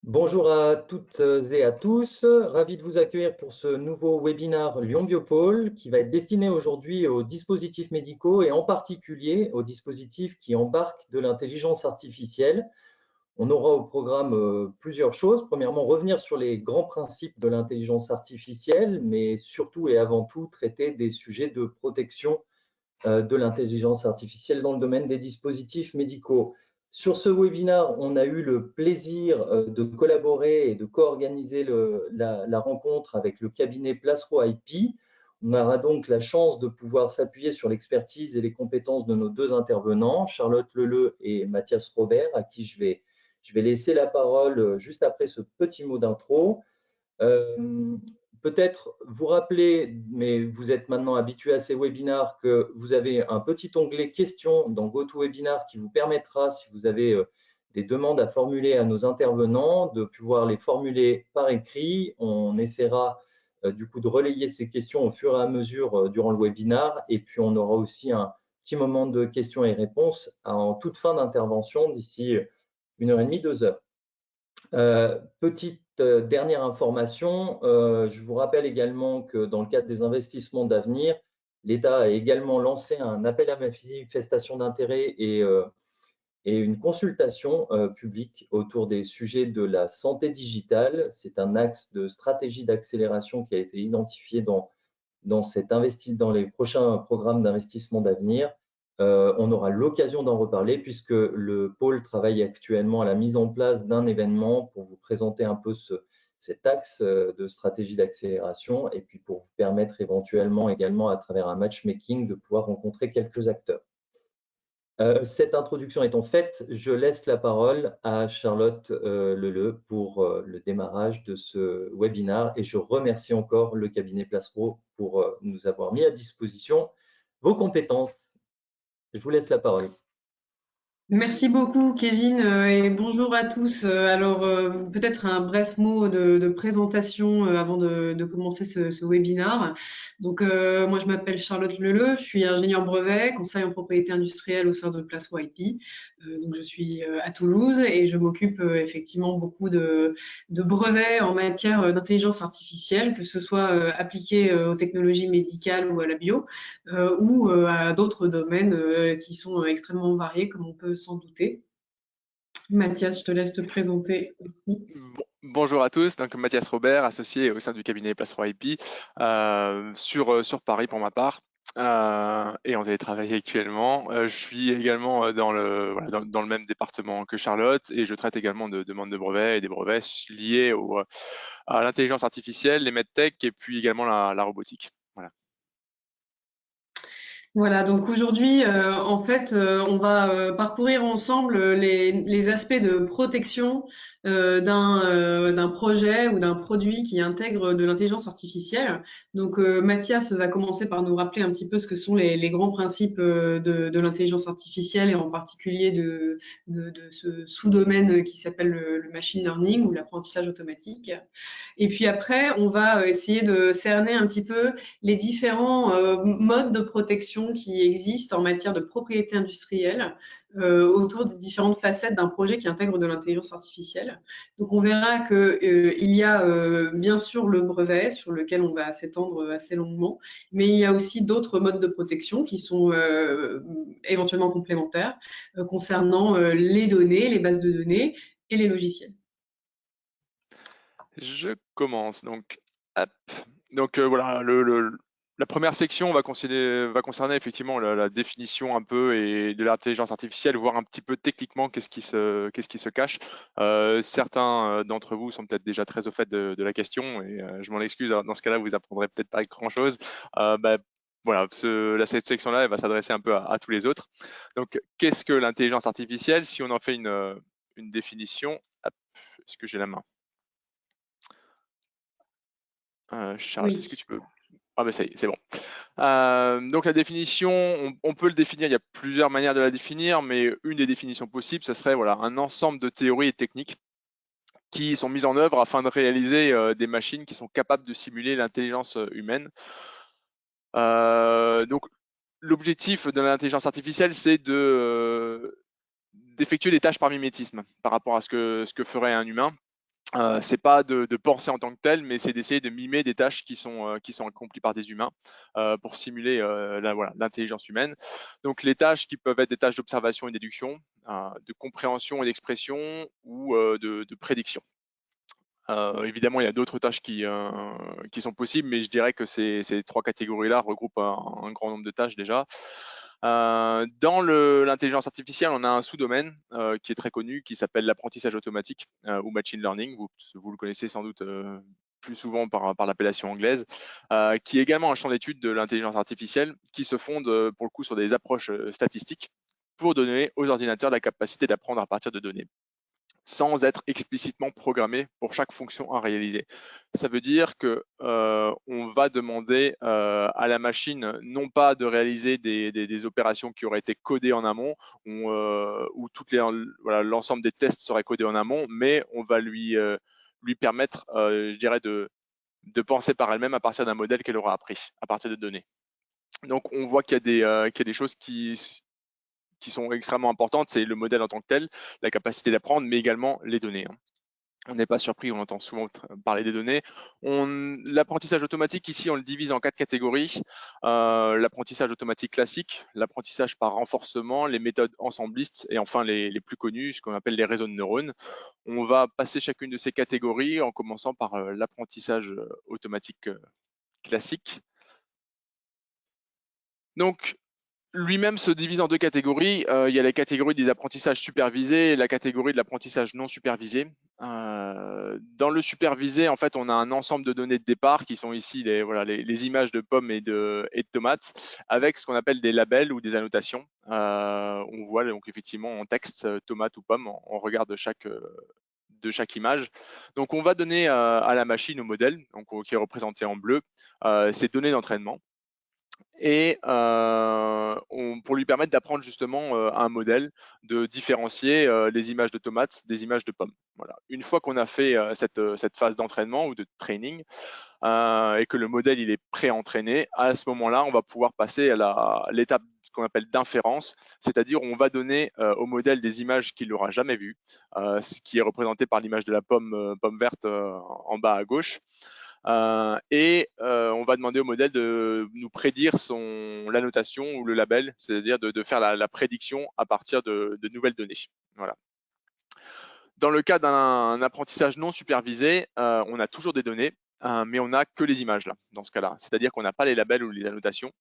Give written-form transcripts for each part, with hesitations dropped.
Bonjour à toutes et à tous, ravi de vous accueillir pour ce nouveau webinaire Lyon Biopôle qui va être destiné aujourd'hui aux dispositifs médicaux et en particulier aux dispositifs qui embarquent de l'intelligence artificielle. On aura au programme plusieurs choses. Premièrement, revenir sur les grands principes de l'intelligence artificielle, mais surtout et avant tout traiter des sujets de protection de l'intelligence artificielle dans le domaine des dispositifs médicaux. Sur ce webinaire, on a eu le plaisir de collaborer et de co-organiser la rencontre avec le cabinet Placero IP. On aura donc la chance de pouvoir s'appuyer sur l'expertise et les compétences de nos deux intervenants, Charlotte Leleu et Mathias Robert, à qui je vais laisser la parole juste après ce petit mot d'intro. Peut-être vous rappeler, mais vous êtes maintenant habitué à ces webinars, que vous avez un petit onglet questions dans GoToWebinar qui vous permettra, si vous avez des demandes à formuler à nos intervenants, de pouvoir les formuler par écrit. On essaiera du coup de relayer ces questions au fur et à mesure durant le webinar. Et puis, on aura aussi un petit moment de questions et réponses en toute fin d'intervention d'ici 1h30, 2 heures. Petite dernière information, je vous rappelle également que dans le cadre des investissements d'avenir, l'État a également lancé un appel à manifestation d'intérêt et une consultation publique autour des sujets de la santé digitale. C'est un axe de stratégie d'accélération qui a été identifié dans les prochains programmes d'investissement d'avenir. On aura l'occasion d'en reparler puisque le pôle travaille actuellement à la mise en place d'un événement pour vous présenter un peu cet axe de stratégie d'accélération et puis pour vous permettre éventuellement également à travers un matchmaking de pouvoir rencontrer quelques acteurs. Cette introduction étant faite, je laisse la parole à Charlotte Leleu pour le démarrage de ce webinaire et je remercie encore le cabinet Placero pour nous avoir mis à disposition vos compétences. Je vous laisse la parole. Merci beaucoup, Kevin, et bonjour à tous. Peut-être un bref mot de présentation avant de commencer ce webinaire. Moi, je m'appelle Charlotte Leleu, je suis ingénieure brevet, conseil en propriété industrielle au sein de Placero IP. Je suis à Toulouse et je m'occupe effectivement beaucoup de brevets en matière d'intelligence artificielle, que ce soit appliqué aux technologies médicales ou à la bio ou à d'autres domaines qui sont extrêmement variés, comme on peut s'en douter. Mathias, je te laisse te présenter aussi. Bonjour à tous, donc Mathias Robert, associé au sein du cabinet Placero IP sur Paris pour ma part. Et en télétravail actuellement. Je suis également dans le même département que Charlotte et je traite également de demandes de brevets et des brevets liés à l'intelligence artificielle, les medtech et puis également la robotique. Voilà. Voilà, donc aujourd'hui, on va parcourir ensemble les aspects de protection d'un projet ou d'un produit qui intègre de l'intelligence artificielle. Mathias va commencer par nous rappeler un petit peu ce que sont les grands principes de l'intelligence artificielle et en particulier de ce sous-domaine qui s'appelle le machine learning ou l'apprentissage automatique. Et puis après, on va essayer de cerner un petit peu les différents modes de protection qui existent en matière de propriété industrielle autour des différentes facettes d'un projet qui intègre de l'intelligence artificielle. Donc on verra qu'il y a bien sûr le brevet sur lequel on va s'étendre assez longuement, mais il y a aussi d'autres modes de protection qui sont éventuellement complémentaires concernant les données, les bases de données et les logiciels. Je commence donc. Hop. Voilà, la première section va concerner effectivement la définition un peu et de l'intelligence artificielle, voir un petit peu techniquement qu'est-ce qui se cache. Certains d'entre vous sont peut-être déjà très au fait de la question et je m'en excuse. Dans ce cas-là, vous apprendrez peut-être pas grand-chose. Voilà, cette section-là, elle va s'adresser un peu à tous les autres. Donc, qu'est-ce que l'intelligence artificielle? Si on en fait une définition, hop, est-ce que j'ai la main? Charles, est-ce que Oui. tu peux? Ah ben ça y est, c'est bon. Donc la définition, on peut le définir, il y a plusieurs manières de la définir, mais une des définitions possibles, ce serait voilà, un ensemble de théories et techniques qui sont mises en œuvre afin de réaliser des machines qui sont capables de simuler l'intelligence humaine. Donc l'objectif de l'intelligence artificielle, c'est d'effectuer des tâches par mimétisme par rapport à ce que ferait un humain. C'est pas de penser en tant que tel, mais c'est d'essayer de mimer des tâches qui sont accomplies par des humains pour simuler l'intelligence humaine. Donc les tâches qui peuvent être des tâches d'observation et déduction, de compréhension et d'expression ou de prédiction. Évidemment, il y a d'autres tâches qui sont possibles, mais je dirais que ces 3 catégories-là regroupent un grand nombre de tâches déjà. Dans l'intelligence artificielle, on a un sous-domaine qui est très connu, qui s'appelle l'apprentissage automatique ou machine learning. Vous le connaissez sans doute plus souvent par l'appellation anglaise, qui est également un champ d'étude de l'intelligence artificielle, qui se fonde pour le coup sur des approches statistiques pour donner aux ordinateurs la capacité d'apprendre à partir de données, sans être explicitement programmé pour chaque fonction à réaliser. Ça veut dire que on va demander à la machine non pas de réaliser des opérations qui auraient été codées en amont, où l'ensemble des tests seraient codés en amont, mais on va lui permettre, je dirais, de penser par elle-même à partir d'un modèle qu'elle aura appris, à partir de données. Donc on voit qu'il y a des choses qui sont extrêmement importantes, c'est le modèle en tant que tel, la capacité d'apprendre, mais également les données. On n'est pas surpris, on entend souvent parler des données. L'apprentissage automatique, ici, on le divise en 4 catégories. L'apprentissage automatique classique, l'apprentissage par renforcement, les méthodes ensemblistes et enfin les plus connues, ce qu'on appelle les réseaux de neurones. On va passer chacune de ces catégories en commençant par l'apprentissage automatique classique. Donc, lui-même se divise en 2 catégories. Il y a la catégorie des apprentissages supervisés et la catégorie de l'apprentissage non supervisé. Dans le supervisé, en fait, on a un ensemble de données de départ qui sont ici les images de pommes et de tomates avec ce qu'on appelle des labels ou des annotations. On voit donc effectivement en texte tomate ou pomme en regard de chaque image. Donc, on va donner à la machine, au modèle, donc, qui est représenté en bleu, ces données d'entraînement. Et pour lui permettre d'apprendre justement un modèle, de différencier les images de tomates des images de pommes. Voilà. Une fois qu'on a fait cette phase d'entraînement ou de training et que le modèle il est pré-entraîné, à ce moment-là, on va pouvoir passer à l'étape qu'on appelle d'inférence, c'est-à-dire on va donner au modèle des images qu'il n'aura jamais vues, ce qui est représenté par l'image de la pomme verte en bas à gauche. On va demander au modèle de nous prédire l'annotation ou le label, c'est-à-dire de faire la prédiction à partir de nouvelles données. Voilà. Dans le cas d'un apprentissage non supervisé, on a toujours des données, mais on n'a que les images là, dans ce cas-là. C'est-à-dire qu'on n'a pas les labels ou les annotations.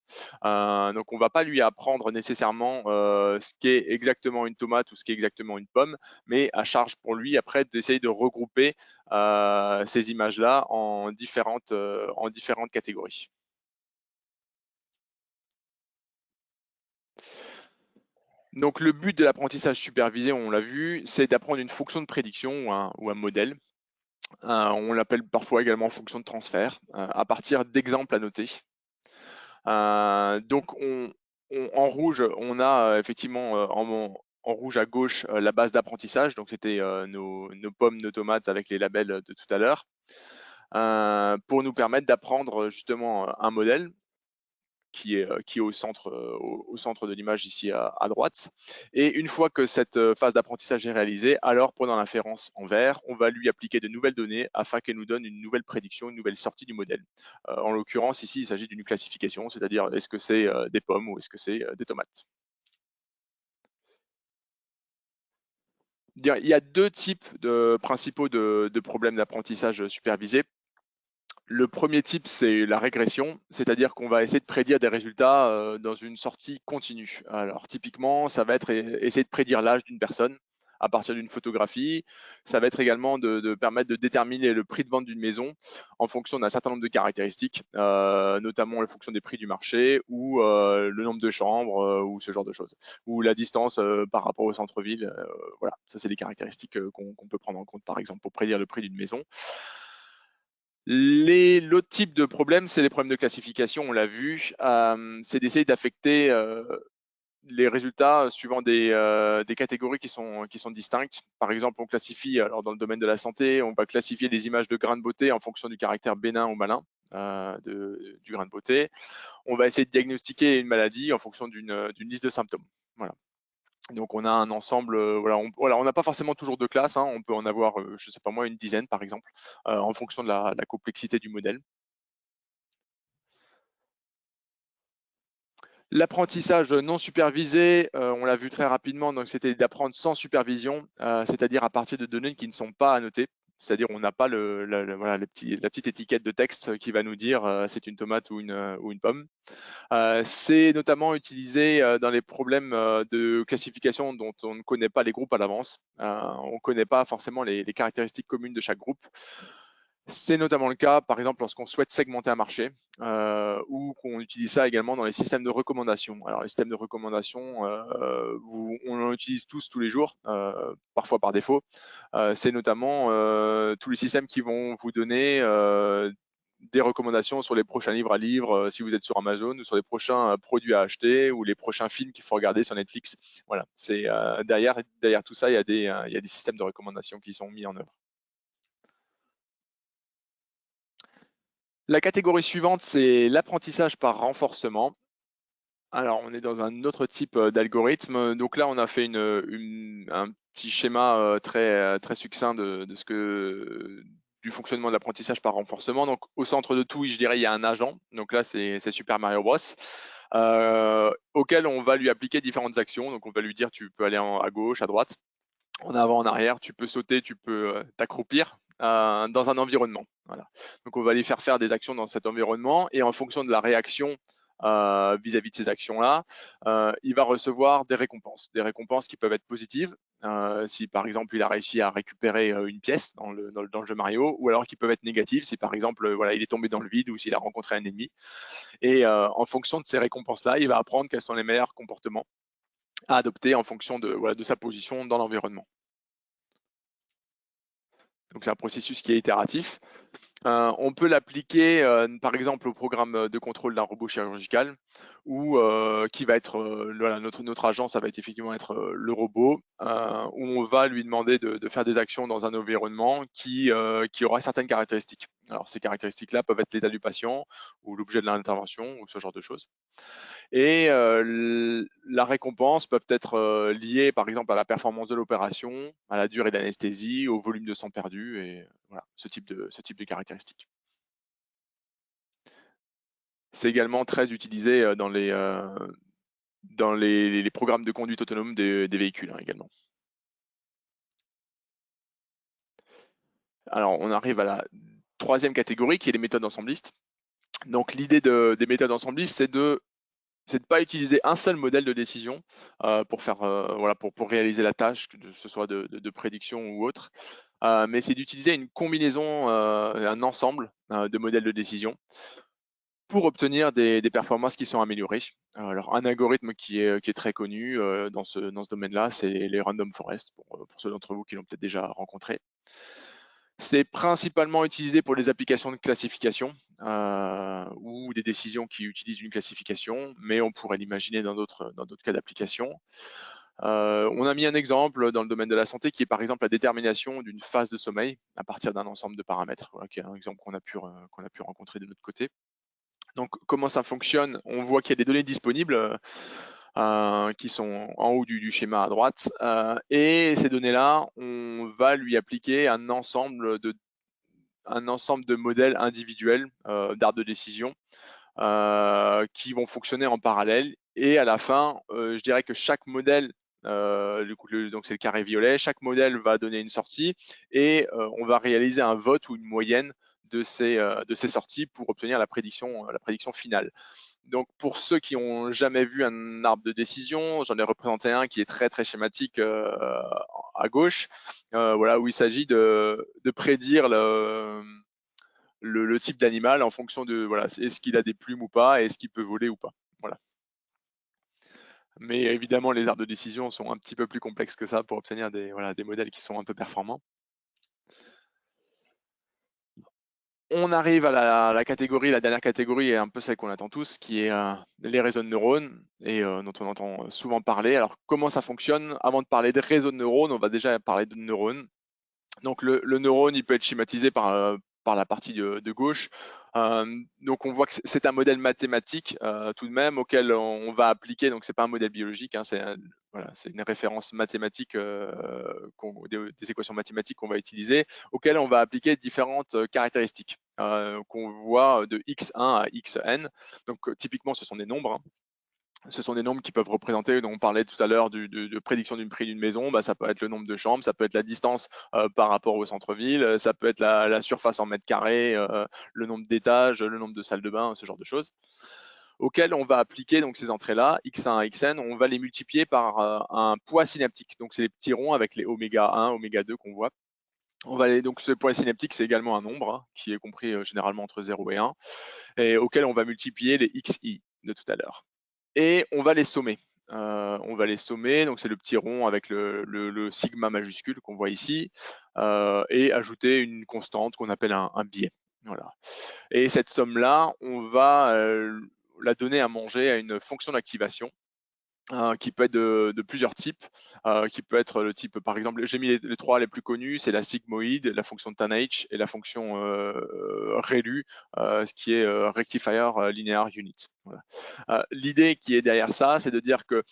Donc on ne va pas lui apprendre nécessairement ce qu'est exactement une tomate ou ce qu'est exactement une pomme, mais à charge pour lui après d'essayer de regrouper ces images-là en différentes catégories. Donc le but de l'apprentissage supervisé, on l'a vu, c'est d'apprendre une fonction de prédiction ou un modèle. On l'appelle parfois également fonction de transfert, à partir d'exemples à noter. Donc en rouge, on a effectivement en rouge à gauche la base d'apprentissage, donc c'était nos pommes, nos tomates avec les labels de tout à l'heure, pour nous permettre d'apprendre justement un modèle qui est au centre de l'image ici à droite. Et une fois que cette phase d'apprentissage est réalisée, alors pendant l'inférence en vert, on va lui appliquer de nouvelles données afin qu'elle nous donne une nouvelle prédiction, une nouvelle sortie du modèle. En l'occurrence, ici, il s'agit d'une classification, c'est-à-dire est-ce que c'est des pommes ou est-ce que c'est des tomates. Il y a 2 types principaux de problèmes d'apprentissage supervisé. Le premier type, c'est la régression, c'est-à-dire qu'on va essayer de prédire des résultats dans une sortie continue. Alors typiquement, ça va être essayer de prédire l'âge d'une personne à partir d'une photographie. Ça va être également de permettre de déterminer le prix de vente d'une maison en fonction d'un certain nombre de caractéristiques, notamment en fonction des prix du marché ou le nombre de chambres ou ce genre de choses, ou la distance par rapport au centre-ville. Voilà, ça c'est des caractéristiques qu'on peut prendre en compte par exemple pour prédire le prix d'une maison. L'autre type de problème, c'est les problèmes de classification, on l'a vu, c'est d'essayer d'affecter les résultats suivant des catégories qui sont distinctes. Par exemple, on classifie, alors dans le domaine de la santé, on va classifier des images de grains de beauté en fonction du caractère bénin ou malin du grain de beauté. On va essayer de diagnostiquer une maladie en fonction d'une liste de symptômes. Voilà. Donc on a un ensemble, on n'a pas forcément toujours de classes, hein, on peut en avoir, je sais pas moi, une dizaine par exemple, en fonction de la complexité du modèle. L'apprentissage non supervisé, on l'a vu très rapidement, donc c'était d'apprendre sans supervision, c'est-à-dire à partir de données qui ne sont pas annotées. C'est-à-dire on n'a pas la petite étiquette de texte qui va nous dire c'est une tomate ou une pomme. C'est notamment utilisé dans les problèmes de classification dont on ne connaît pas les groupes à l'avance. On ne connaît pas forcément les caractéristiques communes de chaque groupe. C'est notamment le cas, par exemple, lorsqu'on souhaite segmenter un marché ou qu'on utilise ça également dans les systèmes de recommandation. Alors, les systèmes de recommandation, on en utilise tous les jours, parfois par défaut. C'est notamment tous les systèmes qui vont vous donner des recommandations sur les prochains livres à lire si vous êtes sur Amazon ou sur les prochains produits à acheter ou les prochains films qu'il faut regarder sur Netflix. Voilà, c'est derrière tout ça, il y a des systèmes de recommandation qui sont mis en œuvre. La catégorie suivante, c'est l'apprentissage par renforcement. Alors, on est dans un autre type d'algorithme. Donc là, on a fait un petit schéma très succinct du fonctionnement de l'apprentissage par renforcement. Donc, au centre de tout, je dirais, il y a un agent. Donc là, c'est Super Mario Bros. Auquel on va lui appliquer différentes actions. Donc, on va lui dire, tu peux aller à gauche, à droite, en avant, en arrière, tu peux sauter, tu peux t'accroupir dans un environnement. Voilà. Donc on va lui faire des actions dans cet environnement et en fonction de la réaction vis-à-vis de ces actions-là, il va recevoir des récompenses qui peuvent être positives. Si par exemple il a réussi à récupérer une pièce dans le jeu Mario, ou alors qui peuvent être négatives si par exemple il est tombé dans le vide ou s'il a rencontré un ennemi. Et en fonction de ces récompenses-là, il va apprendre quels sont les meilleurs comportements à adopter en fonction de sa position dans l'environnement. Donc c'est un processus qui est itératif. On peut l'appliquer par exemple au programme de contrôle d'un robot chirurgical ou qui va être notre agent, ça va être effectivement être le robot où on va lui demander de faire des actions dans un environnement qui aura certaines caractéristiques. Alors ces caractéristiques-là peuvent être l'état du patient ou l'objet de l'intervention ou ce genre de choses. Et la récompense peuvent être liées par exemple à la performance de l'opération, à la durée d'anesthésie, au volume de sang perdu et voilà, ce type de caractéristiques. C'est également très utilisé dans les programmes de conduite autonome des véhicules également. Alors on arrive à la troisième catégorie qui est les méthodes ensemblistes. Donc l'idée des méthodes ensemblistes, c'est de pas utiliser un seul modèle de décision pour faire pour réaliser la tâche, que ce soit de prédiction ou autre, mais c'est d'utiliser une combinaison, un ensemble de modèles de décision pour obtenir des performances qui sont améliorées. Alors un algorithme qui est très connu dans ce domaine-là, c'est les random forest, pour ceux d'entre vous qui l'ont peut-être déjà rencontré. C'est principalement utilisé pour les applications de classification ou des décisions qui utilisent une classification, mais on pourrait l'imaginer dans d'autres cas d'application. On a mis un exemple dans le domaine de la santé qui est par exemple la détermination d'une phase de sommeil à partir d'un ensemble de paramètres, qui est un exemple qu'on a pu rencontrer de notre côté. Donc comment ça fonctionne? On voit qu'il y a des données disponibles qui sont en haut du schéma à droite. Et ces données-là, on va lui appliquer un ensemble de modèles individuels d'arbres de décision qui vont fonctionner en parallèle. Et à la fin, je dirais que chaque modèle, donc c'est le carré violet, chaque modèle va donner une sortie et on va réaliser un vote ou une moyenne de ces sorties pour obtenir la prédiction finale. Donc pour ceux qui n'ont jamais vu un arbre de décision, j'en ai représenté un qui est très très schématique à gauche, où il s'agit de prédire le type d'animal en fonction de est-ce qu'il a des plumes ou pas, et est-ce qu'il peut voler ou pas. Voilà. Mais évidemment, les arbres de décision sont un petit peu plus complexes que ça pour obtenir des modèles qui sont un peu performants. On arrive à la dernière catégorie, et un peu celle qu'on attend tous, qui est les réseaux de neurones, et dont on entend souvent parler. Alors, comment ça fonctionne? Avant de parler de réseaux de neurones, on va déjà parler de neurones. Donc, le neurone, il peut être schématisé par par la partie de gauche. Donc on voit que c'est un modèle mathématique tout de même auquel on va appliquer, donc c'est pas un modèle biologique, hein, c'est une référence mathématique, des équations mathématiques qu'on va utiliser, auquel on va appliquer différentes caractéristiques qu'on voit de x1 à xn. Donc typiquement ce sont des nombres, hein. Ce sont des nombres qui peuvent représenter, dont on parlait tout à l'heure de prédiction du prix d'une maison, ça peut être le nombre de chambres, ça peut être la distance par rapport au centre-ville, ça peut être la surface en mètres carrés, le nombre d'étages, le nombre de salles de bain, ce genre de choses, auxquelles on va appliquer donc ces entrées-là, x1 à xn, on va les multiplier par un poids synaptique. Donc c'est les petits ronds avec les oméga 1, oméga 2 qu'on voit. Donc ce poids synaptique, c'est également un nombre hein, qui est compris généralement entre 0 et 1, et auquel on va multiplier les xi de tout à l'heure. Et on va les sommer. Donc c'est le petit rond avec le sigma majuscule qu'on voit ici, et ajouter une constante qu'on appelle un biais. Voilà. Et cette somme-là, on va la donner à manger à une fonction d'activation qui peut être de plusieurs types, qui peut être le type, par exemple, j'ai mis les trois les plus connus, c'est la sigmoïde, la fonction tanh et la fonction relu, qui est rectifier linear unit. Voilà. L'idée qui est derrière ça, c'est de dire que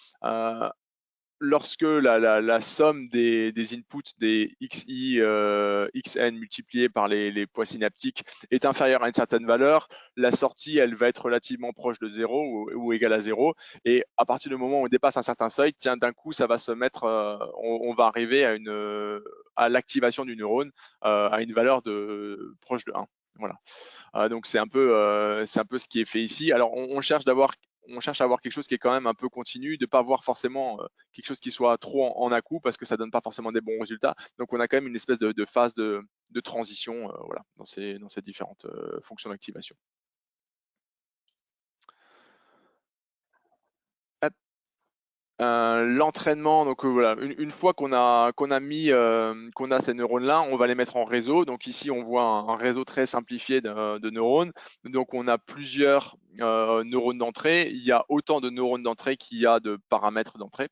lorsque la somme des inputs des xi, xn multipliés par les poids synaptiques est inférieure à une certaine valeur, la sortie, elle va être relativement proche de 0 ou égale à 0. Et à partir du moment où on dépasse un certain seuil, tiens, d'un coup, ça va se mettre, on va arriver à l'activation du neurone à une valeur proche de 1. Voilà. Donc c'est un peu ce qui est fait ici. Alors on cherche à avoir quelque chose qui est quand même un peu continu, de ne pas avoir forcément quelque chose qui soit trop en à-coup parce que ça donne pas forcément des bons résultats. Donc on a quand même une espèce de phase de transition voilà, dans ces différentes fonctions d'activation. L'entraînement, donc voilà, une fois qu'on a ces neurones-là, on va les mettre en réseau. Donc ici, on voit un réseau très simplifié de neurones. Donc on a plusieurs neurones d'entrée. Il y a autant de neurones d'entrée qu'il y a de paramètres d'entrée.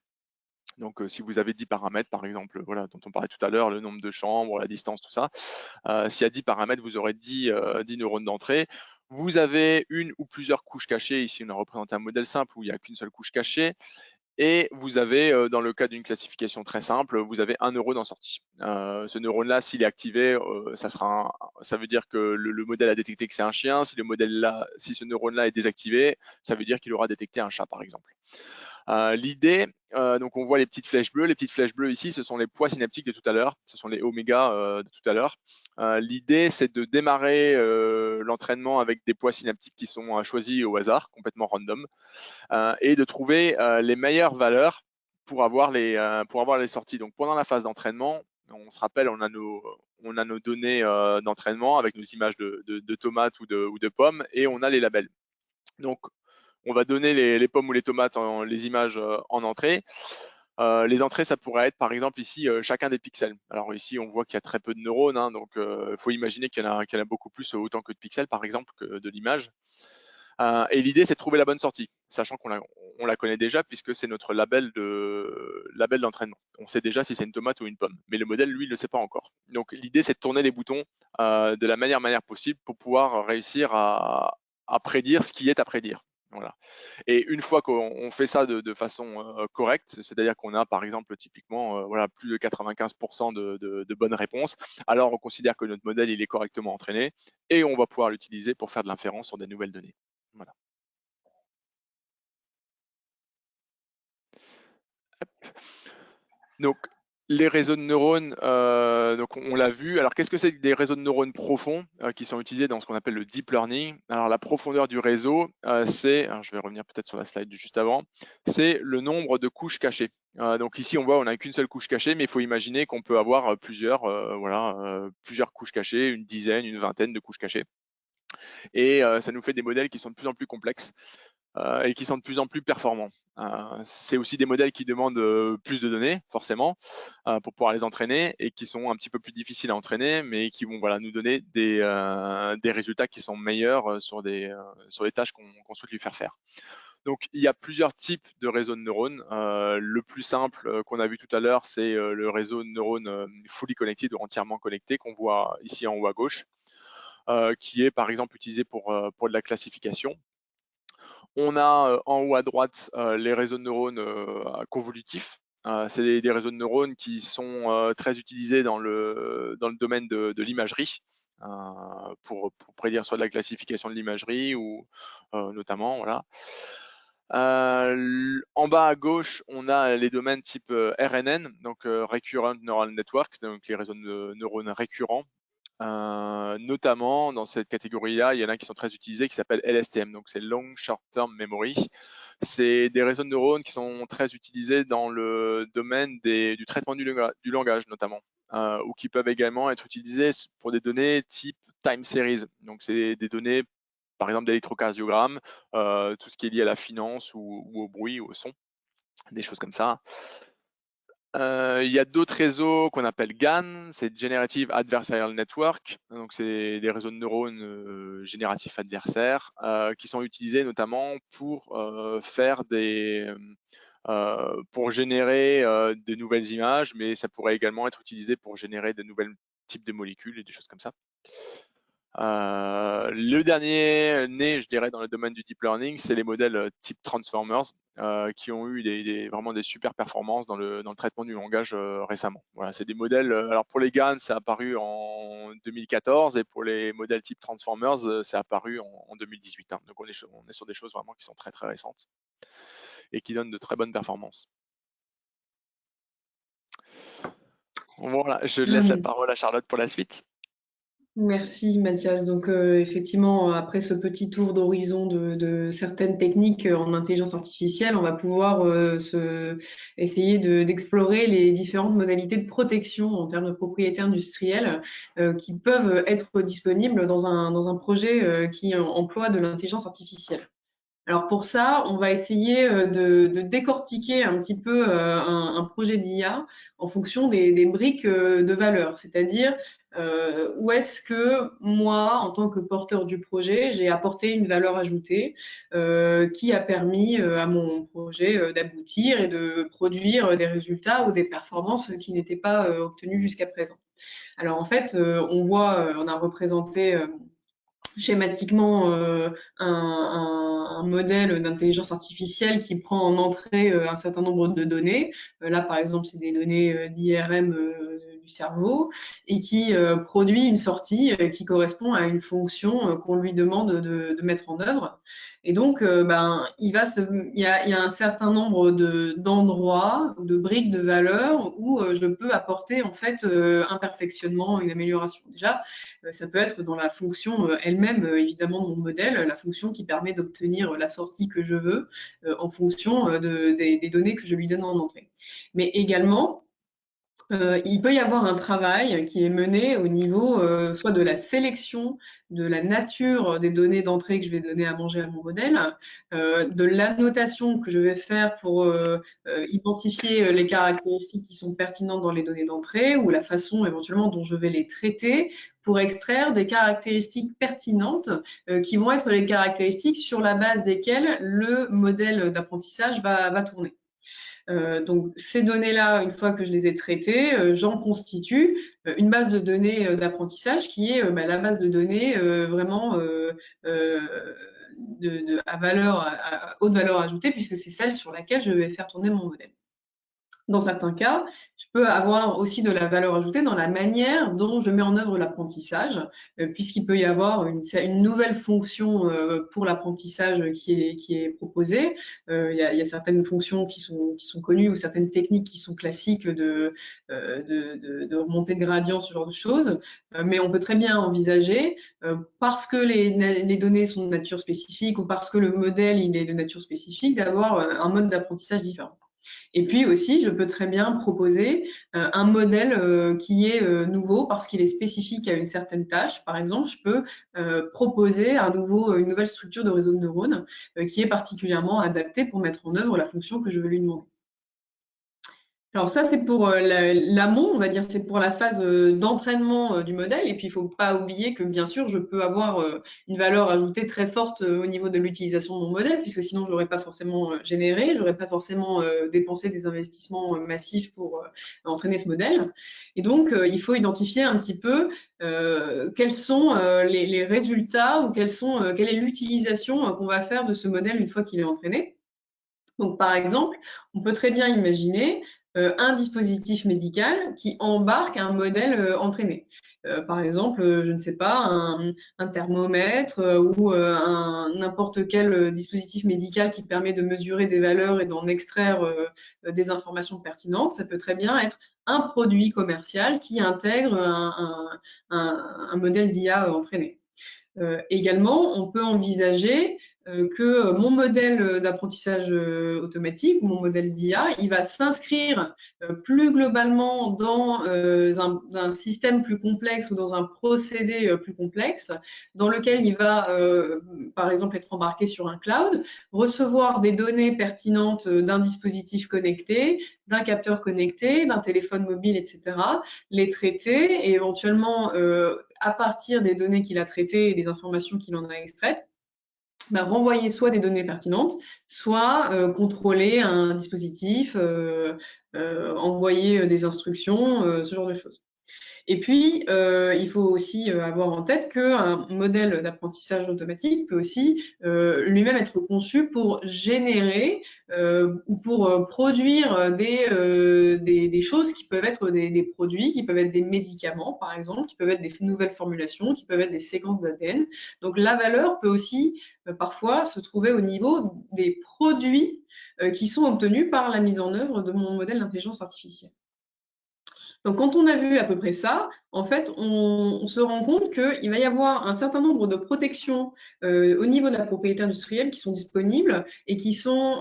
Donc si vous avez 10 paramètres, par exemple, voilà, dont on parlait tout à l'heure, le nombre de chambres, la distance, tout ça, s'il y a 10 paramètres, vous aurez 10 neurones d'entrée. Vous avez une ou plusieurs couches cachées. Ici, on a représenté un modèle simple où il n'y a qu'une seule couche cachée. Et vous avez, dans le cas d'une classification très simple, vous avez un neurone en sortie. Ce neurone-là, s'il est activé, ça veut dire que le modèle a détecté que c'est un chien. Si ce neurone-là est désactivé, ça veut dire qu'il aura détecté un chat, par exemple. L'idée, donc on voit les petites flèches bleues. Les petites flèches bleues ici, ce sont les poids synaptiques de tout à l'heure. Ce sont les oméga de tout à l'heure. L'idée, c'est de démarrer l'entraînement avec des poids synaptiques qui sont choisis au hasard, complètement random, et de trouver les meilleures valeurs pour avoir les sorties. Donc pendant la phase d'entraînement, on se rappelle, on a nos données d'entraînement avec nos images de tomates ou de pommes, et on a les labels. Donc on va donner les pommes ou les tomates, les images en entrée. Les entrées, ça pourrait être par exemple ici chacun des pixels. Alors ici, on voit qu'il y a très peu de neurones, hein, donc il faut imaginer qu'il y en a beaucoup plus autant que de pixels par exemple que de l'image. Et l'idée, c'est de trouver la bonne sortie, sachant qu'on la connaît déjà puisque c'est notre label d'entraînement. On sait déjà si c'est une tomate ou une pomme, mais le modèle, lui, il ne le sait pas encore. Donc l'idée, c'est de tourner les boutons de la meilleure manière possible pour pouvoir réussir à prédire ce qui est à prédire. Voilà. Et une fois qu'on fait ça de façon correcte, c'est-à-dire qu'on a par exemple typiquement plus de 95% de bonnes réponses, alors on considère que notre modèle il est correctement entraîné et on va pouvoir l'utiliser pour faire de l'inférence sur des nouvelles données. Voilà. Donc les réseaux de neurones, donc on l'a vu. Alors qu'est-ce que c'est que des réseaux de neurones profonds qui sont utilisés dans ce qu'on appelle le deep learning? Alors la profondeur du réseau, je vais revenir peut-être sur la slide juste avant, c'est le nombre de couches cachées. Donc ici on voit on n'a qu'une seule couche cachée, mais il faut imaginer qu'on peut avoir plusieurs couches cachées, une dizaine, une vingtaine de couches cachées. Et ça nous fait des modèles qui sont de plus en plus complexes et qui sont de plus en plus performants. C'est aussi des modèles qui demandent plus de données, forcément, pour pouvoir les entraîner et qui sont un petit peu plus difficiles à entraîner, mais qui vont nous donner des résultats qui sont meilleurs sur des tâches qu'on souhaite lui faire faire. Donc, il y a plusieurs types de réseaux de neurones. Le plus simple qu'on a vu tout à l'heure, c'est le réseau de neurones fully connected ou entièrement connecté qu'on voit ici en haut à gauche. qui est par exemple utilisé pour de la classification. On a en haut à droite les réseaux de neurones convolutifs. C'est des réseaux de neurones qui sont très utilisés dans le domaine de l'imagerie, pour prédire soit de la classification de l'imagerie ou notamment, voilà. En bas à gauche, on a les domaines type RNN, donc Recurrent Neural Networks, donc les réseaux de neurones récurrents. Notamment dans cette catégorie-là, il y en a qui sont très utilisés qui s'appellent LSTM, donc c'est Long Short Term Memory. C'est des réseaux de neurones qui sont très utilisés dans le domaine du traitement du langage notamment, ou qui peuvent également être utilisés pour des données type time series. Donc c'est des données par exemple d'électrocardiogramme, tout ce qui est lié à la finance ou au bruit ou au son, des choses comme ça. Il y a d'autres réseaux qu'on appelle GAN, c'est Generative Adversarial Network, donc c'est des réseaux de neurones génératifs adversaires qui sont utilisés notamment pour faire pour générer de nouvelles images, mais ça pourrait également être utilisé pour générer de nouvelles types de molécules et des choses comme ça. Le dernier né, je dirais, dans le domaine du deep learning, c'est les modèles type Transformers qui ont eu vraiment des super performances dans le traitement du langage récemment. Voilà, c'est des modèles. Alors pour les GAN, c'est apparu en 2014 et pour les modèles type Transformers, c'est apparu en 2018. Hein. Donc on est sur des choses vraiment qui sont très très récentes et qui donnent de très bonnes performances. Voilà, je laisse la parole à Charlotte pour la suite. Merci Mathias. Donc effectivement, après ce petit tour d'horizon de certaines techniques en intelligence artificielle, on va pouvoir essayer d'explorer les différentes modalités de protection en termes de propriété industrielle qui peuvent être disponibles dans un projet qui emploie de l'intelligence artificielle. Alors pour ça, on va essayer de décortiquer un petit peu un projet d'IA en fonction des briques de valeur, c'est-à-dire où est-ce que moi, en tant que porteur du projet, j'ai apporté une valeur ajoutée qui a permis à mon projet d'aboutir et de produire des résultats ou des performances qui n'étaient pas obtenues jusqu'à présent. Alors en fait, on a représenté schématiquement un modèle d'intelligence artificielle qui prend en entrée un certain nombre de données. Là, par exemple, c'est des données d'IRM du cerveau et qui produit une sortie qui correspond à une fonction qu'on lui demande de mettre en œuvre. Et donc, il y a un certain nombre d'endroits, de briques de valeur où je peux apporter en fait un perfectionnement, une amélioration. Déjà, ça peut être dans la fonction elle-même, évidemment, de mon modèle, la fonction qui permet d'obtenir la sortie que je veux en fonction des données que je lui donne en entrée. Mais également, il peut y avoir un travail qui est mené au niveau soit de la sélection, de la nature des données d'entrée que je vais donner à manger à mon modèle, de l'annotation que je vais faire pour identifier les caractéristiques qui sont pertinentes dans les données d'entrée ou la façon éventuellement dont je vais les traiter pour extraire des caractéristiques pertinentes qui vont être les caractéristiques sur la base desquelles le modèle d'apprentissage va tourner. Donc ces données-là, une fois que je les ai traitées, j'en constitue une base de données d'apprentissage qui est la base de données vraiment à haute valeur ajoutée puisque c'est celle sur laquelle je vais faire tourner mon modèle. Dans certains cas, je peux avoir aussi de la valeur ajoutée dans la manière dont je mets en œuvre l'apprentissage, puisqu'il peut y avoir une nouvelle fonction pour l'apprentissage qui est proposée. Il y a certaines fonctions qui sont connues ou certaines techniques qui sont classiques de remontée de gradient, ce genre de choses. Mais on peut très bien envisager, parce que les données sont de nature spécifique ou parce que le modèle il est de nature spécifique, d'avoir un mode d'apprentissage différent. Et puis aussi, je peux très bien proposer un modèle qui est nouveau parce qu'il est spécifique à une certaine tâche. Par exemple, je peux proposer une nouvelle structure de réseau de neurones qui est particulièrement adaptée pour mettre en œuvre la fonction que je veux lui demander. Alors ça, c'est pour l'amont, on va dire, c'est pour la phase d'entraînement du modèle. Et puis, il faut pas oublier que, bien sûr, je peux avoir une valeur ajoutée très forte au niveau de l'utilisation de mon modèle, puisque sinon, je l'aurais pas forcément généré, j'aurais pas forcément dépensé des investissements massifs pour entraîner ce modèle. Et donc, il faut identifier un petit peu quels sont les résultats ou quelle est l'utilisation qu'on va faire de ce modèle une fois qu'il est entraîné. Donc, par exemple, on peut très bien imaginer un dispositif médical qui embarque un modèle entraîné. Par exemple, je ne sais pas, un thermomètre ou n'importe quel dispositif médical qui permet de mesurer des valeurs et d'en extraire des informations pertinentes. Ça peut très bien être un produit commercial qui intègre un modèle d'IA entraîné. Également, on peut envisager que mon modèle d'apprentissage automatique, mon modèle d'IA, il va s'inscrire plus globalement dans un système plus complexe ou dans un procédé plus complexe, dans lequel il va, par exemple, être embarqué sur un cloud, recevoir des données pertinentes d'un dispositif connecté, d'un capteur connecté, d'un téléphone mobile, etc., les traiter et éventuellement, à partir des données qu'il a traitées et des informations qu'il en a extraites, renvoyer soit des données pertinentes, soit contrôler un dispositif, envoyer des instructions, ce genre de choses. Et puis, il faut aussi avoir en tête qu'un modèle d'apprentissage automatique peut aussi lui-même être conçu pour générer ou pour produire des choses qui peuvent être des produits, qui peuvent être des médicaments, par exemple, qui peuvent être des nouvelles formulations, qui peuvent être des séquences d'ADN. Donc, la valeur peut aussi parfois se trouver au niveau des produits qui sont obtenus par la mise en œuvre de mon modèle d'intelligence artificielle. Donc, quand on a vu à peu près ça, en fait, on se rend compte qu'il va y avoir un certain nombre de protections au niveau de la propriété industrielle qui sont disponibles et qui sont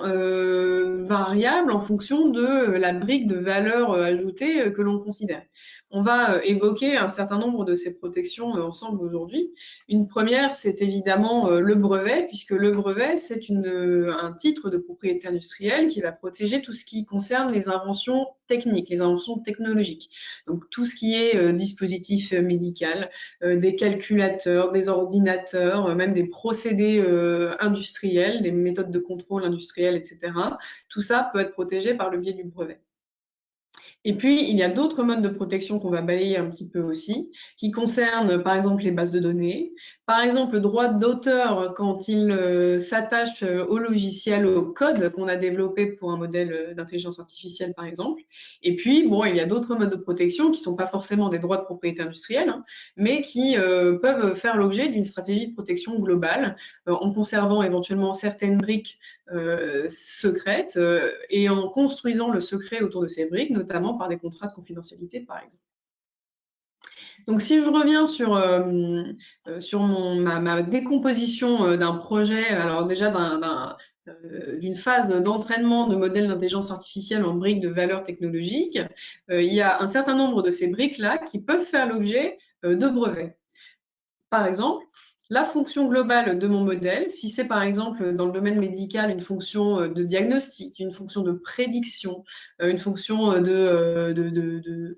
variables en fonction de la brique de valeur ajoutée que l'on considère. On va évoquer un certain nombre de ces protections ensemble aujourd'hui. Une première, c'est évidemment le brevet, puisque le brevet, c'est un titre de propriété industrielle qui va protéger tout ce qui concerne les inventions techniques, les inventions technologiques. Donc tout ce qui est dispositif médical, des calculateurs, des ordinateurs, même des procédés industriels, des méthodes de contrôle industriel, etc. Tout ça peut être protégé par le biais du brevet. Et puis, il y a d'autres modes de protection qu'on va balayer un petit peu aussi, qui concernent par exemple les bases de données, par exemple le droit d'auteur quand il s'attache au logiciel, au code qu'on a développé pour un modèle d'intelligence artificielle par exemple. Et puis, bon, il y a d'autres modes de protection qui ne sont pas forcément des droits de propriété industrielle, hein, mais qui peuvent faire l'objet d'une stratégie de protection globale en conservant éventuellement certaines briques secrètes et en construisant le secret autour de ces briques, notamment par des contrats de confidentialité, par exemple. Donc, si je reviens sur ma décomposition d'un projet, alors déjà d'une phase d'entraînement de modèles d'intelligence artificielle en briques de valeur technologique, il y a un certain nombre de ces briques-là qui peuvent faire l'objet de brevets. Par exemple, la fonction globale de mon modèle, si c'est par exemple dans le domaine médical une fonction de diagnostic, une fonction de prédiction, une fonction de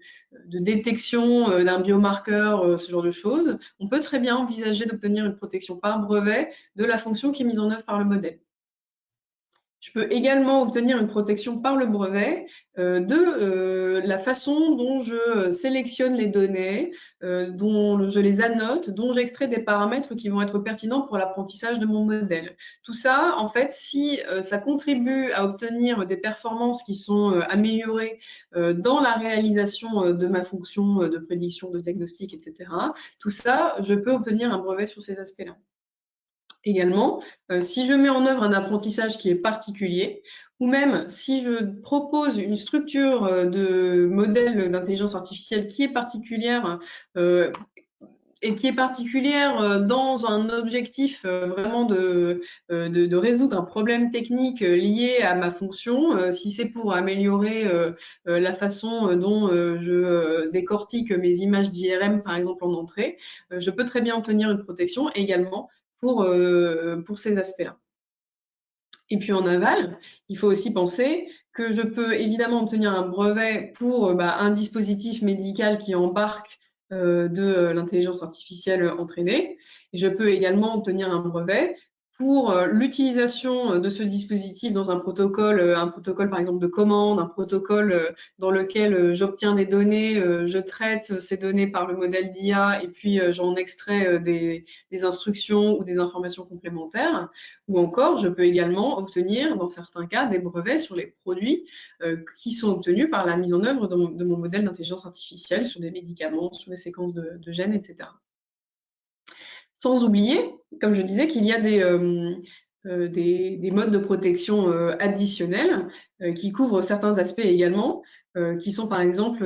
détection d'un biomarqueur, ce genre de choses, on peut très bien envisager d'obtenir une protection par brevet de la fonction qui est mise en œuvre par le modèle. Je peux également obtenir une protection par le brevet de la façon dont je sélectionne les données, dont je les annote, dont j'extrais des paramètres qui vont être pertinents pour l'apprentissage de mon modèle. Tout ça, en fait, si ça contribue à obtenir des performances qui sont améliorées dans la réalisation de ma fonction de prédiction, de diagnostic, etc., tout ça, je peux obtenir un brevet sur ces aspects-là. Également, si je mets en œuvre un apprentissage qui est particulier, ou même si je propose une structure de modèle d'intelligence artificielle qui est particulière et qui est particulière dans un objectif vraiment de résoudre un problème technique lié à ma fonction, si c'est pour améliorer la façon dont je décortique mes images d'IRM, par exemple en entrée, je peux très bien obtenir une protection également pour ces aspects-là. Et puis en aval, il faut aussi penser que je peux évidemment obtenir un brevet pour un dispositif médical qui embarque de l'intelligence artificielle entraînée. Et je peux également obtenir un brevet pour l'utilisation de ce dispositif dans un protocole par exemple de commande, un protocole dans lequel j'obtiens des données, je traite ces données par le modèle d'IA et puis j'en extrais des instructions ou des informations complémentaires. Ou encore, je peux également obtenir, dans certains cas, des brevets sur les produits qui sont obtenus par la mise en œuvre de mon modèle d'intelligence artificielle sur des médicaments, sur des séquences de gènes, etc. Sans oublier, comme je disais, qu'il y a des modes de protection additionnels qui couvrent certains aspects également, qui sont par exemple,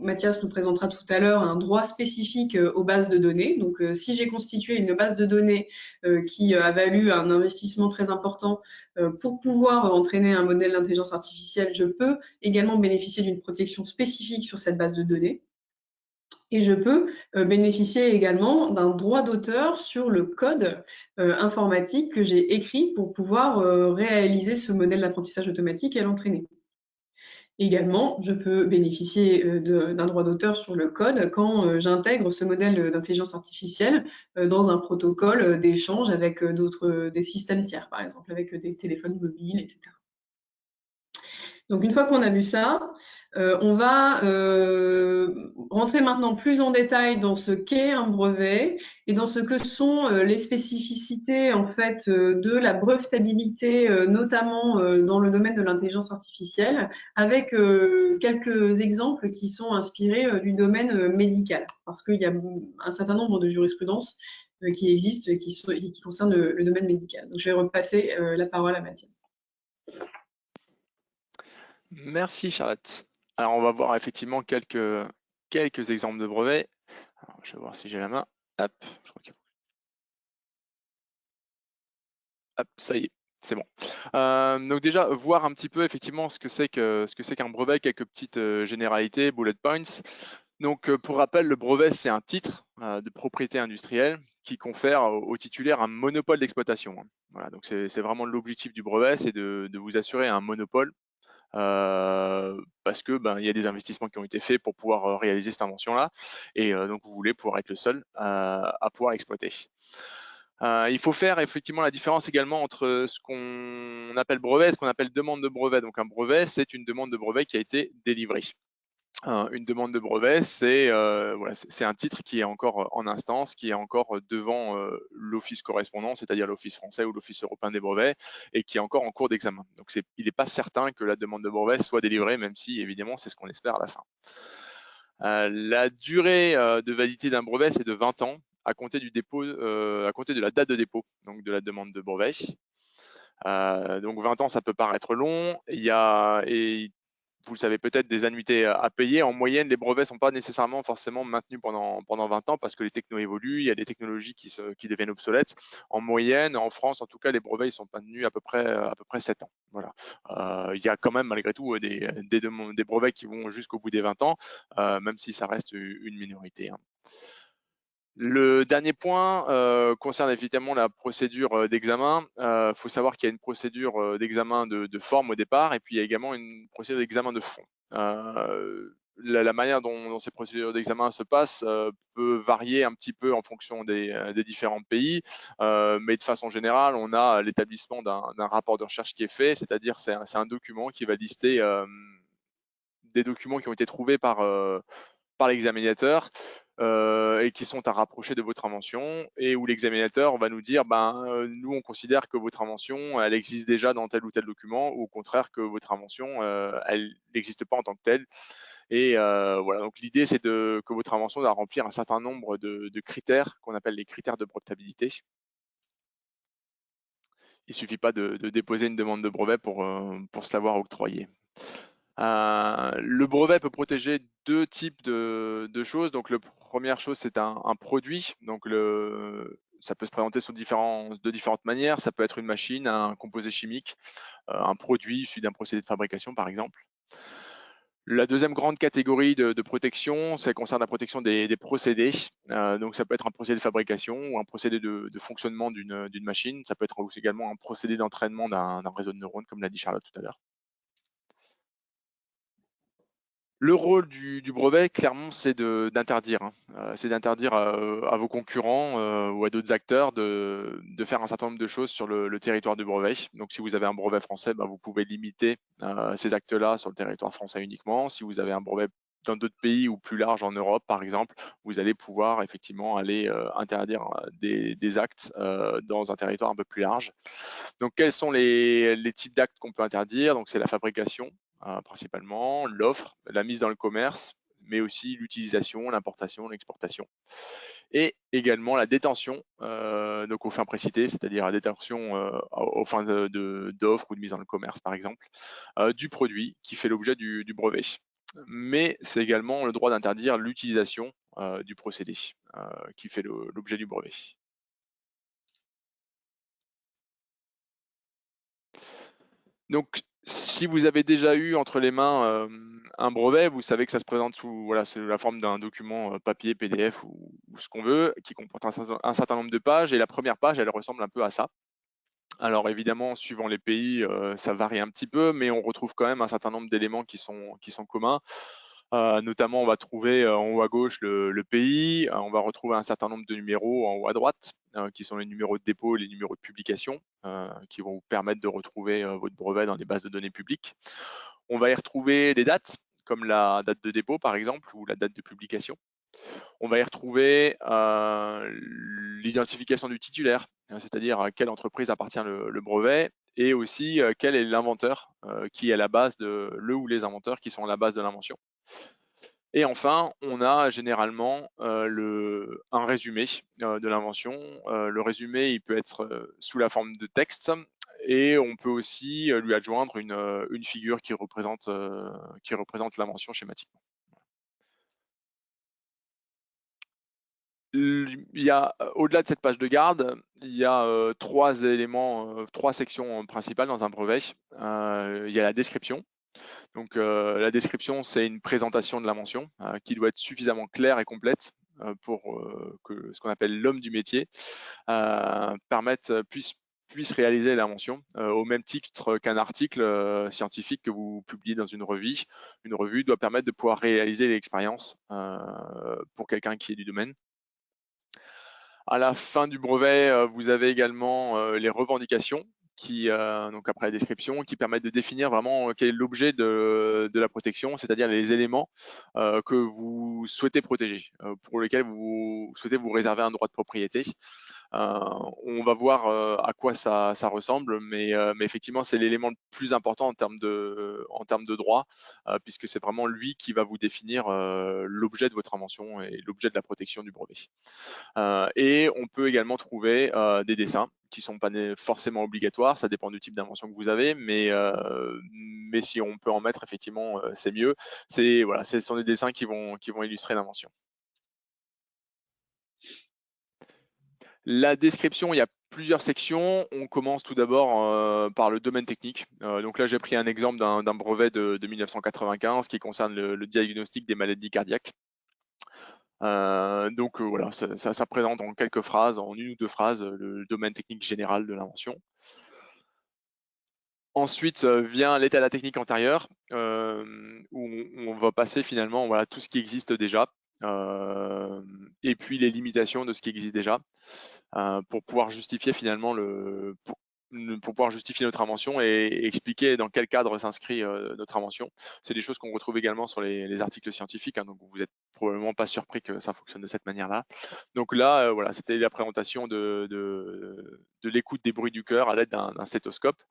Mathias nous présentera tout à l'heure, un droit spécifique aux bases de données. Donc si j'ai constitué une base de données qui a valu un investissement très important pour pouvoir entraîner un modèle d'intelligence artificielle, je peux également bénéficier d'une protection spécifique sur cette base de données. Et je peux bénéficier également d'un droit d'auteur sur le code informatique que j'ai écrit pour pouvoir réaliser ce modèle d'apprentissage automatique et l'entraîner. Également, je peux bénéficier d'un droit d'auteur sur le code quand j'intègre ce modèle d'intelligence artificielle dans un protocole d'échange avec des systèmes tiers, par exemple, avec des téléphones mobiles, etc. Donc une fois qu'on a vu ça, on va rentrer maintenant plus en détail dans ce qu'est un brevet et dans ce que sont les spécificités en fait de la brevetabilité, notamment dans le domaine de l'intelligence artificielle, avec quelques exemples qui sont inspirés du domaine médical, parce qu'il y a un certain nombre de jurisprudences qui existent et qui concernent le domaine médical. Donc je vais repasser la parole à Mathias. Merci Charlotte. Alors on va voir effectivement quelques exemples de brevets. Alors, je vais voir si j'ai la main. Hop, je crois hop, ça y est, c'est bon. Donc déjà, voir un petit peu effectivement ce que c'est qu'un brevet, quelques petites généralités, bullet points. Donc pour rappel, le brevet, c'est un titre de propriété industrielle qui confère au titulaire un monopole d'exploitation. Voilà, donc c'est vraiment l'objectif du brevet, c'est de vous assurer un monopole parce que il y a des investissements qui ont été faits pour pouvoir réaliser cette invention-là, et donc vous voulez pouvoir être le seul à pouvoir exploiter. Il faut faire effectivement la différence également entre ce qu'on appelle brevet et ce qu'on appelle demande de brevet. Donc un brevet, c'est une demande de brevet qui a été délivrée. Une demande de brevet, c'est un titre qui est encore en instance, qui est encore devant l'office correspondant, c'est-à-dire l'office français ou l'office européen des brevets, et qui est encore en cours d'examen. Donc il n'est pas certain que la demande de brevet soit délivrée, même si évidemment c'est ce qu'on espère à la fin. La durée de validité d'un brevet, c'est de 20 ans à compter du dépôt, à compter de la date de dépôt, donc de la demande de brevet. Donc 20 ans, ça peut paraître long. Vous le savez peut-être, des annuités à payer. En moyenne, les brevets ne sont pas nécessairement forcément maintenus pendant 20 ans parce que les technos évoluent, il y a des technologies qui deviennent obsolètes. En moyenne, en France, en tout cas, les brevets ils sont maintenus à peu près 7 ans. Voilà. Il y a quand même malgré tout des brevets qui vont jusqu'au bout des 20 ans, même si ça reste une minorité. Le dernier point concerne évidemment la procédure d'examen. Il faut savoir qu'il y a une procédure d'examen de forme au départ, et puis il y a également une procédure d'examen de fond. La manière dont ces procédures d'examen se passent peut varier un petit peu en fonction des différents pays, mais de façon générale, on a l'établissement d'un rapport de recherche qui est fait, c'est-à-dire c'est un document qui va lister des documents qui ont été trouvés par l'examinateur et qui sont à rapprocher de votre invention, et où l'examinateur va nous dire nous on considère que votre invention elle existe déjà dans tel ou tel document, ou au contraire que votre invention elle n'existe pas en tant que telle. Et voilà, donc l'idée c'est que votre invention doit remplir un certain nombre de critères qu'on appelle les critères de brevetabilité. Il suffit pas de déposer une demande de brevet pour se l'avoir octroyé. Le brevet peut protéger deux types de choses. Donc, la première chose, c'est un produit. Donc, ça peut se présenter de différentes manières. Ça peut être une machine, un composé chimique, un produit issu d'un procédé de fabrication, par exemple. La deuxième grande catégorie de protection, ça concerne la protection des procédés. Donc ça peut être un procédé de fabrication ou un procédé de fonctionnement d'une machine. Ça peut être aussi également un procédé d'entraînement d'un réseau de neurones, comme l'a dit Charlotte tout à l'heure. Le rôle du brevet, clairement, c'est d'interdire. C'est d'interdire à vos concurrents ou à d'autres acteurs de faire un certain nombre de choses sur le territoire du brevet. Donc, si vous avez un brevet français, vous pouvez limiter ces actes-là sur le territoire français uniquement. Si vous avez un brevet dans d'autres pays ou plus large en Europe, par exemple, vous allez pouvoir effectivement aller interdire des actes dans un territoire un peu plus large. Donc, quels sont les types d'actes qu'on peut interdire? Donc, c'est la fabrication, principalement, l'offre, la mise dans le commerce, mais aussi l'utilisation, l'importation, l'exportation. Et également la détention, donc aux fins précitées, c'est-à-dire la détention aux fins d'offre ou de mise dans le commerce, par exemple, du produit qui fait l'objet du brevet. Mais c'est également le droit d'interdire l'utilisation du procédé qui fait l'objet du brevet. Donc, si vous avez déjà eu entre les mains un brevet, vous savez que ça se présente sous la forme d'un document papier, PDF ou ce qu'on veut, qui comporte un certain nombre de pages. Et la première page, elle ressemble un peu à ça. Alors évidemment, suivant les pays, ça varie un petit peu, mais on retrouve quand même un certain nombre d'éléments qui sont communs. Notamment, on va trouver en haut à gauche le pays, on va retrouver un certain nombre de numéros en haut à droite, qui sont les numéros de dépôt et les numéros de publication, qui vont vous permettre de retrouver votre brevet dans des bases de données publiques. On va y retrouver les dates, comme la date de dépôt par exemple, ou la date de publication. On va y retrouver l'identification du titulaire, c'est-à-dire à quelle entreprise appartient le brevet, et aussi quel est l'inventeur qui est à la base le ou les inventeurs qui sont à la base de l'invention. Et enfin, on a généralement un résumé de l'invention. Le résumé, il peut être sous la forme de texte, et on peut aussi lui adjoindre une figure qui représente l'invention schématiquement. Il y a, au-delà de cette page de garde, il y a trois éléments, trois sections principales dans un brevet. Il y a la description. Donc la description, c'est une présentation de l'invention qui doit être suffisamment claire et complète pour que ce qu'on appelle l'homme du métier puisse réaliser l'invention au même titre qu'un article scientifique que vous publiez dans une revue. Une revue doit permettre de pouvoir réaliser l'expérience pour quelqu'un qui est du domaine. À la fin du brevet, vous avez également les revendications donc après la description, qui permettent de définir vraiment quel est l'objet de la protection, c'est-à-dire les éléments que vous souhaitez protéger, pour lesquels vous souhaitez vous réserver un droit de propriété. On va voir à quoi ça ressemble, mais effectivement, c'est l'élément le plus important en termes de droit, puisque c'est vraiment lui qui va vous définir l'objet de votre invention et l'objet de la protection du brevet. Et on peut également trouver des dessins qui ne sont pas forcément obligatoires, ça dépend du type d'invention que vous avez, mais si on peut en mettre, effectivement, c'est mieux. Ce sont des dessins qui vont illustrer l'invention. La description, il y a plusieurs sections. On commence tout d'abord par le domaine technique. Donc là, j'ai pris un exemple d'un brevet de 1995 qui concerne le diagnostic des maladies cardiaques. Donc voilà, ça présente en quelques phrases, en une ou deux phrases, le domaine technique général de l'invention. Ensuite vient l'état de la technique antérieure, où on va passer finalement tout ce qui existe déjà, et puis les limitations de ce qui existe déjà, pour pouvoir justifier finalement pour pouvoir justifier notre invention et expliquer dans quel cadre s'inscrit notre invention. C'est des choses qu'on retrouve également sur les articles scientifiques, donc vous n'êtes probablement pas surpris que ça fonctionne de cette manière-là. Donc là, c'était la présentation de l'écoute des bruits du cœur à l'aide d'un stéthoscope.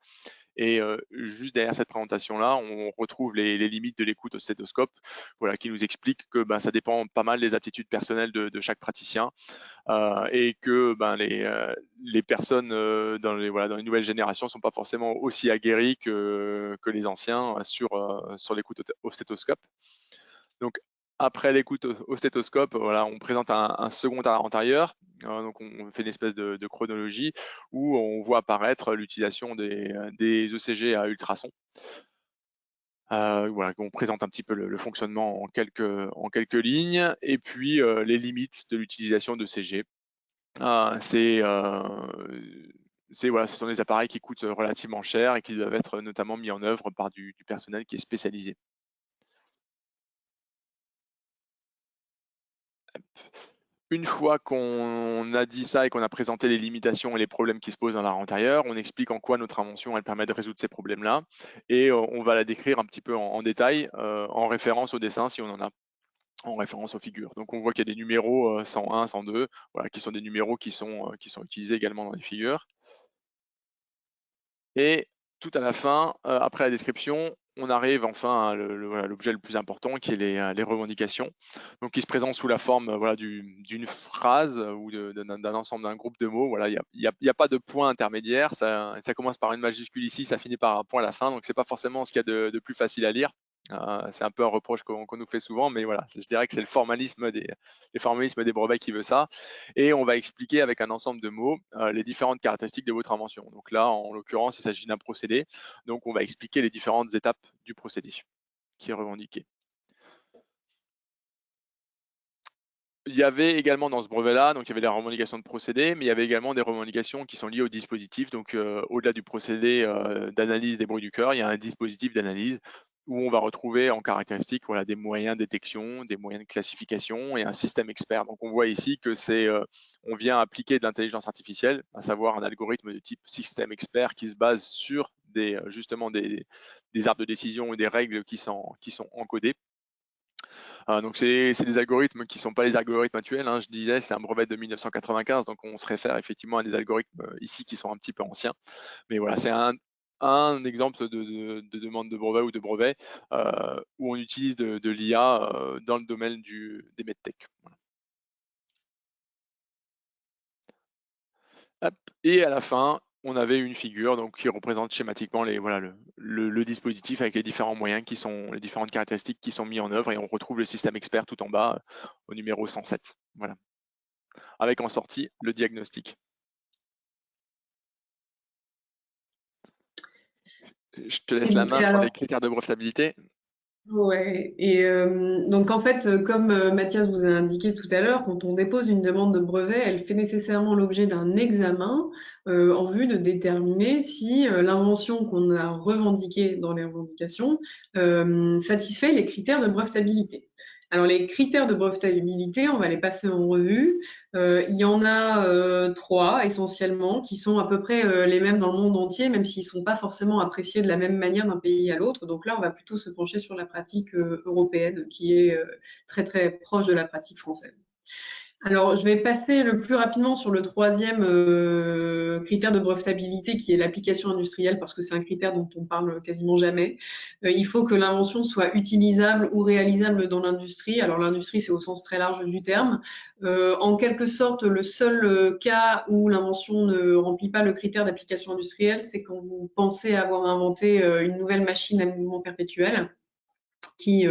Et juste derrière cette présentation-là, on retrouve les limites de l'écoute au stéthoscope, qui nous expliquent que ça dépend pas mal des aptitudes personnelles de chaque praticien, et que les personnes dans les nouvelles générations ne sont pas forcément aussi aguerries que les anciens sur l'écoute au stéthoscope. Donc, après l'écoute au stéthoscope, on présente un second antérieur. Donc, on fait une espèce de chronologie où on voit apparaître l'utilisation des ECG à ultrasons. Voilà, on présente un petit peu le fonctionnement en quelques lignes, et puis les limites de l'utilisation de CG. Voilà, ce sont des appareils qui coûtent relativement cher et qui doivent être notamment mis en œuvre par du personnel qui est spécialisé. Une fois qu'on a dit ça et qu'on a présenté les limitations et les problèmes qui se posent dans l'art antérieur, on explique en quoi notre invention elle permet de résoudre ces problèmes-là, et on va la décrire un petit peu en détail, en référence au dessin si on en a, en référence aux figures. Donc on voit qu'il y a des numéros 101, 102, voilà, qui sont des numéros qui sont utilisés également dans les figures. Et tout à la fin, après la description, on arrive enfin à l'objet le plus important, qui est les revendications, donc qui se présentent sous la forme voilà, d'une phrase ou d'un ensemble, d'un groupe de mots. Voilà, il n'y a pas de point intermédiaire, ça commence par une majuscule ici, ça finit par un point à la fin, donc c'est pas forcément ce qu'il y a de plus facile à lire. C'est un peu un reproche qu'on nous fait souvent, mais voilà, je dirais que c'est le formalisme des brevets qui veut ça. Et on va expliquer avec un ensemble de mots les différentes caractéristiques de votre invention. Donc là, en l'occurrence, il s'agit d'un procédé. Donc on va expliquer les différentes étapes du procédé qui est revendiqué. Il y avait également dans ce brevet-là, donc il y avait des revendications de procédés, mais il y avait également des revendications qui sont liées au dispositif. Donc au-delà du procédé d'analyse des bruits du cœur, il y a un dispositif d'analyse où on va retrouver en caractéristique voilà, des moyens de détection, des moyens de classification et un système expert. Donc on voit ici que on vient appliquer de l'intelligence artificielle, à savoir un algorithme de type système expert qui se base sur justement des arbres de décision et des règles qui sont encodées. Donc c'est des algorithmes qui ne sont pas les algorithmes actuels, hein. Je disais, c'est un brevet de 1995, donc on se réfère effectivement à des algorithmes ici qui sont un petit peu anciens. Mais voilà, c'est un exemple de demande de brevet ou de brevet où on utilise de l'IA dans le domaine des medtech. Voilà. Hop. Et à la fin, on avait une figure donc, qui représente schématiquement le dispositif avec les différents moyens les différentes caractéristiques qui sont mis en œuvre, et on retrouve le système expert tout en bas au numéro 107. Voilà. Avec en sortie le diagnostic. Je te laisse la main sur les critères de brevetabilité. Ouais, et donc en fait, comme Mathias vous a indiqué tout à l'heure, quand on dépose une demande de brevet, elle fait nécessairement l'objet d'un examen en vue de déterminer si l'invention qu'on a revendiquée dans les revendications satisfait les critères de brevetabilité. Alors les critères de brevetabilité, on va les passer en revue. Il y en a 3 essentiellement qui sont à peu près les mêmes dans le monde entier, même s'ils ne sont pas forcément appréciés de la même manière d'un pays à l'autre. Donc là, on va plutôt se pencher sur la pratique européenne qui est très très proche de la pratique française. Alors, je vais passer le plus rapidement sur le troisième critère de brevetabilité qui est l'application industrielle parce que c'est un critère dont on parle quasiment jamais. Il faut que l'invention soit utilisable ou réalisable dans l'industrie. Alors, l'industrie, c'est au sens très large du terme. En quelque sorte, le seul cas où l'invention ne remplit pas le critère d'application industrielle, c'est quand vous pensez avoir inventé une nouvelle machine à mouvement perpétuel qui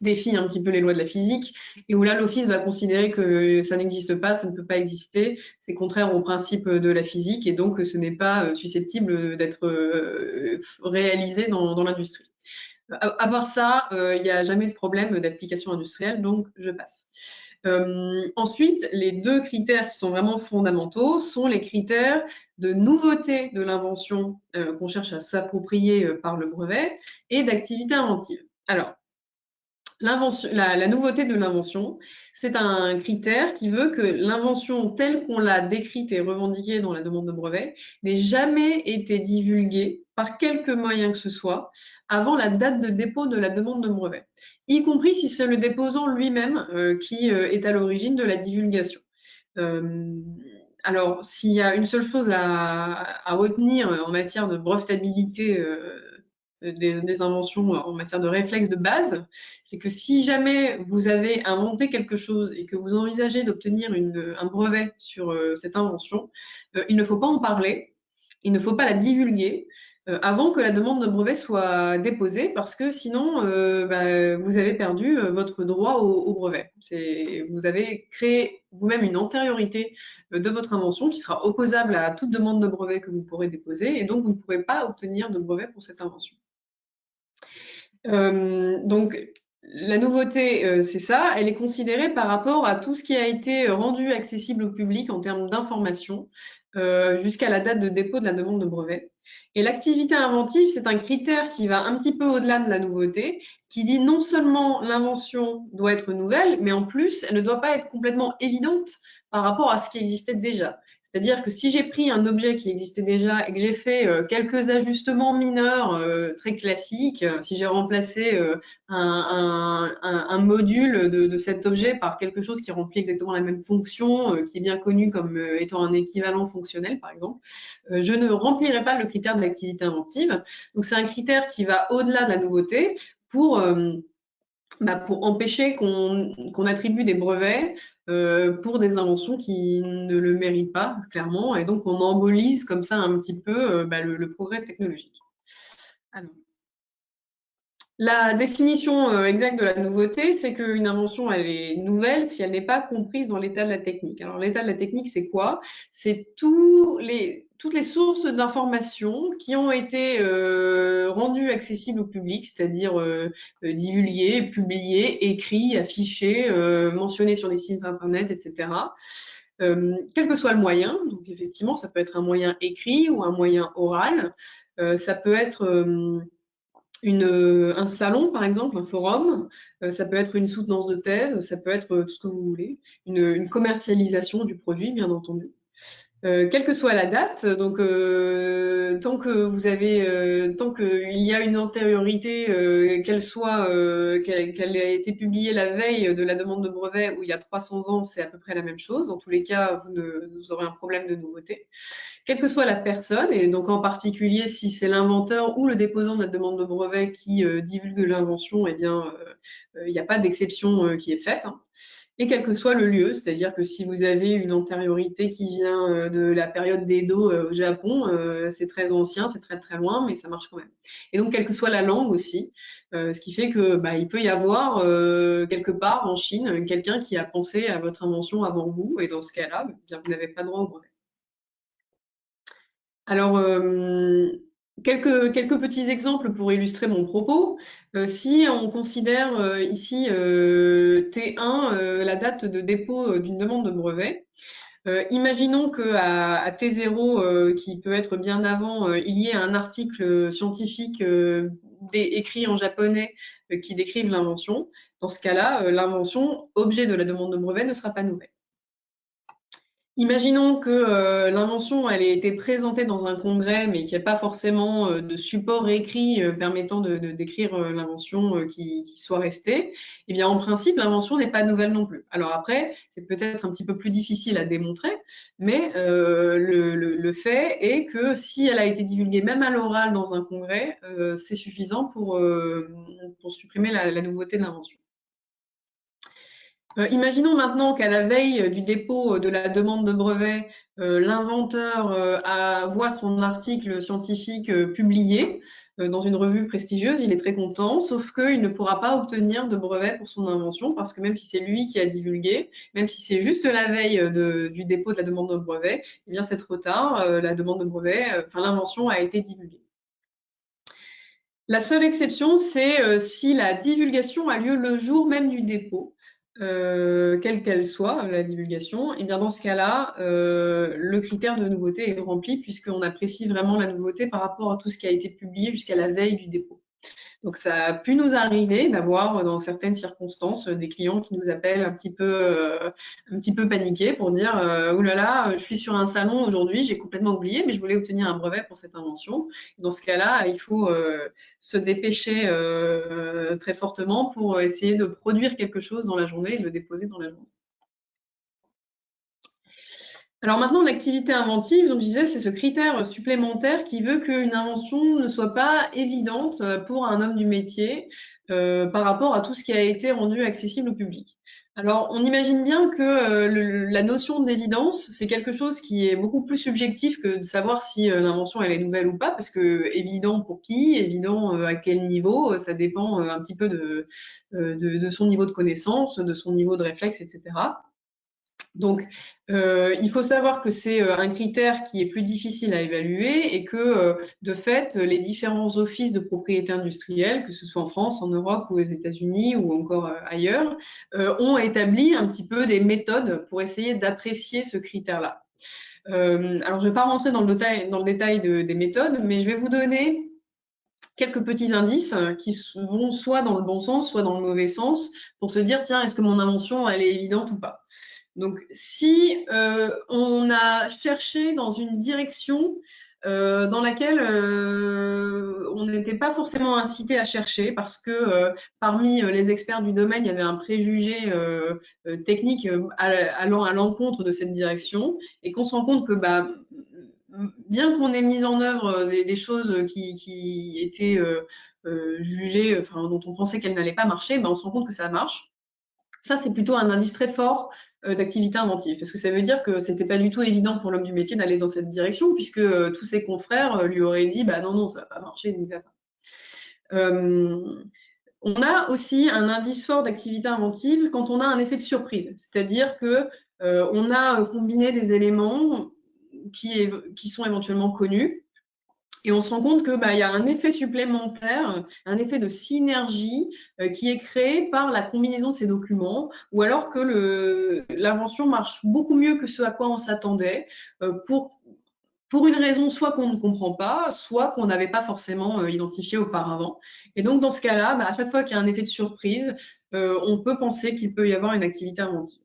défie un petit peu les lois de la physique, et où là, l'Office va considérer que ça n'existe pas, ça ne peut pas exister, c'est contraire aux principes de la physique, et donc ce n'est pas susceptible d'être réalisé dans l'industrie. À part ça, il n'y a jamais de problème d'application industrielle, donc je passe. Ensuite, les 2 critères qui sont vraiment fondamentaux sont les critères de nouveauté de l'invention qu'on cherche à s'approprier par le brevet et d'activité inventive. Alors, la nouveauté de l'invention, c'est un critère qui veut que l'invention telle qu'on l'a décrite et revendiquée dans la demande de brevet n'ait jamais été divulguée par quelque moyen que ce soit avant la date de dépôt de la demande de brevet, y compris si c'est le déposant lui-même qui est à l'origine de la divulgation. Alors, s'il y a une seule chose à retenir en matière de brevetabilité des inventions en matière de réflexe de base, c'est que si jamais vous avez inventé quelque chose et que vous envisagez d'obtenir un brevet sur cette invention, il ne faut pas en parler, il ne faut pas la divulguer avant que la demande de brevet soit déposée, parce que sinon, vous avez perdu votre droit au brevet. Vous avez créé vous-même une antériorité de votre invention qui sera opposable à toute demande de brevet que vous pourrez déposer, et donc vous ne pourrez pas obtenir de brevet pour cette invention. Donc, la nouveauté, c'est ça, elle est considérée par rapport à tout ce qui a été rendu accessible au public en termes d'information jusqu'à la date de dépôt de la demande de brevet. Et l'activité inventive, c'est un critère qui va un petit peu au-delà de la nouveauté, qui dit non seulement l'invention doit être nouvelle, mais en plus, elle ne doit pas être complètement évidente par rapport à ce qui existait déjà. C'est-à-dire que si j'ai pris un objet qui existait déjà et que j'ai fait quelques ajustements mineurs très classiques, si j'ai remplacé un module de cet objet par quelque chose qui remplit exactement la même fonction, qui est bien connu comme étant un équivalent fonctionnel, par exemple, je ne remplirai pas le critère de l'activité inventive. Donc c'est un critère qui va au-delà de la nouveauté pour empêcher qu'on attribue des brevets pour des inventions qui ne le méritent pas, clairement, et donc on embolise comme ça un petit peu le progrès technologique. Alors, la définition exacte de la nouveauté, c'est qu'une invention, elle est nouvelle si elle n'est pas comprise dans l'état de la technique. Alors, l'état de la technique, c'est quoi? C'est toutes les sources d'informations qui ont été rendues accessibles au public, c'est-à-dire divulguées, publiées, écrites, affichées, mentionnées sur les sites internet, etc. Quel que soit le moyen, donc effectivement, ça peut être un moyen écrit ou un moyen oral, ça peut être un salon, par exemple, un forum, ça peut être une soutenance de thèse, ça peut être tout ce que vous voulez, une commercialisation du produit, bien entendu. Quelle que soit la date, donc tant qu'il y a une antériorité, qu'elle ait été publiée la veille de la demande de brevet ou il y a 300 ans, c'est à peu près la même chose. Dans tous les cas, vous aurez un problème de nouveauté. Quelle que soit la personne, et donc en particulier si c'est l'inventeur ou le déposant de la demande de brevet qui divulgue l'invention, eh bien, il n'y a pas d'exception qui est faite. Hein. Et quel que soit le lieu, c'est-à-dire que si vous avez une antériorité qui vient de la période d'Edo au Japon, c'est très ancien, c'est très très loin, mais ça marche quand même. Et donc, quelle que soit la langue aussi, ce qui fait que il peut y avoir quelque part en Chine quelqu'un qui a pensé à votre invention avant vous, et dans ce cas-là, bien, vous n'avez pas droit au brevet. Alors, quelques petits exemples pour illustrer mon propos. Si on considère ici T1, la date de dépôt d'une demande de brevet, imaginons qu'à T0, qui peut être bien avant, il y ait un article scientifique écrit en japonais qui décrive l'invention. Dans ce cas-là, l'invention, objet de la demande de brevet, ne sera pas nouvelle. Imaginons que l'invention elle ait été présentée dans un congrès, mais qu'il n'y ait pas forcément de support écrit permettant de décrire l'invention qui soit restée. Eh bien, en principe, l'invention n'est pas nouvelle non plus. Alors après, c'est peut-être un petit peu plus difficile à démontrer, mais le fait est que si elle a été divulguée même à l'oral dans un congrès, c'est suffisant pour supprimer la nouveauté de l'invention. Imaginons maintenant qu'à la veille du dépôt de la demande de brevet, l'inventeur voit son article scientifique publié dans une revue prestigieuse, il est très content, sauf qu'il ne pourra pas obtenir de brevet pour son invention parce que même si c'est lui qui a divulgué, même si c'est juste la veille du dépôt de la demande de brevet, eh bien c'est trop tard, la demande de brevet, l'invention a été divulguée. La seule exception, c'est si la divulgation a lieu le jour même du dépôt. Quelle qu'elle soit, la divulgation, et bien dans ce cas-là, le critère de nouveauté est rempli puisqu'on apprécie vraiment la nouveauté par rapport à tout ce qui a été publié jusqu'à la veille du dépôt. Donc ça a pu nous arriver d'avoir dans certaines circonstances des clients qui nous appellent un petit peu paniqués pour dire oh là là, je suis sur un salon aujourd'hui, j'ai complètement oublié, mais je voulais obtenir un brevet pour cette invention. Dans ce cas-là, il faut se dépêcher très fortement pour essayer de produire quelque chose dans la journée et de le déposer dans la journée. Alors maintenant, l'activité inventive, donc je disais, c'est ce critère supplémentaire qui veut qu'une invention ne soit pas évidente pour un homme du métier par rapport à tout ce qui a été rendu accessible au public. Alors, on imagine bien que la notion d'évidence, c'est quelque chose qui est beaucoup plus subjectif que de savoir si l'invention elle est nouvelle ou pas, parce que évident pour qui, évident à quel niveau, ça dépend un petit peu de son niveau de connaissance, de son niveau de réflexe, etc. Donc, il faut savoir que c'est un critère qui est plus difficile à évaluer et que, de fait, les différents offices de propriété industrielle, que ce soit en France, en Europe ou aux États-Unis ou encore ailleurs, ont établi un petit peu des méthodes pour essayer d'apprécier ce critère-là. Alors, je ne vais pas rentrer dans le détail des méthodes, mais je vais vous donner quelques petits indices qui vont soit dans le bon sens, soit dans le mauvais sens, pour se dire, tiens, est-ce que mon invention, elle est évidente ou pas? Donc, si on a cherché dans une direction dans laquelle on n'était pas forcément incité à chercher parce que parmi les experts du domaine, il y avait un préjugé technique allant à l'encontre de cette direction et qu'on se rend compte que bah, bien qu'on ait mis en œuvre des choses qui étaient jugées, enfin, dont on pensait qu'elles n'allaient pas marcher, bah, on se rend compte que ça marche. Ça, c'est plutôt un indice très fort d'activité inventive, parce que ça veut dire que c'était pas du tout évident pour l'homme du métier d'aller dans cette direction, puisque tous ses confrères lui auraient dit, bah non, non, ça va pas marcher, n'y va pas. On a aussi un indice fort d'activité inventive quand on a un effet de surprise, c'est-à-dire que on a combiné des éléments qui sont éventuellement connus, et on se rend compte que bah, y a un effet supplémentaire, un effet de synergie qui est créé par la combinaison de ces documents, ou alors que l'invention marche beaucoup mieux que ce à quoi on s'attendait, pour une raison soit qu'on ne comprend pas, soit qu'on n'avait pas forcément identifié auparavant. Et donc dans ce cas-là, bah, à chaque fois qu'il y a un effet de surprise, on peut penser qu'il peut y avoir une activité inventive.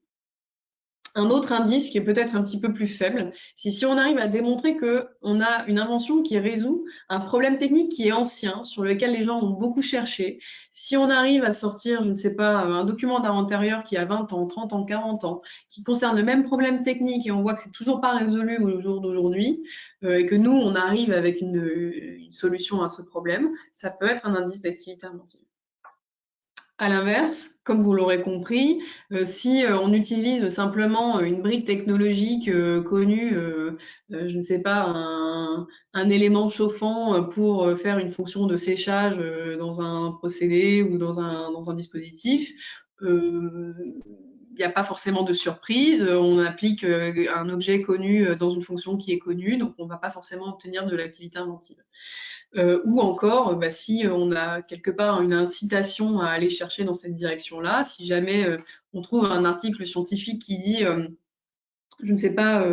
Un autre indice qui est peut-être un petit peu plus faible, c'est si on arrive à démontrer qu'on a une invention qui résout un problème technique qui est ancien, sur lequel les gens ont beaucoup cherché. Si on arrive à sortir, je ne sais pas, un document d'intérieur qui a 20 ans, 30 ans, 40 ans, qui concerne le même problème technique et on voit que c'est toujours pas résolu au jour d'aujourd'hui, et que nous, on arrive avec une solution à ce problème, ça peut être un indice d'activité inventive. À l'inverse, comme vous l'aurez compris, si on utilise simplement une brique technologique connue, je ne sais pas, un élément chauffant pour faire une fonction de séchage dans un procédé ou dans un dispositif, il n'y a pas forcément de surprise. On applique un objet connu dans une fonction qui est connue, donc on ne va pas forcément obtenir de l'activité inventive. Ou encore, bah, si on a quelque part une incitation à aller chercher dans cette direction-là, si jamais on trouve un article scientifique qui dit, je ne sais pas,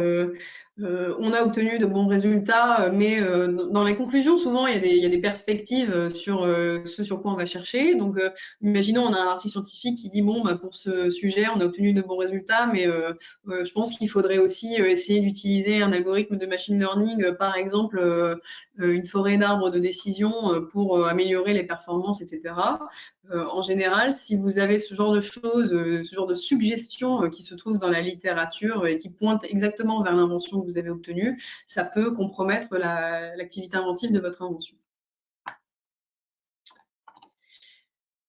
on a obtenu de bons résultats, mais dans les conclusions, souvent, il y a des perspectives sur ce sur quoi on va chercher. Donc, imaginons, on a un article scientifique qui dit, bon, bah, pour ce sujet, on a obtenu de bons résultats, mais je pense qu'il faudrait aussi essayer d'utiliser un algorithme de machine learning, par exemple, une forêt d'arbres de décision pour améliorer les performances, etc. En général, si vous avez ce genre de choses, ce genre de suggestions qui se trouvent dans la littérature et qui pointent exactement vers l'invention que vous avez obtenue, ça peut compromettre l'activité inventive de votre invention.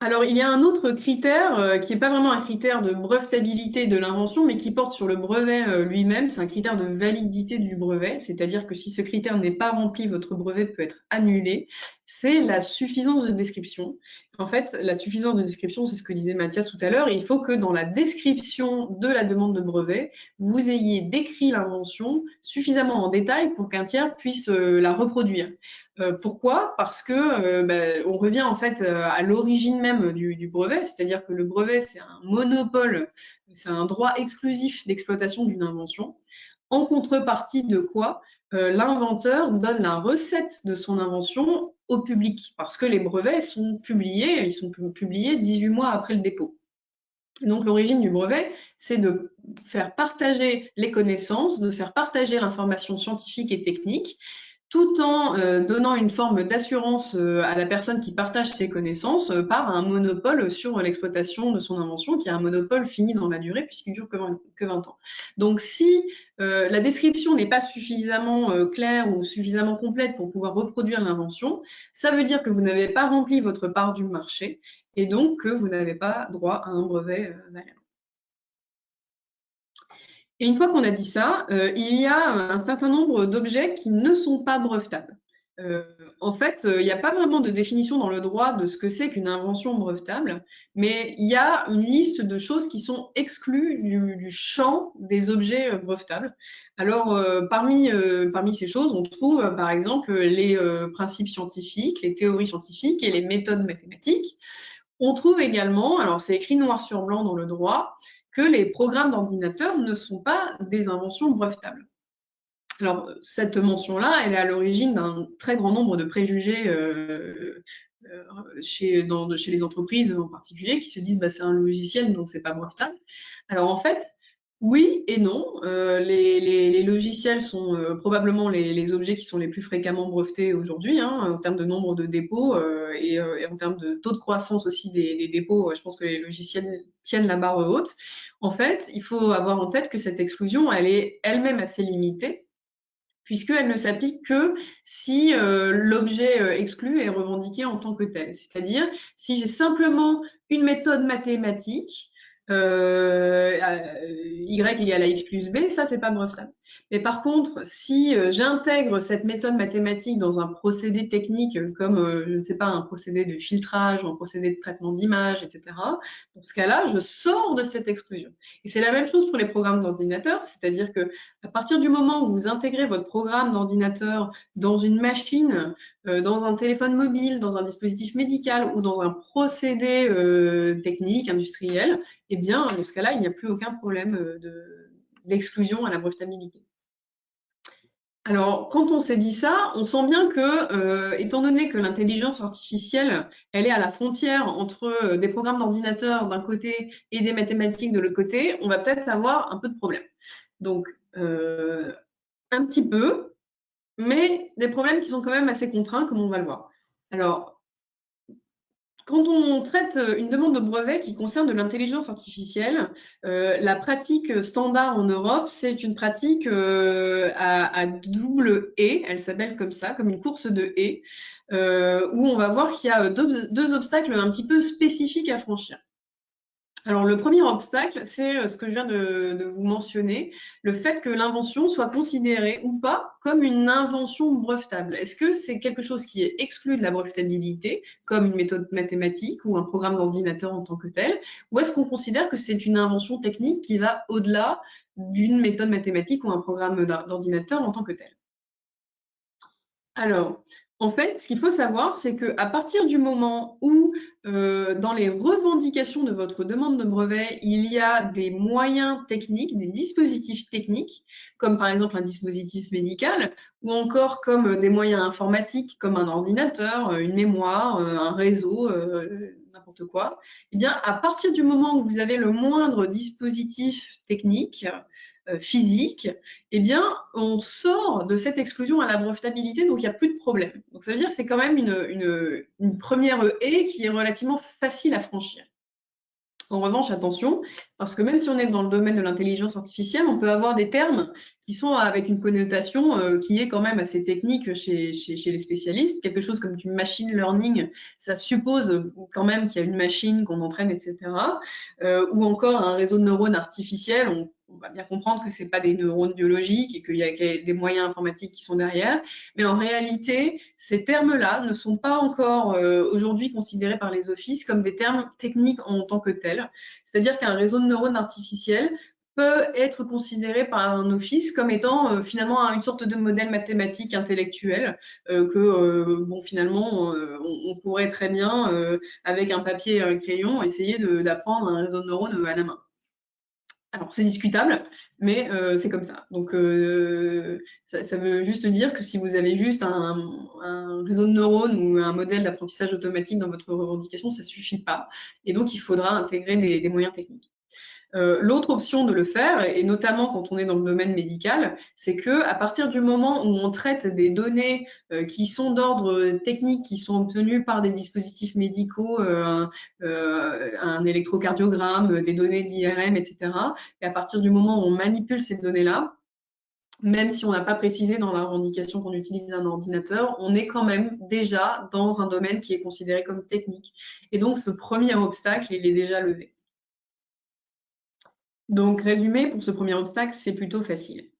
Alors, il y a un autre critère qui n'est pas vraiment un critère de brevetabilité de l'invention, mais qui porte sur le brevet lui-même. C'est un critère de validité du brevet, c'est-à-dire que si ce critère n'est pas rempli, votre brevet peut être annulé. C'est la suffisance de description. En fait, la suffisance de description, c'est ce que disait Mathias tout à l'heure. Il faut que dans la description de la demande de brevet, vous ayez décrit l'invention suffisamment en détail pour qu'un tiers puisse la reproduire. Pourquoi? Parce que on revient en fait à l'origine même du brevet, c'est-à-dire que le brevet, c'est un monopole, c'est un droit exclusif d'exploitation d'une invention. En contrepartie de quoi l'inventeur donne la recette de son invention au public, parce que les brevets sont publiés, ils sont publiés 18 mois après le dépôt. Et donc l'origine du brevet, c'est de faire partager les connaissances, de faire partager l'information scientifique et technique, tout en donnant une forme d'assurance à la personne qui partage ses connaissances par un monopole sur l'exploitation de son invention, qui est un monopole fini dans la durée puisqu'il dure que 20 ans. Donc si la description n'est pas suffisamment claire ou suffisamment complète pour pouvoir reproduire l'invention, ça veut dire que vous n'avez pas rempli votre part du marché et donc que vous n'avez pas droit à un brevet valable. Et une fois qu'on a dit ça, il y a un certain nombre d'objets qui ne sont pas brevetables. En fait, il n'y a pas vraiment de définition dans le droit de ce que c'est qu'une invention brevetable, mais il y a une liste de choses qui sont exclues du champ des objets brevetables. Alors, parmi ces choses, on trouve par exemple les principes scientifiques, les théories scientifiques et les méthodes mathématiques. On trouve également, alors c'est écrit noir sur blanc dans le droit, que les programmes d'ordinateur ne sont pas des inventions brevetables. Alors, cette mention-là, elle est à l'origine d'un très grand nombre de préjugés chez les entreprises en particulier, qui se disent bah, c'est un logiciel, donc c'est pas brevetable. Alors en fait, oui et non. Les logiciels sont probablement les objets qui sont les plus fréquemment brevetés aujourd'hui, hein, en termes de nombre de dépôts et en termes de taux de croissance aussi des dépôts. Je pense que les logiciels tiennent la barre haute. En fait, il faut avoir en tête que cette exclusion, elle est elle-même assez limitée, puisqu'elle ne s'applique que si l'objet exclu est revendiqué en tant que tel. C'est-à-dire, si j'ai simplement une méthode mathématique, y égale à x plus b, ça, c'est pas brevetable. Mais par contre, si j'intègre cette méthode mathématique dans un procédé technique comme, je ne sais pas, un procédé de filtrage ou un procédé de traitement d'image, etc., dans ce cas-là, je sors de cette exclusion. Et c'est la même chose pour les programmes d'ordinateur, c'est-à-dire que à partir du moment où vous intégrez votre programme d'ordinateur dans une machine, dans un téléphone mobile, dans un dispositif médical ou dans un procédé technique, industriel, eh bien, dans ce cas-là, il n'y a plus aucun problème d'exclusion à la brevetabilité. Alors, quand on s'est dit ça, on sent bien que, étant donné que l'intelligence artificielle, elle est à la frontière entre des programmes d'ordinateur d'un côté et des mathématiques de l'autre côté, on va peut-être avoir un peu de problème. Donc, un petit peu, mais des problèmes qui sont quand même assez contraints, comme on va le voir. Alors, quand on traite une demande de brevet qui concerne de l'intelligence artificielle, la pratique standard en Europe, c'est une pratique à double et, elle s'appelle comme ça, comme une course de et, où on va voir qu'il y a deux obstacles un petit peu spécifiques à franchir. Alors, le premier obstacle, c'est ce que je viens de vous mentionner, le fait que l'invention soit considérée ou pas comme une invention brevetable. Est-ce que c'est quelque chose qui est exclu de la brevetabilité, comme une méthode mathématique ou un programme d'ordinateur en tant que tel, ou est-ce qu'on considère que c'est une invention technique qui va au-delà d'une méthode mathématique ou un programme d'ordinateur en tant que tel? Alors, en fait, ce qu'il faut savoir, c'est qu'à partir du moment où, dans les revendications de votre demande de brevet, il y a des moyens techniques, des dispositifs techniques, comme par exemple un dispositif médical, ou encore comme des moyens informatiques, comme un ordinateur, une mémoire, un réseau, n'importe quoi, eh bien, à partir du moment où vous avez le moindre dispositif technique, physique, eh bien, on sort de cette exclusion à la brevetabilité, donc il n'y a plus de problème. Donc ça veut dire que c'est quand même une première haie qui est relativement facile à franchir. En revanche, attention, parce que même si on est dans le domaine de l'intelligence artificielle, on peut avoir des termes qui sont avec une connotation qui est quand même assez technique chez les spécialistes. Quelque chose comme du machine learning, ça suppose quand même qu'il y a une machine qu'on entraîne, etc. Ou encore un réseau de neurones artificiels, on va bien comprendre que ce n'est pas des neurones biologiques et qu'il y a des moyens informatiques qui sont derrière. Mais en réalité, ces termes-là ne sont pas encore aujourd'hui considérés par les offices comme des termes techniques en tant que tels. C'est-à-dire qu'un réseau de neurones artificiels peut être considéré par un office comme étant finalement une sorte de modèle mathématique intellectuel bon, finalement, on pourrait très bien, avec un papier et un crayon, essayer d'apprendre un réseau de neurones à la main. Alors, c'est discutable, mais c'est comme ça. Donc, ça veut juste dire que si vous avez juste un réseau de neurones ou un modèle d'apprentissage automatique dans votre revendication, ça ne suffit pas. Et donc, il faudra intégrer des moyens techniques. L'autre option de le faire, et notamment quand on est dans le domaine médical, c'est que à partir du moment où on traite des données qui sont d'ordre technique, qui sont obtenues par des dispositifs médicaux, un électrocardiogramme, des données d'IRM, etc., et à partir du moment où on manipule ces données-là, même si on n'a pas précisé dans la revendication qu'on utilise un ordinateur, on est quand même déjà dans un domaine qui est considéré comme technique. Et donc, ce premier obstacle, il est déjà levé. Donc, résumé, pour ce premier obstacle, c'est plutôt facile.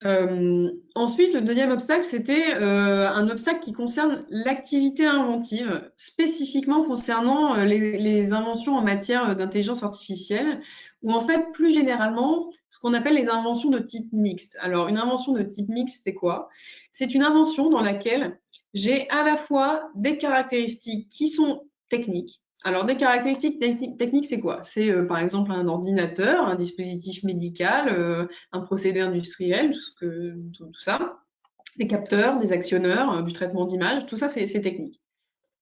Ensuite, le deuxième obstacle, c'était un obstacle qui concerne l'activité inventive, spécifiquement concernant les inventions en matière d'intelligence artificielle, ou en fait, plus généralement, ce qu'on appelle les inventions de type mixte. Alors, une invention de type mixte, c'est quoi? C'est une invention dans laquelle j'ai à la fois des caractéristiques qui sont techniques. Alors, des caractéristiques techniques, c'est quoi? C'est par exemple un ordinateur, un dispositif médical, un procédé industriel, tout ça, des capteurs, des actionneurs, du traitement d'image, tout ça, c'est technique.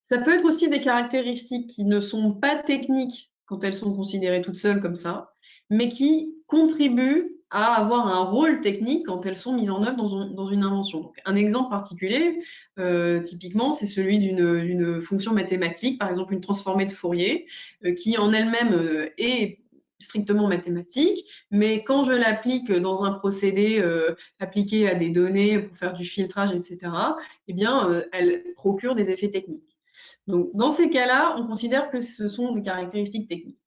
Ça peut être aussi des caractéristiques qui ne sont pas techniques quand elles sont considérées toutes seules comme ça, mais qui contribuent à avoir un rôle technique quand elles sont mises en œuvre dans une invention. Donc, un exemple particulier, typiquement, c'est celui d'une fonction mathématique, par exemple une transformée de Fourier, qui en elle-même est strictement mathématique, mais quand je l'applique dans un procédé appliqué à des données pour faire du filtrage, etc., eh bien, elle procure des effets techniques. Donc, dans ces cas-là, on considère que ce sont des caractéristiques techniques.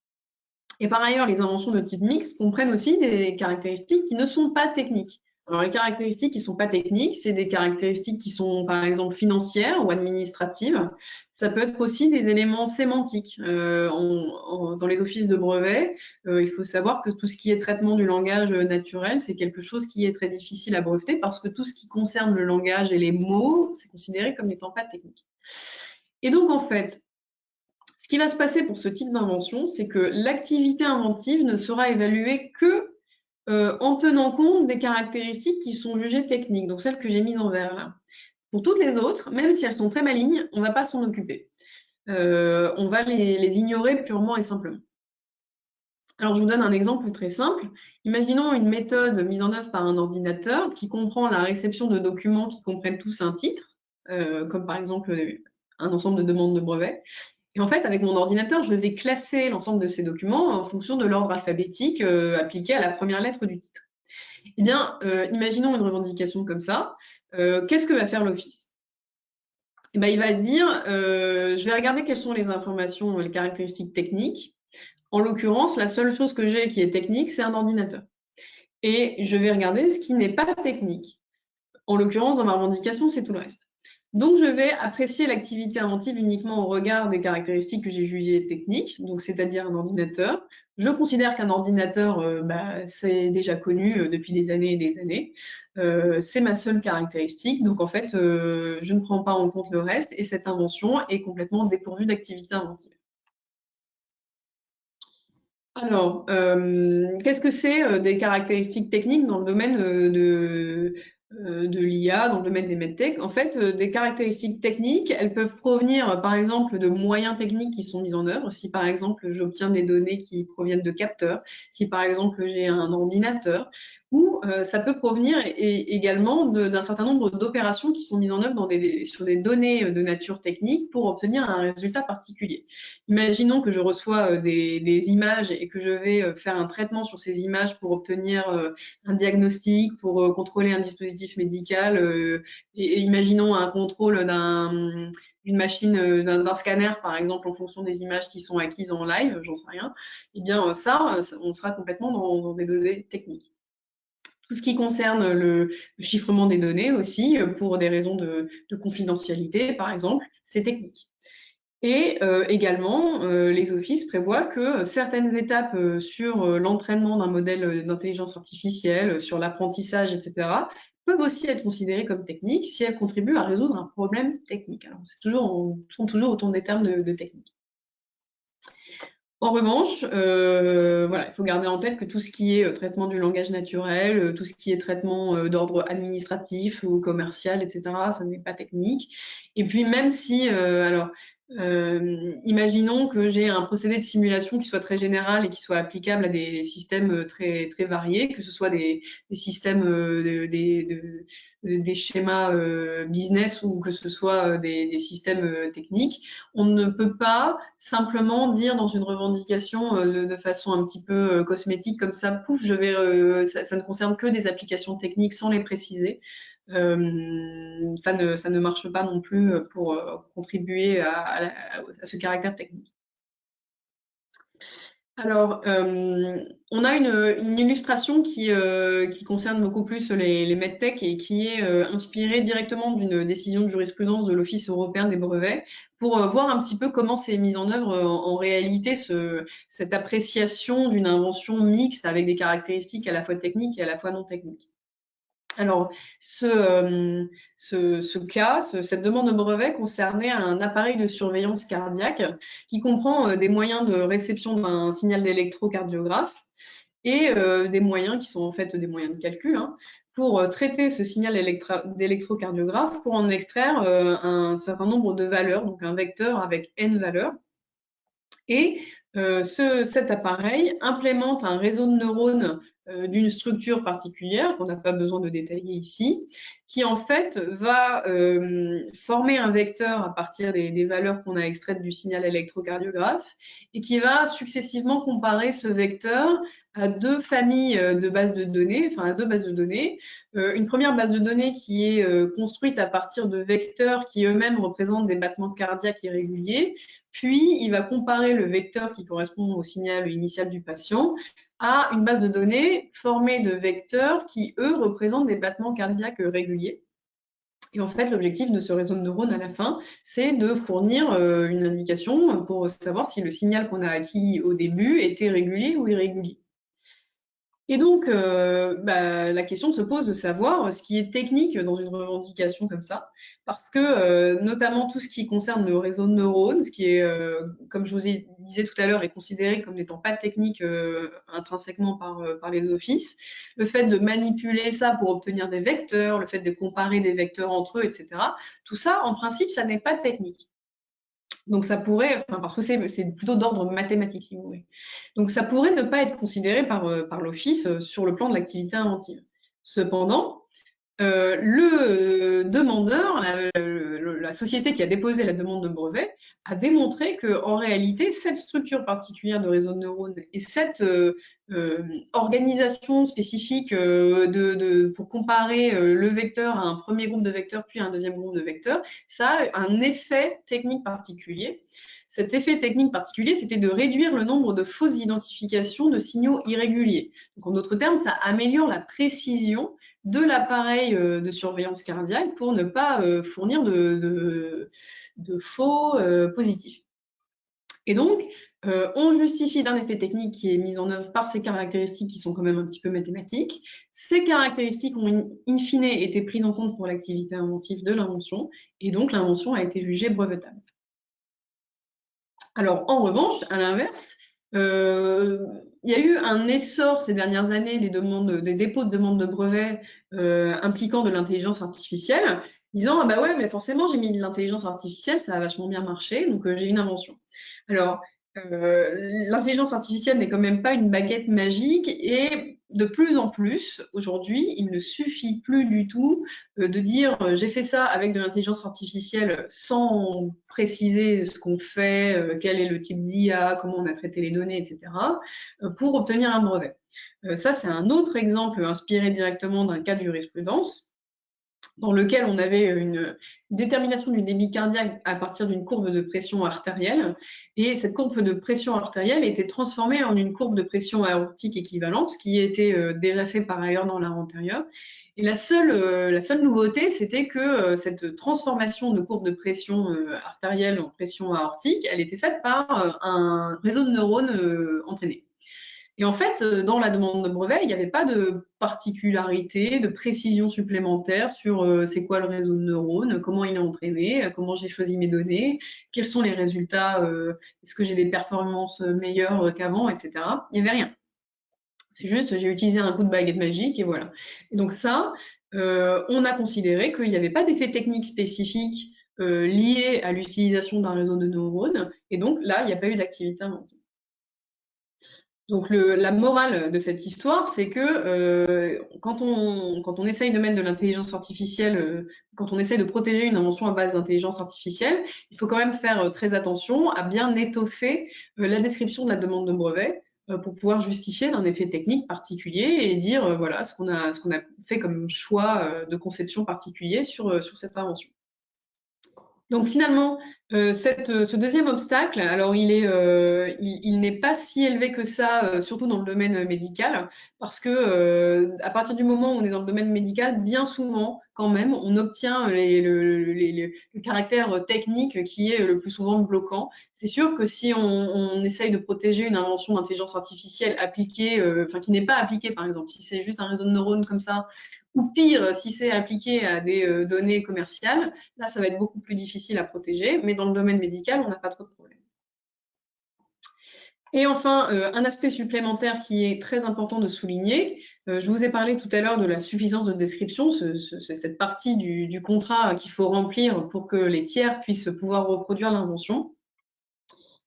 Et par ailleurs, les inventions de type mixte comprennent aussi des caractéristiques qui ne sont pas techniques. Alors, les caractéristiques qui ne sont pas techniques, c'est des caractéristiques qui sont, par exemple, financières ou administratives. Ça peut être aussi des éléments sémantiques. Dans les offices de brevets, il faut savoir que tout ce qui est traitement du langage naturel, c'est quelque chose qui est très difficile à breveter parce que tout ce qui concerne le langage et les mots, c'est considéré comme n'étant pas technique. Et donc, en fait, ce qui va se passer pour ce type d'invention, c'est que l'activité inventive ne sera évaluée que en tenant compte des caractéristiques qui sont jugées techniques, donc celles que j'ai mises en vert là. Pour toutes les autres, même si elles sont très malignes, on ne va pas s'en occuper. On va les ignorer purement et simplement. Alors, je vous donne un exemple très simple. Imaginons une méthode mise en œuvre par un ordinateur qui comprend la réception de documents qui comprennent tous un titre, comme par exemple un ensemble de demandes de brevets. Et en fait, avec mon ordinateur, je vais classer l'ensemble de ces documents en fonction de l'ordre alphabétique appliqué à la première lettre du titre. Eh bien, imaginons une revendication comme ça. Qu'est-ce que va faire l'Office? Eh ben, il va dire, je vais regarder quelles sont les informations, les caractéristiques techniques. En l'occurrence, la seule chose que j'ai qui est technique, c'est un ordinateur. Et je vais regarder ce qui n'est pas technique. En l'occurrence, dans ma revendication, c'est tout le reste. Donc, je vais apprécier l'activité inventive uniquement au regard des caractéristiques que j'ai jugées techniques, donc c'est-à-dire un ordinateur. Je considère qu'un ordinateur, c'est déjà connu depuis des années et des années. C'est ma seule caractéristique, donc en fait, je ne prends pas en compte le reste et cette invention est complètement dépourvue d'activité inventive. Alors, qu'est-ce que c'est des caractéristiques techniques dans le domaine de l'IA, dans le domaine des medtech? En fait, des caractéristiques techniques, elles peuvent provenir, par exemple, de moyens techniques qui sont mis en œuvre. Si, par exemple, j'obtiens des données qui proviennent de capteurs, si, par exemple, j'ai un ordinateur, ou ça peut provenir également d'un certain nombre d'opérations qui sont mises en œuvre sur des données de nature technique pour obtenir un résultat particulier. Imaginons que je reçois des images et que je vais faire un traitement sur ces images pour obtenir un diagnostic, pour contrôler un dispositif médical, et imaginons un contrôle d'une machine, d'un scanner, par exemple, en fonction des images qui sont acquises en live, j'en sais rien, eh bien ça, on sera complètement dans des données techniques. Tout ce qui concerne le chiffrement des données aussi, pour des raisons de confidentialité, par exemple, c'est technique. Et également, les offices prévoient que certaines étapes sur l'entraînement d'un modèle d'intelligence artificielle, sur l'apprentissage, etc., peuvent aussi être considérées comme techniques si elles contribuent à résoudre un problème technique. Alors, on tourne toujours autour des termes de technique. En revanche, voilà, il faut garder en tête que tout ce qui est traitement du langage naturel, tout ce qui est traitement d'ordre administratif ou commercial, etc., ça n'est pas technique. Et puis même si, imaginons que j'ai un procédé de simulation qui soit très général et qui soit applicable à des systèmes très, très variés, que ce soit des systèmes, des schémas business ou que ce soit des systèmes techniques. On ne peut pas simplement dire dans une revendication de façon un petit peu cosmétique comme ça, pouf, ça ne concerne que des applications techniques sans les préciser. Ça ne marche pas non plus pour contribuer à ce caractère technique. Alors, on a une illustration qui concerne beaucoup plus les medtech et qui est inspirée directement d'une décision de jurisprudence de l'Office européen des brevets pour voir un petit peu comment c'est mis en œuvre en réalité cette appréciation d'une invention mixte avec des caractéristiques à la fois techniques et à la fois non techniques. Alors, cette demande de brevet concernait un appareil de surveillance cardiaque qui comprend des moyens de réception d'un signal d'électrocardiographe et des moyens qui sont en fait des moyens de calcul hein, pour traiter ce signal d'électrocardiographe pour en extraire un certain nombre de valeurs, donc un vecteur avec n valeurs. Et cet appareil implémente un réseau de neurones d'une structure particulière, qu'on n'a pas besoin de détailler ici, qui en fait va former un vecteur à partir des valeurs qu'on a extraites du signal électrocardiographe et qui va successivement comparer ce vecteur à deux familles de bases de données, enfin à deux bases de données. Une première base de données qui est construite à partir de vecteurs qui eux-mêmes représentent des battements cardiaques irréguliers, puis il va comparer le vecteur qui correspond au signal initial du patient à une base de données formée de vecteurs qui, eux, représentent des battements cardiaques réguliers. Et en fait, l'objectif de ce réseau de neurones à la fin, c'est de fournir une indication pour savoir si le signal qu'on a acquis au début était régulier ou irrégulier. Et donc, la question se pose de savoir ce qui est technique dans une revendication comme ça, parce que notamment tout ce qui concerne le réseau de neurones, ce qui est, comme je vous disais tout à l'heure, est considéré comme n'étant pas technique intrinsèquement par les offices, le fait de manipuler ça pour obtenir des vecteurs, le fait de comparer des vecteurs entre eux, etc., tout ça, en principe, ça n'est pas technique. Donc ça pourrait, enfin, parce que c'est plutôt d'ordre mathématique, si vous voulez. Donc ça pourrait ne pas être considéré par l'Office sur le plan de l'activité inventive. Cependant, le demandeur, la société qui a déposé la demande de brevet, a démontré qu'en réalité, cette structure particulière de réseau de neurones et cette organisation spécifique pour comparer le vecteur à un premier groupe de vecteurs puis à un deuxième groupe de vecteurs, ça a un effet technique particulier. Cet effet technique particulier, c'était de réduire le nombre de fausses identifications de signaux irréguliers. Donc, en d'autres termes, ça améliore la précision de l'appareil de surveillance cardiaque pour ne pas fournir de faux positifs. Et donc, on justifie d'un effet technique qui est mis en œuvre par ces caractéristiques qui sont quand même un petit peu mathématiques. Ces caractéristiques ont in fine été prises en compte pour l'activité inventive de l'invention, et donc l'invention a été jugée brevetable. Alors, en revanche, à l'inverse, il y a eu un essor ces dernières années des dépôts de demandes de brevets impliquant de l'intelligence artificielle, disant ah bah ouais, mais forcément j'ai mis de l'intelligence artificielle, ça a vachement bien marché, donc j'ai une invention. Alors, l'intelligence artificielle n'est quand même pas une baguette magique et de plus en plus, aujourd'hui, il ne suffit plus du tout de dire j'ai fait ça avec de l'intelligence artificielle sans préciser ce qu'on fait, quel est le type d'IA, comment on a traité les données, etc., pour obtenir un brevet. Ça, c'est un autre exemple inspiré directement d'un cas de jurisprudence dans lequel on avait une détermination du débit cardiaque à partir d'une courbe de pression artérielle. Et cette courbe de pression artérielle était transformée en une courbe de pression aortique équivalente, ce qui était déjà fait par ailleurs dans l'art antérieur. Et la seule nouveauté, c'était que cette transformation de courbe de pression artérielle en pression aortique, elle était faite par un réseau de neurones entraînés. Et en fait, dans la demande de brevet, il n'y avait pas de particularité, de précision supplémentaire sur c'est quoi le réseau de neurones, comment il est entraîné, comment j'ai choisi mes données, quels sont les résultats, est-ce que j'ai des performances meilleures qu'avant, etc. Il n'y avait rien. C'est juste, j'ai utilisé un coup de baguette magique et voilà. Et donc ça, on a considéré qu'il n'y avait pas d'effet technique spécifique lié à l'utilisation d'un réseau de neurones, et donc là, il n'y a pas eu d'activité inventive. Donc la morale de cette histoire, c'est que quand on essaye de mettre de l'intelligence artificielle, quand on essaye de protéger une invention à base d'intelligence artificielle, il faut quand même faire très attention à bien étoffer la description de la demande de brevet pour pouvoir justifier d'un effet technique particulier et dire voilà ce qu'on a fait comme choix de conception particulier sur cette invention. Donc finalement, ce deuxième obstacle, alors il n'est pas si élevé que ça, surtout dans le domaine médical, parce que à partir du moment où on est dans le domaine médical, bien souvent, quand même, on obtient le caractère technique qui est le plus souvent bloquant. C'est sûr que si on essaye de protéger une invention d'intelligence artificielle appliquée, enfin qui n'est pas appliquée, par exemple, si c'est juste un réseau de neurones comme ça, ou pire, si c'est appliqué à des données commerciales, là, ça va être beaucoup plus difficile à protéger, mais dans le domaine médical, on n'a pas trop de problèmes. Et enfin, un aspect supplémentaire qui est très important de souligner, je vous ai parlé tout à l'heure de la suffisance de description, c'est cette partie du contrat qu'il faut remplir pour que les tiers puissent pouvoir reproduire l'invention.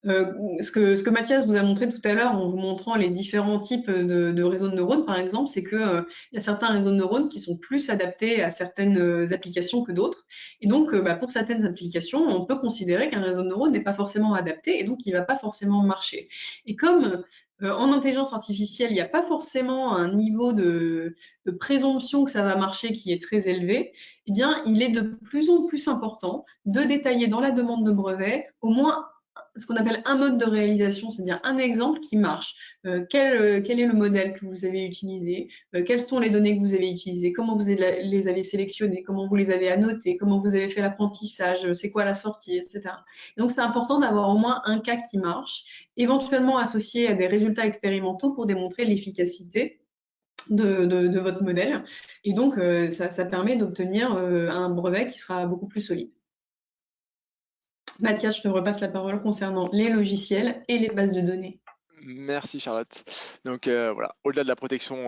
Ce que Mathias vous a montré tout à l'heure en vous montrant les différents types de réseaux de neurones, par exemple, c'est que il y a certains réseaux de neurones qui sont plus adaptés à certaines applications que d'autres. Et donc, pour certaines applications, on peut considérer qu'un réseau de neurones n'est pas forcément adapté et donc il ne va pas forcément marcher. Et comme en intelligence artificielle, il n'y a pas forcément un niveau de présomption que ça va marcher qui est très élevé, eh bien, il est de plus en plus important de détailler dans la demande de brevet au moins ce qu'on appelle un mode de réalisation, c'est-à-dire un exemple qui marche. Quel est le modèle que vous avez utilisé? Quelles sont les données que vous avez utilisées? Comment vous les avez sélectionnées? Comment vous les avez annotées? Comment vous avez fait l'apprentissage? C'est quoi la sortie, etc. Donc, c'est important d'avoir au moins un cas qui marche, éventuellement associé à des résultats expérimentaux pour démontrer l'efficacité de votre modèle. Et donc, ça permet d'obtenir un brevet qui sera beaucoup plus solide. Mathias, je te repasse la parole concernant les logiciels et les bases de données. Merci Charlotte. Donc voilà, au-delà de la protection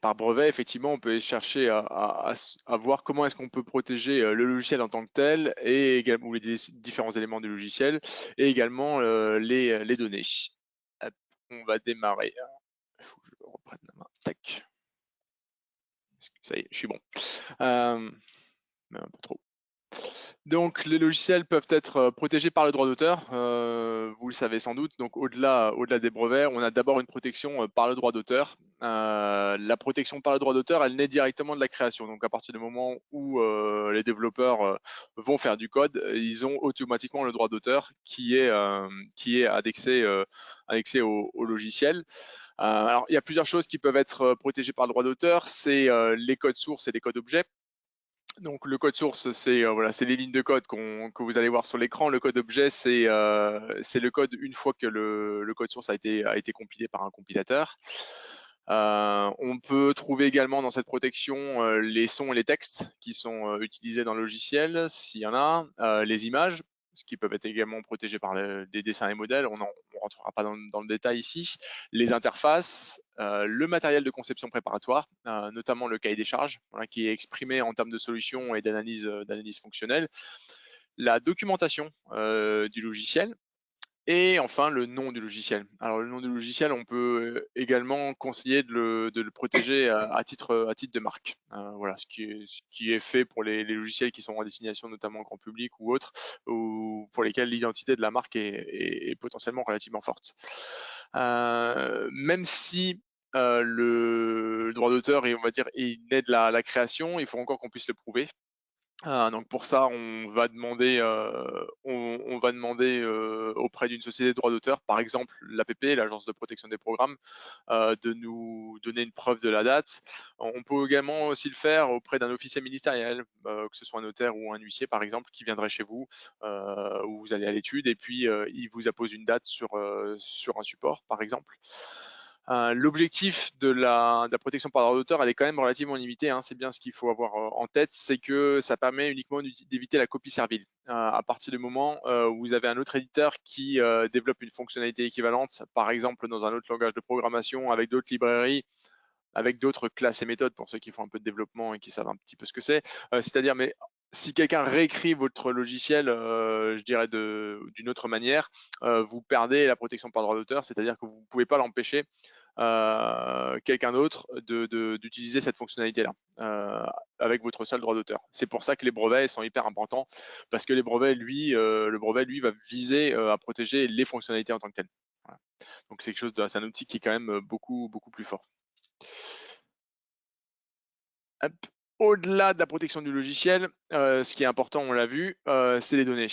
par brevet, effectivement, on peut chercher à voir comment est-ce qu'on peut protéger le logiciel en tant que tel et également ou les différents éléments du logiciel et également les données. Hop, on va démarrer. Il faut que je reprenne la main. Tac. Ça y est, je suis bon. Mais un peu trop. Donc, les logiciels peuvent être protégés par le droit d'auteur, vous le savez sans doute. Donc, au-delà des brevets, on a d'abord une protection par le droit d'auteur. La protection par le droit d'auteur, elle naît directement de la création. Donc, à partir du moment où les développeurs vont faire du code, ils ont automatiquement le droit d'auteur qui est annexé au logiciel. Alors, il y a plusieurs choses qui peuvent être protégées par le droit d'auteur. C'est les codes sources et les codes objets. Donc le code source, c'est voilà, c'est les lignes de code que vous allez voir sur l'écran. Le code objet, c'est le code une fois que le code source a été compilé par un compilateur. On peut trouver également dans cette protection les sons et les textes qui sont utilisés dans le logiciel, s'il y en a, les images, ce qui peuvent être également protégés par des dessins et modèles. On rentrera pas dans le détail ici. Les interfaces, le matériel de conception préparatoire, notamment le cahier des charges, voilà, qui est exprimé en termes de solutions et d'analyse fonctionnelle. La documentation du logiciel. Et enfin, le nom du logiciel. Alors, le nom du logiciel, on peut également conseiller de le protéger à titre de marque. Voilà, ce qui est fait pour les logiciels qui sont en destination notamment au grand public ou autres, ou pour lesquels l'identité de la marque est potentiellement relativement forte. Même si le droit d'auteur, on va dire, il naît de la création, il faut encore qu'on puisse le prouver. Donc pour ça, on va demander auprès d'une société de droit d'auteur, par exemple l'APP, l'Agence de protection des programmes, de nous donner une preuve de la date. On peut également aussi le faire auprès d'un officier ministériel, que ce soit un notaire ou un huissier par exemple, qui viendrait chez vous, où vous allez à l'étude, et puis il vous appose une date sur un support par exemple. L'objectif de la protection par droit d'auteur, elle est quand même relativement limitée, hein, c'est bien ce qu'il faut avoir en tête, c'est que ça permet uniquement d'éviter la copie servile. À partir du moment où vous avez un autre éditeur qui développe une fonctionnalité équivalente, par exemple dans un autre langage de programmation, avec d'autres librairies, avec d'autres classes et méthodes pour ceux qui font un peu de développement et qui savent un petit peu ce que c'est. C'est-à-dire, mais si quelqu'un réécrit votre logiciel, je dirais d'une autre manière, vous perdez la protection par droit d'auteur, c'est-à-dire que vous ne pouvez pas l'empêcher quelqu'un d'autre d'utiliser cette fonctionnalité-là avec votre seul droit d'auteur. C'est pour ça que les brevets sont hyper importants, parce que le brevet, lui, va viser à protéger les fonctionnalités en tant que telles. Voilà. Donc c'est c'est un outil qui est quand même beaucoup plus fort. au-delà de la protection du logiciel, ce qui est important, on l'a vu, c'est les données.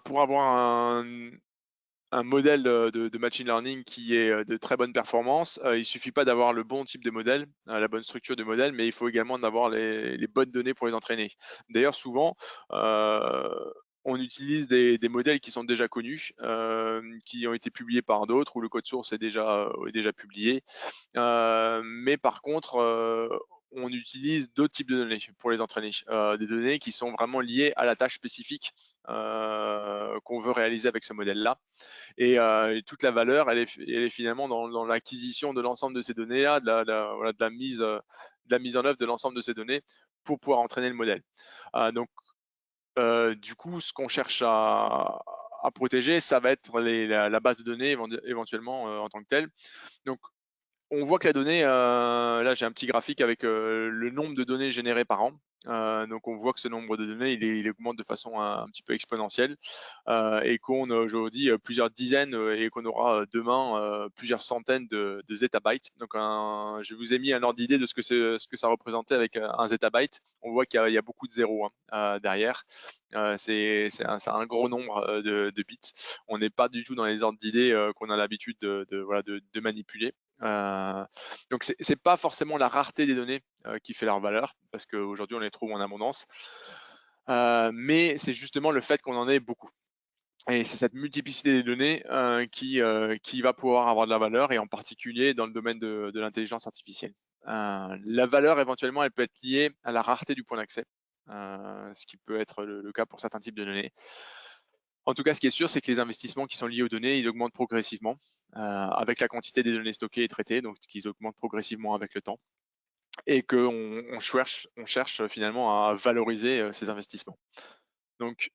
Pour avoir un modèle de machine learning qui est de très bonne performance, il suffit pas d'avoir le bon type de modèle, la bonne structure de modèle, mais il faut également avoir les bonnes données pour les entraîner. D'ailleurs, souvent, on utilise des modèles qui sont déjà connus, qui ont été publiés par d'autres, où le code source est déjà publié. Mais par contre, on utilise d'autres types de données pour les entraîner, des données qui sont vraiment liées à la tâche spécifique qu'on veut réaliser avec ce modèle-là. Et toute la valeur, elle est finalement dans l'acquisition de l'ensemble de ces données-là, de la mise en œuvre de l'ensemble de ces données pour pouvoir entraîner le modèle. Donc, du coup, ce qu'on cherche à protéger, ça va être la base de données éventuellement en tant que telle. Donc, on voit que la donnée, là j'ai un petit graphique avec le nombre de données générées par an. Donc on voit que ce nombre de données, il augmente de façon un petit peu exponentielle et qu'on a aujourd'hui plusieurs dizaines et qu'on aura demain plusieurs centaines de zettabytes. Donc je vous ai mis un ordre d'idée de ce que ça représentait avec un zettabyte. On voit qu'il y a beaucoup de zéros derrière. C'est un gros nombre de bits. On n'est pas du tout dans les ordres d'idées qu'on a l'habitude de manipuler. Donc c'est pas forcément la rareté des données qui fait leur valeur, parce qu'aujourd'hui on les trouve en abondance, mais c'est justement le fait qu'on en ait beaucoup. Et c'est cette multiplicité des données qui va pouvoir avoir de la valeur, et en particulier dans le domaine de l'intelligence artificielle. La valeur éventuellement, elle peut être liée à la rareté du point d'accès, ce qui peut être le cas pour certains types de données. En tout cas, ce qui est sûr, c'est que les investissements qui sont liés aux données, ils augmentent progressivement avec la quantité des données stockées et traitées, donc ils augmentent progressivement avec le temps, et qu'on cherche finalement à valoriser ces investissements. Donc,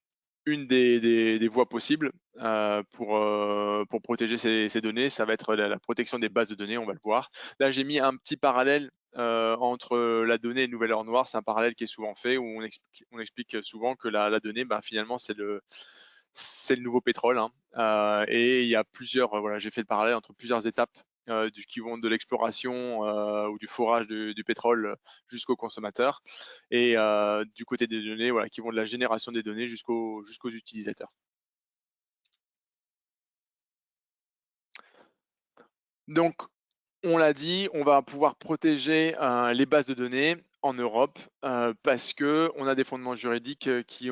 une des voies possibles pour protéger ces données, ça va être la protection des bases de données, on va le voir. Là, j'ai mis un petit parallèle entre la donnée et le nouvel or noir. C'est un parallèle qui est souvent fait, où on explique souvent que la donnée, finalement, c'est le nouveau pétrole, hein. Et il y a plusieurs, j'ai fait le parallèle entre plusieurs étapes qui vont de l'exploration ou du forage du pétrole jusqu'au consommateur, et du côté des données, qui vont de la génération des données jusqu'aux utilisateurs. Donc, on l'a dit, on va pouvoir protéger les bases de données en Europe parce qu'on a des fondements juridiques qui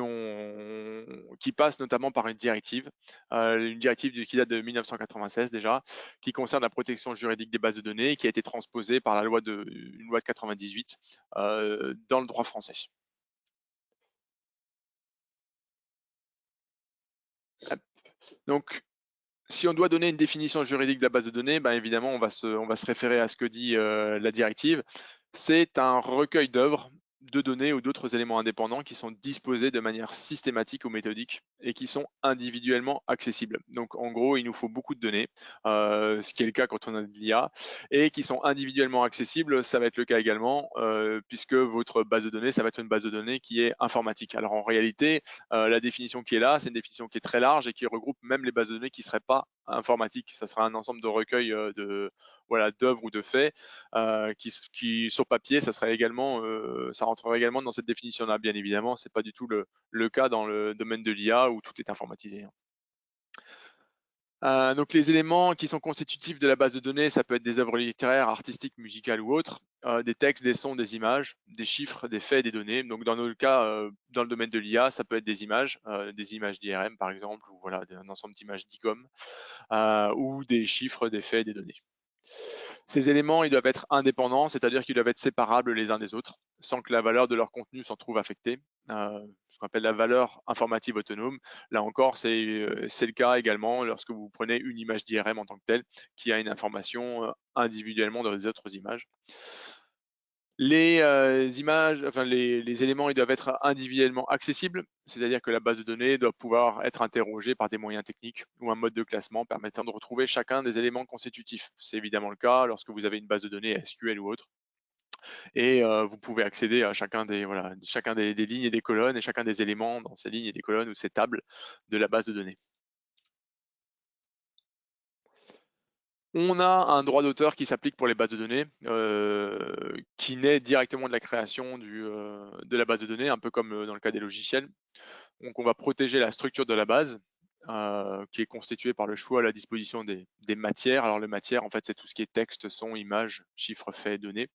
passent notamment par une directive qui date de 1996 déjà, qui concerne la protection juridique des bases de données et qui a été transposée par une loi de 98 dans le droit français. Donc, si on doit donner une définition juridique de la base de données, évidemment, on va se référer à ce que dit la directive. C'est un recueil d'œuvres, de données ou d'autres éléments indépendants qui sont disposés de manière systématique ou méthodique et qui sont individuellement accessibles. Donc, en gros, il nous faut beaucoup de données, ce qui est le cas quand on a de l'IA, et qui sont individuellement accessibles. Ça va être le cas également, puisque votre base de données, ça va être une base de données qui est informatique. Alors, en réalité, la définition qui est là, c'est une définition qui est très large et qui regroupe même les bases de données qui ne seraient pas informatiques. Ça sera un ensemble de recueils d'œuvres ou de faits qui sur papier, ça rentrerait également dans cette définition-là. Bien évidemment, c'est pas du tout le cas dans le domaine de l'IA où tout est informatisé. Donc les éléments qui sont constitutifs de la base de données, ça peut être des œuvres littéraires, artistiques, musicales ou autres, des textes, des sons, des images, des chiffres, des faits, des données. Donc dans notre cas, dans le domaine de l'IA, ça peut être des images d'IRM par exemple, ou voilà, un ensemble d'images d'ICOM, ou des chiffres, des faits, des données. Ces éléments, ils doivent être indépendants, c'est-à-dire qu'ils doivent être séparables les uns des autres, sans que la valeur de leur contenu s'en trouve affectée. Ce qu'on appelle la valeur informative autonome. Là encore, c'est le cas également lorsque vous prenez une image d'IRM en tant que telle, qui a une information individuellement dans les autres images. Les les éléments, ils doivent être individuellement accessibles, c'est-à-dire que la base de données doit pouvoir être interrogée par des moyens techniques ou un mode de classement permettant de retrouver chacun des éléments constitutifs. C'est évidemment le cas lorsque vous avez une base de données SQL ou autre. Et vous pouvez accéder à chacun des lignes et des colonnes et chacun des éléments dans ces lignes et des colonnes ou ces tables de la base de données. On a un droit d'auteur qui s'applique pour les bases de données, qui naît directement de la création de la base de données, un peu comme dans le cas des logiciels. Donc on va protéger la structure de la base, qui est constituée par le choix à la disposition des matières. Alors les matières, en fait, c'est tout ce qui est texte, son, images, chiffres, faits, données.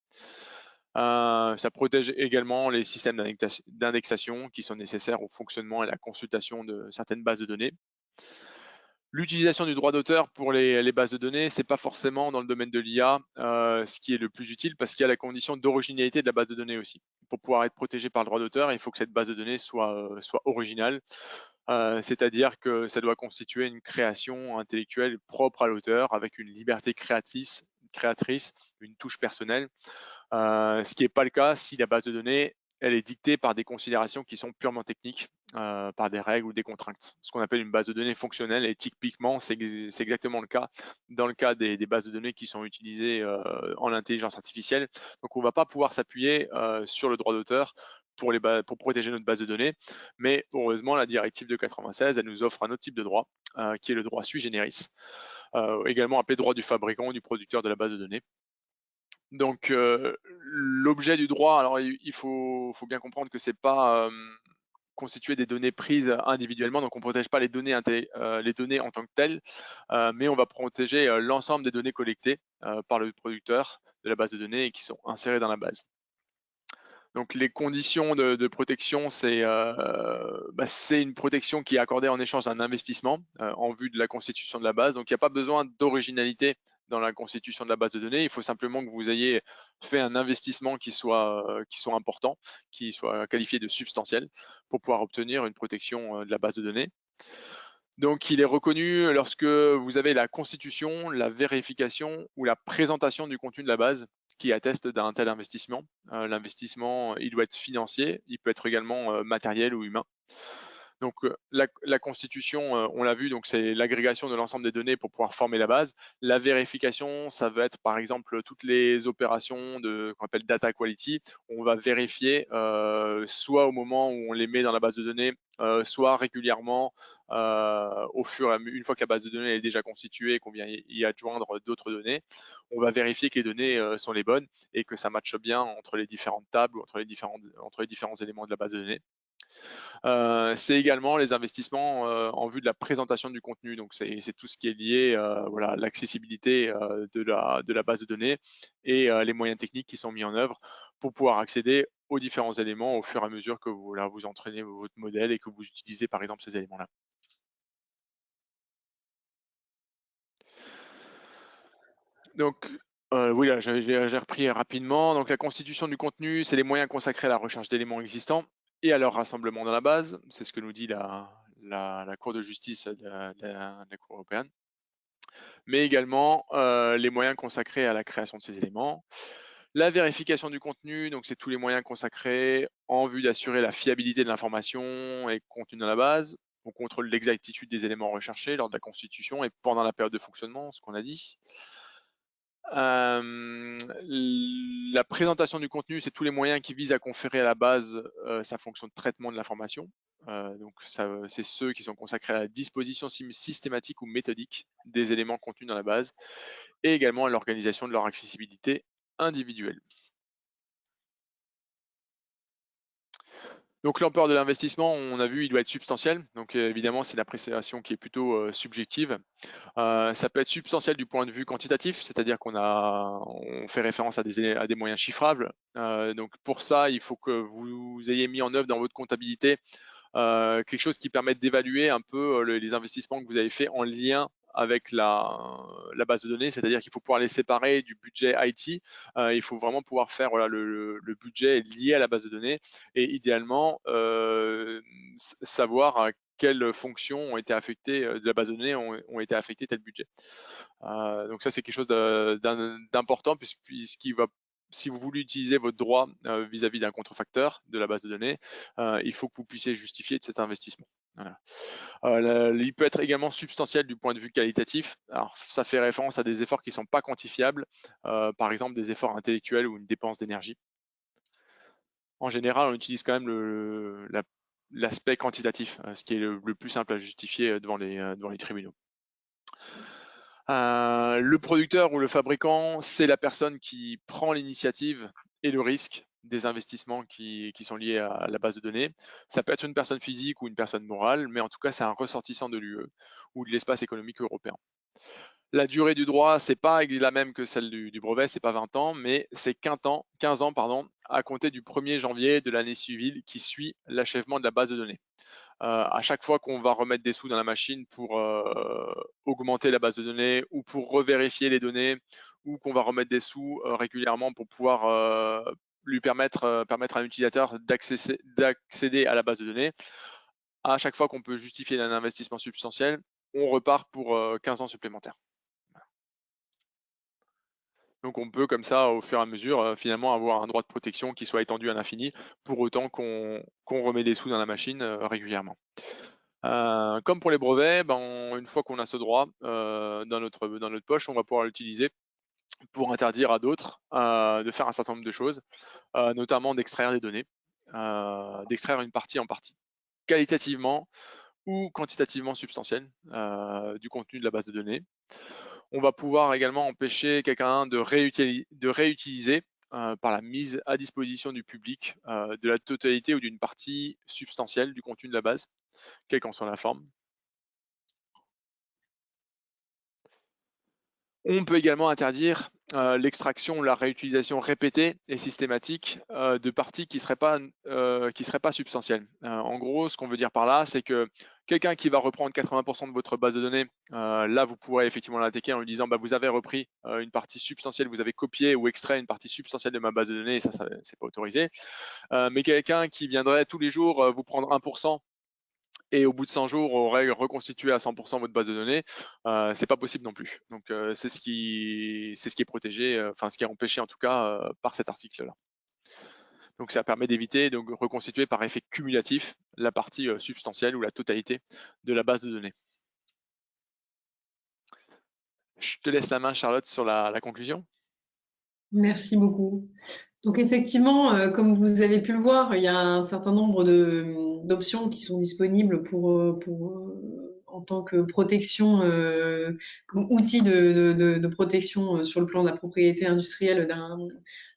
Ça protège également les systèmes d'indexation qui sont nécessaires au fonctionnement et à la consultation de certaines bases de données. L'utilisation du droit d'auteur pour les bases de données, c'est pas forcément dans le domaine de l'IA ce qui est le plus utile, parce qu'il y a la condition d'originalité de la base de données aussi. Pour pouvoir être protégé par le droit d'auteur, il faut que cette base de données soit originale, c'est-à-dire que ça doit constituer une création intellectuelle propre à l'auteur, avec une liberté créatrice, une touche personnelle, ce qui n'est pas le cas si la base de données elle est dictée par des considérations qui sont purement techniques, par des règles ou des contraintes. Ce qu'on appelle une base de données fonctionnelle, et typiquement, c'est exactement le cas dans le cas des bases de données qui sont utilisées en intelligence artificielle. Donc, on ne va pas pouvoir s'appuyer sur le droit d'auteur pour protéger notre base de données, mais heureusement, la directive de 96, elle nous offre un autre type de droit, qui est le droit sui generis, également appelé droit du fabricant ou du producteur de la base de données. Donc, l'objet du droit, alors il faut bien comprendre que c'est pas constituer des données prises individuellement, donc on ne protège pas les données en tant que telles, mais on va protéger l'ensemble des données collectées par le producteur de la base de données et qui sont insérées dans la base. Donc les conditions de protection, c'est une protection qui est accordée en échange d'un investissement en vue de la constitution de la base. Donc il n'y a pas besoin d'originalité dans la constitution de la base de données. Il faut simplement que vous ayez fait un investissement qui soit important, qui soit qualifié de substantiel, pour pouvoir obtenir une protection de la base de données. Donc, il est reconnu lorsque vous avez la constitution, la vérification ou la présentation du contenu de la base qui atteste d'un tel investissement. L'investissement, il doit être financier, il peut être également matériel ou humain. Donc, la constitution, on l'a vu, donc c'est l'agrégation de l'ensemble des données pour pouvoir former la base. La vérification, ça va être par exemple toutes les opérations qu'on appelle data quality. On va vérifier soit au moment où on les met dans la base de données, soit régulièrement une fois que la base de données est déjà constituée et qu'on vient y adjoindre d'autres données. On va vérifier que les données sont les bonnes et que ça matche bien entre les différentes tables ou entre les différents éléments de la base de données. C'est également les investissements en vue de la présentation du contenu. Donc, c'est tout ce qui est lié à l'accessibilité de la base de données et les moyens techniques qui sont mis en œuvre pour pouvoir accéder aux différents éléments au fur et à mesure que vous entraînez votre modèle et que vous utilisez par exemple ces éléments-là. Donc, oui, là, j'ai repris rapidement. Donc, la constitution du contenu, c'est les moyens consacrés à la recherche d'éléments existants et à leur rassemblement dans la base. C'est ce que nous dit la Cour de justice de la Cour européenne. Mais également les moyens consacrés à la création de ces éléments. La vérification du contenu, donc c'est tous les moyens consacrés en vue d'assurer la fiabilité de l'information et contenue dans la base. On contrôle l'exactitude des éléments recherchés lors de la constitution et pendant la période de fonctionnement, ce qu'on a dit. La présentation du contenu, c'est tous les moyens qui visent à conférer à la base sa fonction de traitement de l'information. Donc, c'est ceux qui sont consacrés à la disposition systématique ou méthodique des éléments contenus dans la base et également à l'organisation de leur accessibilité individuelle. Donc l'ampleur de l'investissement, on a vu, il doit être substantiel. Donc évidemment, c'est une appréciation qui est plutôt subjective. Ça peut être substantiel du point de vue quantitatif, c'est-à-dire on fait référence à des moyens chiffrables. Donc pour ça, il faut que vous ayez mis en œuvre dans votre comptabilité quelque chose qui permette d'évaluer un peu les investissements que vous avez faits en lien avec la base de données, c'est-à-dire qu'il faut pouvoir les séparer du budget IT. Il faut vraiment pouvoir faire le budget lié à la base de données et idéalement savoir à quelles fonctions ont été affectées de la base de données ont été affectées tel budget. Donc ça, c'est quelque chose d'important puisqu'il va, si vous voulez utiliser votre droit vis-à-vis d'un contrefacteur de la base de données, il faut que vous puissiez justifier de cet investissement. Voilà. Il peut être également substantiel du point de vue qualitatif. Alors, ça fait référence à des efforts qui ne sont pas quantifiables, par exemple des efforts intellectuels ou une dépense d'énergie. En général, on utilise quand même l'aspect quantitatif, ce qui est le plus simple à justifier devant les tribunaux. Le producteur ou le fabricant, c'est la personne qui prend l'initiative et le risque des investissements qui sont liés à la base de données. Ça peut être une personne physique ou une personne morale, mais en tout cas, c'est un ressortissant de l'UE ou de l'espace économique européen. La durée du droit, c'est pas la même que celle du brevet, c'est pas 20 ans, mais c'est 15 ans, à compter du 1er janvier de l'année civile qui suit l'achèvement de la base de données. À chaque fois qu'on va remettre des sous dans la machine pour augmenter la base de données ou pour revérifier les données ou qu'on va remettre des sous régulièrement pour pouvoir lui permettre à l'utilisateur d'accéder à la base de données. À chaque fois qu'on peut justifier d'un investissement substantiel, on repart pour 15 ans supplémentaires. Donc on peut comme ça, au fur et à mesure, finalement avoir un droit de protection qui soit étendu à l'infini, pour autant qu'on remet des sous dans la machine régulièrement. Comme pour les brevets, une fois qu'on a ce droit dans notre poche, on va pouvoir l'utiliser pour interdire à d'autres de faire un certain nombre de choses, notamment d'extraire des données, d'extraire une partie en partie, qualitativement ou quantitativement substantielle du contenu de la base de données. On va pouvoir également empêcher quelqu'un de réutiliser par la mise à disposition du public de la totalité ou d'une partie substantielle du contenu de la base, quelle qu'en soit la forme. On peut également interdire l'extraction ou la réutilisation répétée et systématique de parties qui ne seraient pas substantielles. En gros, ce qu'on veut dire par là, c'est que quelqu'un qui va reprendre 80% de votre base de données, là, vous pourrez effectivement l'attaquer en lui disant vous avez repris une partie substantielle, vous avez copié ou extrait une partie substantielle de ma base de données, et ça c'est pas autorisé. Mais quelqu'un qui viendrait tous les jours vous prendre 1%, et au bout de 100 jours aurait reconstitué à 100% votre base de données, c'est pas possible non plus. Donc c'est ce qui est protégé, enfin ce qui est empêché en tout cas par cet article-là. Donc ça permet d'éviter de reconstituer par effet cumulatif la partie substantielle ou la totalité de la base de données. Je te laisse la main, Charlotte, sur la conclusion. Merci beaucoup. Donc effectivement, comme vous avez pu le voir, il y a un certain nombre d'options qui sont disponibles en tant que protection, comme outil de protection sur le plan de la propriété industrielle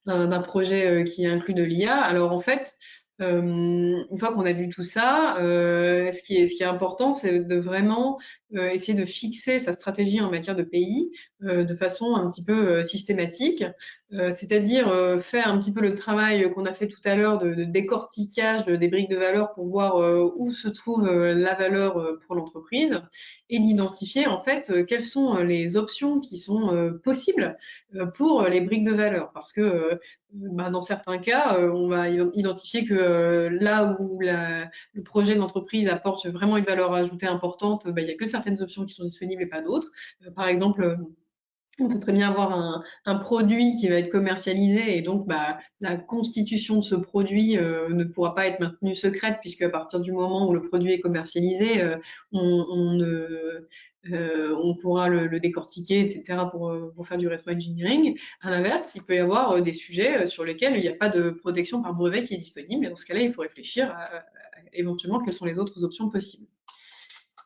d'un projet qui inclut de l'IA. Alors en fait, une fois qu'on a vu tout ça, ce qui est important, c'est de vraiment essayer de fixer sa stratégie en matière de pays de façon un petit peu systématique. C'est-à-dire faire un petit peu le travail qu'on a fait tout à l'heure de décortiquage des briques de valeur pour voir où se trouve la valeur pour l'entreprise et d'identifier en fait quelles sont les options qui sont possibles pour les briques de valeur. Parce que dans certains cas, on va identifier que là où le projet d'entreprise apporte vraiment une valeur ajoutée importante, il n'y a que certaines options qui sont disponibles et pas d'autres. Par exemple, on peut très bien avoir un produit qui va être commercialisé et donc la constitution de ce produit ne pourra pas être maintenue secrète puisque à partir du moment où le produit est commercialisé, on pourra le décortiquer, etc. pour faire du rétro-engineering. À l'inverse, il peut y avoir des sujets sur lesquels il n'y a pas de protection par brevet qui est disponible et dans ce cas-là, il faut réfléchir à éventuellement quelles sont les autres options possibles.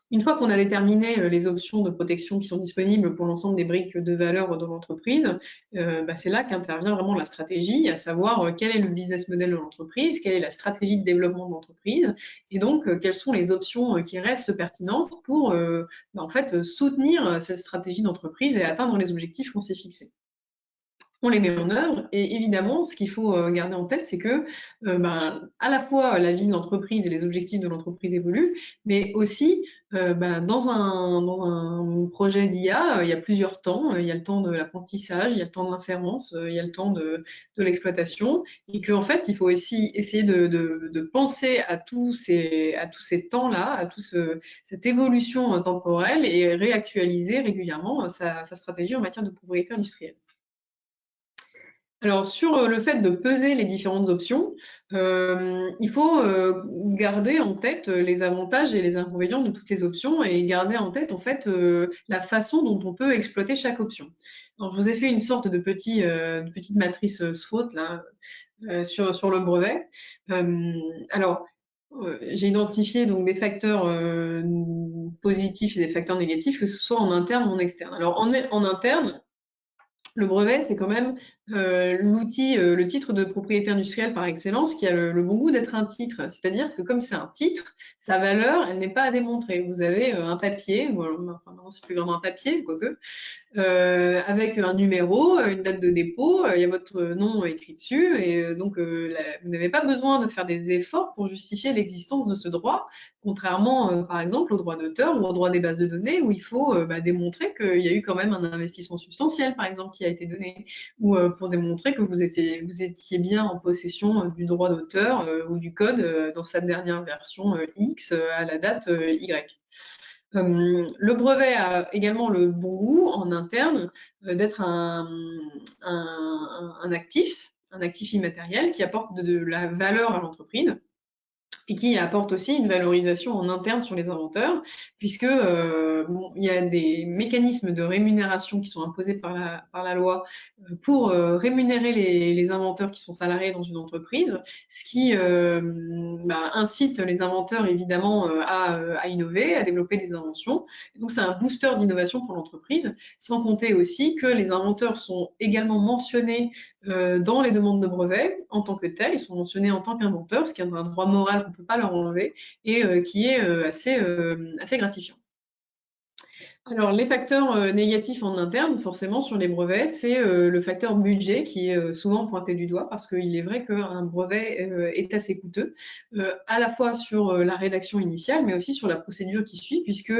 Une fois qu'on a déterminé les options de protection qui sont disponibles pour l'ensemble des briques de valeur de l'entreprise, c'est là qu'intervient vraiment la stratégie, à savoir quel est le business model de l'entreprise, quelle est la stratégie de développement de l'entreprise, et donc quelles sont les options qui restent pertinentes pour en fait, soutenir cette stratégie d'entreprise et atteindre les objectifs qu'on s'est fixés. On les met en œuvre et évidemment, ce qu'il faut garder en tête, c'est que à la fois la vie de l'entreprise et les objectifs de l'entreprise évoluent, mais aussi dans un projet d'IA, il y a plusieurs temps. Il y a le temps de l'apprentissage, il y a le temps de l'inférence, il y a le temps de l'exploitation, et qu'en fait, il faut aussi essayer de penser à tous ces temps-là, à toute cette évolution temporelle et réactualiser régulièrement sa stratégie en matière de propriété industrielle. Alors sur le fait de peser les différentes options, il faut garder en tête les avantages et les inconvénients de toutes les options et garder en tête en fait la façon dont on peut exploiter chaque option. Alors, je vous ai fait une sorte de petite matrice SWOT là sur le brevet. Alors j'ai identifié donc des facteurs positifs et des facteurs négatifs, que ce soit en interne ou en externe. Alors en interne, le brevet, c'est quand même l'outil, le titre de propriété industrielle par excellence qui a le bon goût d'être un titre. C'est-à-dire que comme c'est un titre, sa valeur, elle n'est pas à démontrer. Vous avez un papier, enfin non, c'est plus vraiment un papier, quoique, avec un numéro, une date de dépôt, il y a votre nom écrit dessus, et donc vous n'avez pas besoin de faire des efforts pour justifier l'existence de ce droit, contrairement par exemple au droit d'auteur ou au droit des bases de données, où il faut démontrer qu'il y a eu quand même un investissement substantiel, par exemple, qui a été donné, ou pour démontrer que vous étiez bien en possession du droit d'auteur ou du code dans sa dernière version X à la date Y. Le brevet a également le bon goût en interne d'être un actif immatériel qui apporte de la valeur à l'entreprise et qui apporte aussi une valorisation en interne sur les inventeurs, puisque il y a des mécanismes de rémunération qui sont imposés par la loi pour rémunérer les inventeurs qui sont salariés dans une entreprise, ce qui incite les inventeurs évidemment à innover, à développer des inventions. Et donc c'est un booster d'innovation pour l'entreprise, sans compter aussi que les inventeurs sont également mentionnés dans les demandes de brevets en tant que tels. Ils sont mentionnés en tant qu'inventeurs, ce qui est un droit moral qu'on ne peut pas leur enlever et qui est assez gratifiant. Alors, les facteurs négatifs en interne, forcément, sur les brevets, c'est le facteur budget qui est souvent pointé du doigt parce qu'il est vrai qu'un brevet est assez coûteux, à la fois sur la rédaction initiale, mais aussi sur la procédure qui suit, puisque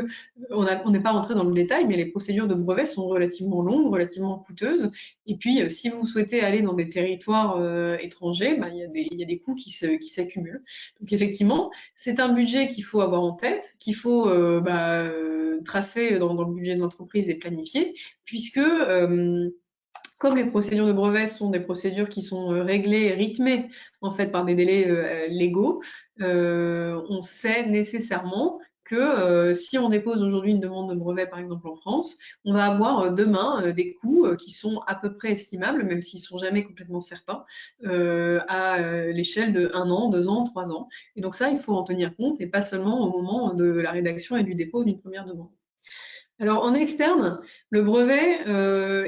on n'est pas rentré dans le détail, mais les procédures de brevet sont relativement longues, relativement coûteuses. Et puis, si vous souhaitez aller dans des territoires étrangers, il y a des coûts qui s'accumulent. Donc, effectivement, c'est un budget qu'il faut avoir en tête, qu'il faut tracer dans le budget de l'entreprise et planifier, puisque comme les procédures de brevet sont des procédures qui sont réglées, rythmées en fait par des délais légaux, on sait nécessairement que si on dépose aujourd'hui une demande de brevet, par exemple en France, on va avoir demain des coûts qui sont à peu près estimables, même s'ils sont jamais complètement certains, à l'échelle de 1 an, 2 ans, 3 ans. Et donc ça, il faut en tenir compte, et pas seulement au moment de la rédaction et du dépôt d'une première demande. Alors en externe, le brevet,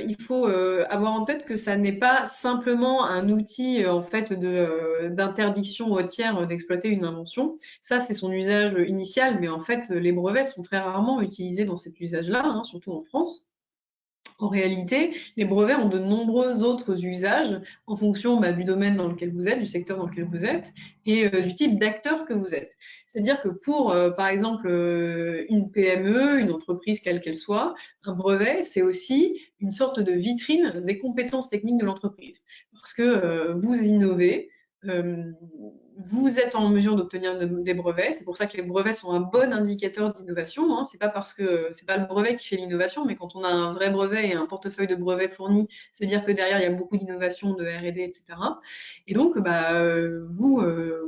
il faut avoir en tête que ça n'est pas simplement un outil en fait d'interdiction au tiers d'exploiter une invention. Ça, c'est son usage initial, mais en fait, les brevets sont très rarement utilisés dans cet usage-là, hein, surtout en France. En réalité, les brevets ont de nombreux autres usages en fonction du domaine dans lequel vous êtes, du secteur dans lequel vous êtes et du type d'acteur que vous êtes. C'est-à-dire que pour, par exemple, une PME, une entreprise quelle qu'elle soit, un brevet, c'est aussi une sorte de vitrine des compétences techniques de l'entreprise. Parce que vous innovez, vous êtes en mesure d'obtenir des brevets. C'est pour ça que les brevets sont un bon indicateur d'innovation. Hein. C'est pas parce que c'est pas le brevet qui fait l'innovation, mais quand on a un vrai brevet et un portefeuille de brevets fourni, ça veut dire que derrière il y a beaucoup d'innovation, de R&D, etc. Et donc, vous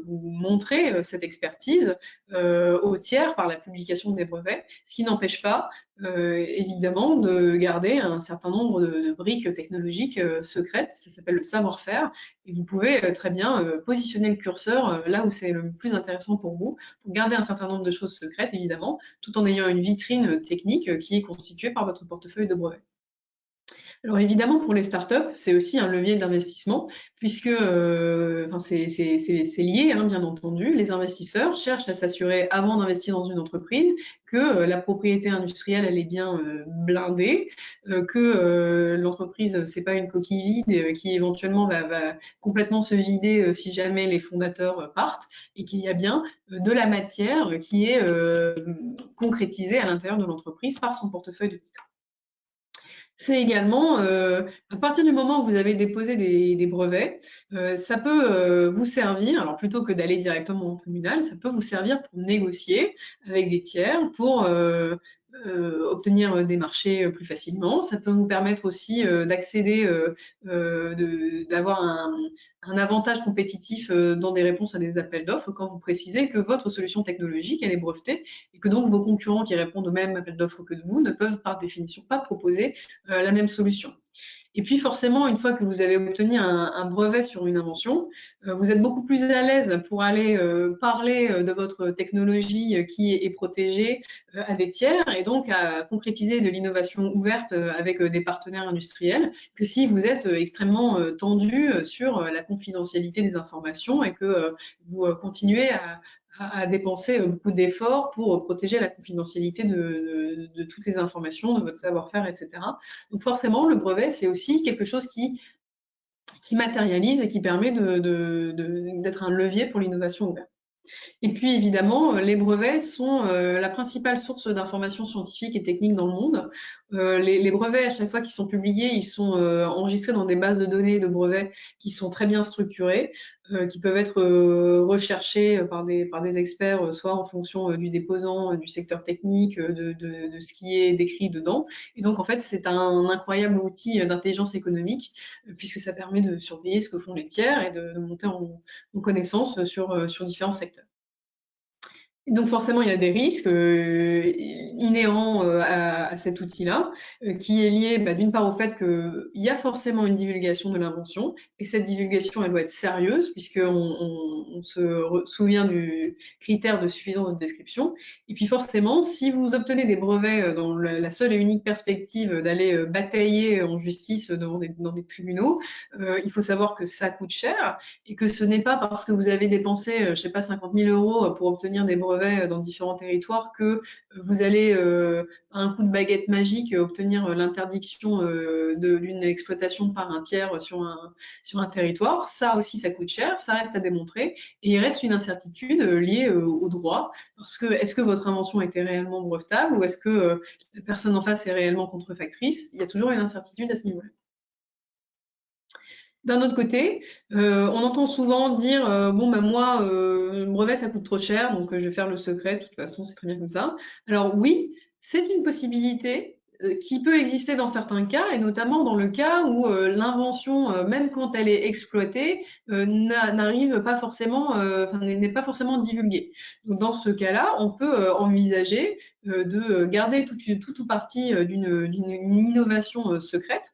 montrez cette expertise aux tiers par la publication des brevets, ce qui n'empêche pas évidemment de garder un certain nombre de briques technologiques secrètes. Ça s'appelle le savoir-faire. Et vous pouvez très bien positionner le curseur là où c'est le plus intéressant pour vous, pour garder un certain nombre de choses secrètes, évidemment, tout en ayant une vitrine technique qui est constituée par votre portefeuille de brevets. Alors évidemment, pour les startups, c'est aussi un levier d'investissement, puisque c'est lié, hein, bien entendu. Les investisseurs cherchent à s'assurer, avant d'investir dans une entreprise, que la propriété industrielle, elle est bien blindée, que l'entreprise, c'est pas une coquille vide qui éventuellement va complètement se vider si jamais les fondateurs partent, et qu'il y a bien de la matière qui est concrétisée à l'intérieur de l'entreprise par son portefeuille de titres. C'est également, à partir du moment où vous avez déposé des brevets, ça peut vous servir, alors plutôt que d'aller directement au tribunal, ça peut vous servir pour négocier avec des tiers, pour obtenir des marchés plus facilement. Ça peut vous permettre aussi d'accéder, d'avoir un avantage compétitif dans des réponses à des appels d'offres quand vous précisez que votre solution technologique, elle est brevetée et que donc vos concurrents qui répondent au même appel d'offres que vous ne peuvent par définition pas proposer la même solution. Et puis forcément, une fois que vous avez obtenu un brevet sur une invention, vous êtes beaucoup plus à l'aise pour aller parler de votre technologie qui est protégée à des tiers et donc à concrétiser de l'innovation ouverte avec des partenaires industriels que si vous êtes extrêmement tendu sur la confidentialité des informations et que vous continuez à dépenser beaucoup d'efforts pour protéger la confidentialité de toutes les informations, de votre savoir-faire, etc. Donc forcément, le brevet, c'est aussi quelque chose qui matérialise et qui permet d'être un levier pour l'innovation ouverte. Et puis évidemment, les brevets sont la principale source d'informations scientifiques et techniques dans le monde. Les brevets, à chaque fois qu'ils sont publiés, ils sont enregistrés dans des bases de données de brevets qui sont très bien structurées, qui peuvent être recherchés par des experts, soit en fonction du déposant, du secteur technique, de ce qui est décrit dedans. Et donc en fait, c'est un incroyable outil d'intelligence économique, puisque ça permet de surveiller ce que font les tiers et de monter en connaissance sur différents secteurs. Et donc forcément, il y a des risques inhérents à cet outil-là, qui est lié d'une part au fait qu'il y a forcément une divulgation de l'invention, et cette divulgation, elle doit être sérieuse, puisqu'on se souvient du critère de suffisance de description. Et puis forcément, si vous obtenez des brevets dans la seule et unique perspective d'aller batailler en justice dans des tribunaux, il faut savoir que ça coûte cher, et que ce n'est pas parce que vous avez dépensé, je sais pas, 50 000 € pour obtenir des brevets dans différents territoires que vous allez, à un coup de baguette magique, obtenir l'interdiction d'une exploitation par un tiers sur un territoire. Ça aussi, ça coûte cher, ça reste à démontrer, et il reste une incertitude liée au droit, parce que est-ce que votre invention était réellement brevetable ou est-ce que la personne en face est réellement contrefactrice? Il y a toujours une incertitude à ce niveau-là. D'un autre côté, on entend souvent dire bon ben moi le brevet ça coûte trop cher donc je vais faire le secret, de toute façon c'est très bien comme ça. Alors oui, c'est une possibilité qui peut exister dans certains cas et notamment dans le cas où l'invention même quand elle est exploitée n'arrive pas forcément n'est pas forcément divulguée. Donc dans ce cas-là, on peut envisager de garder toute ou partie d'une innovation secrète.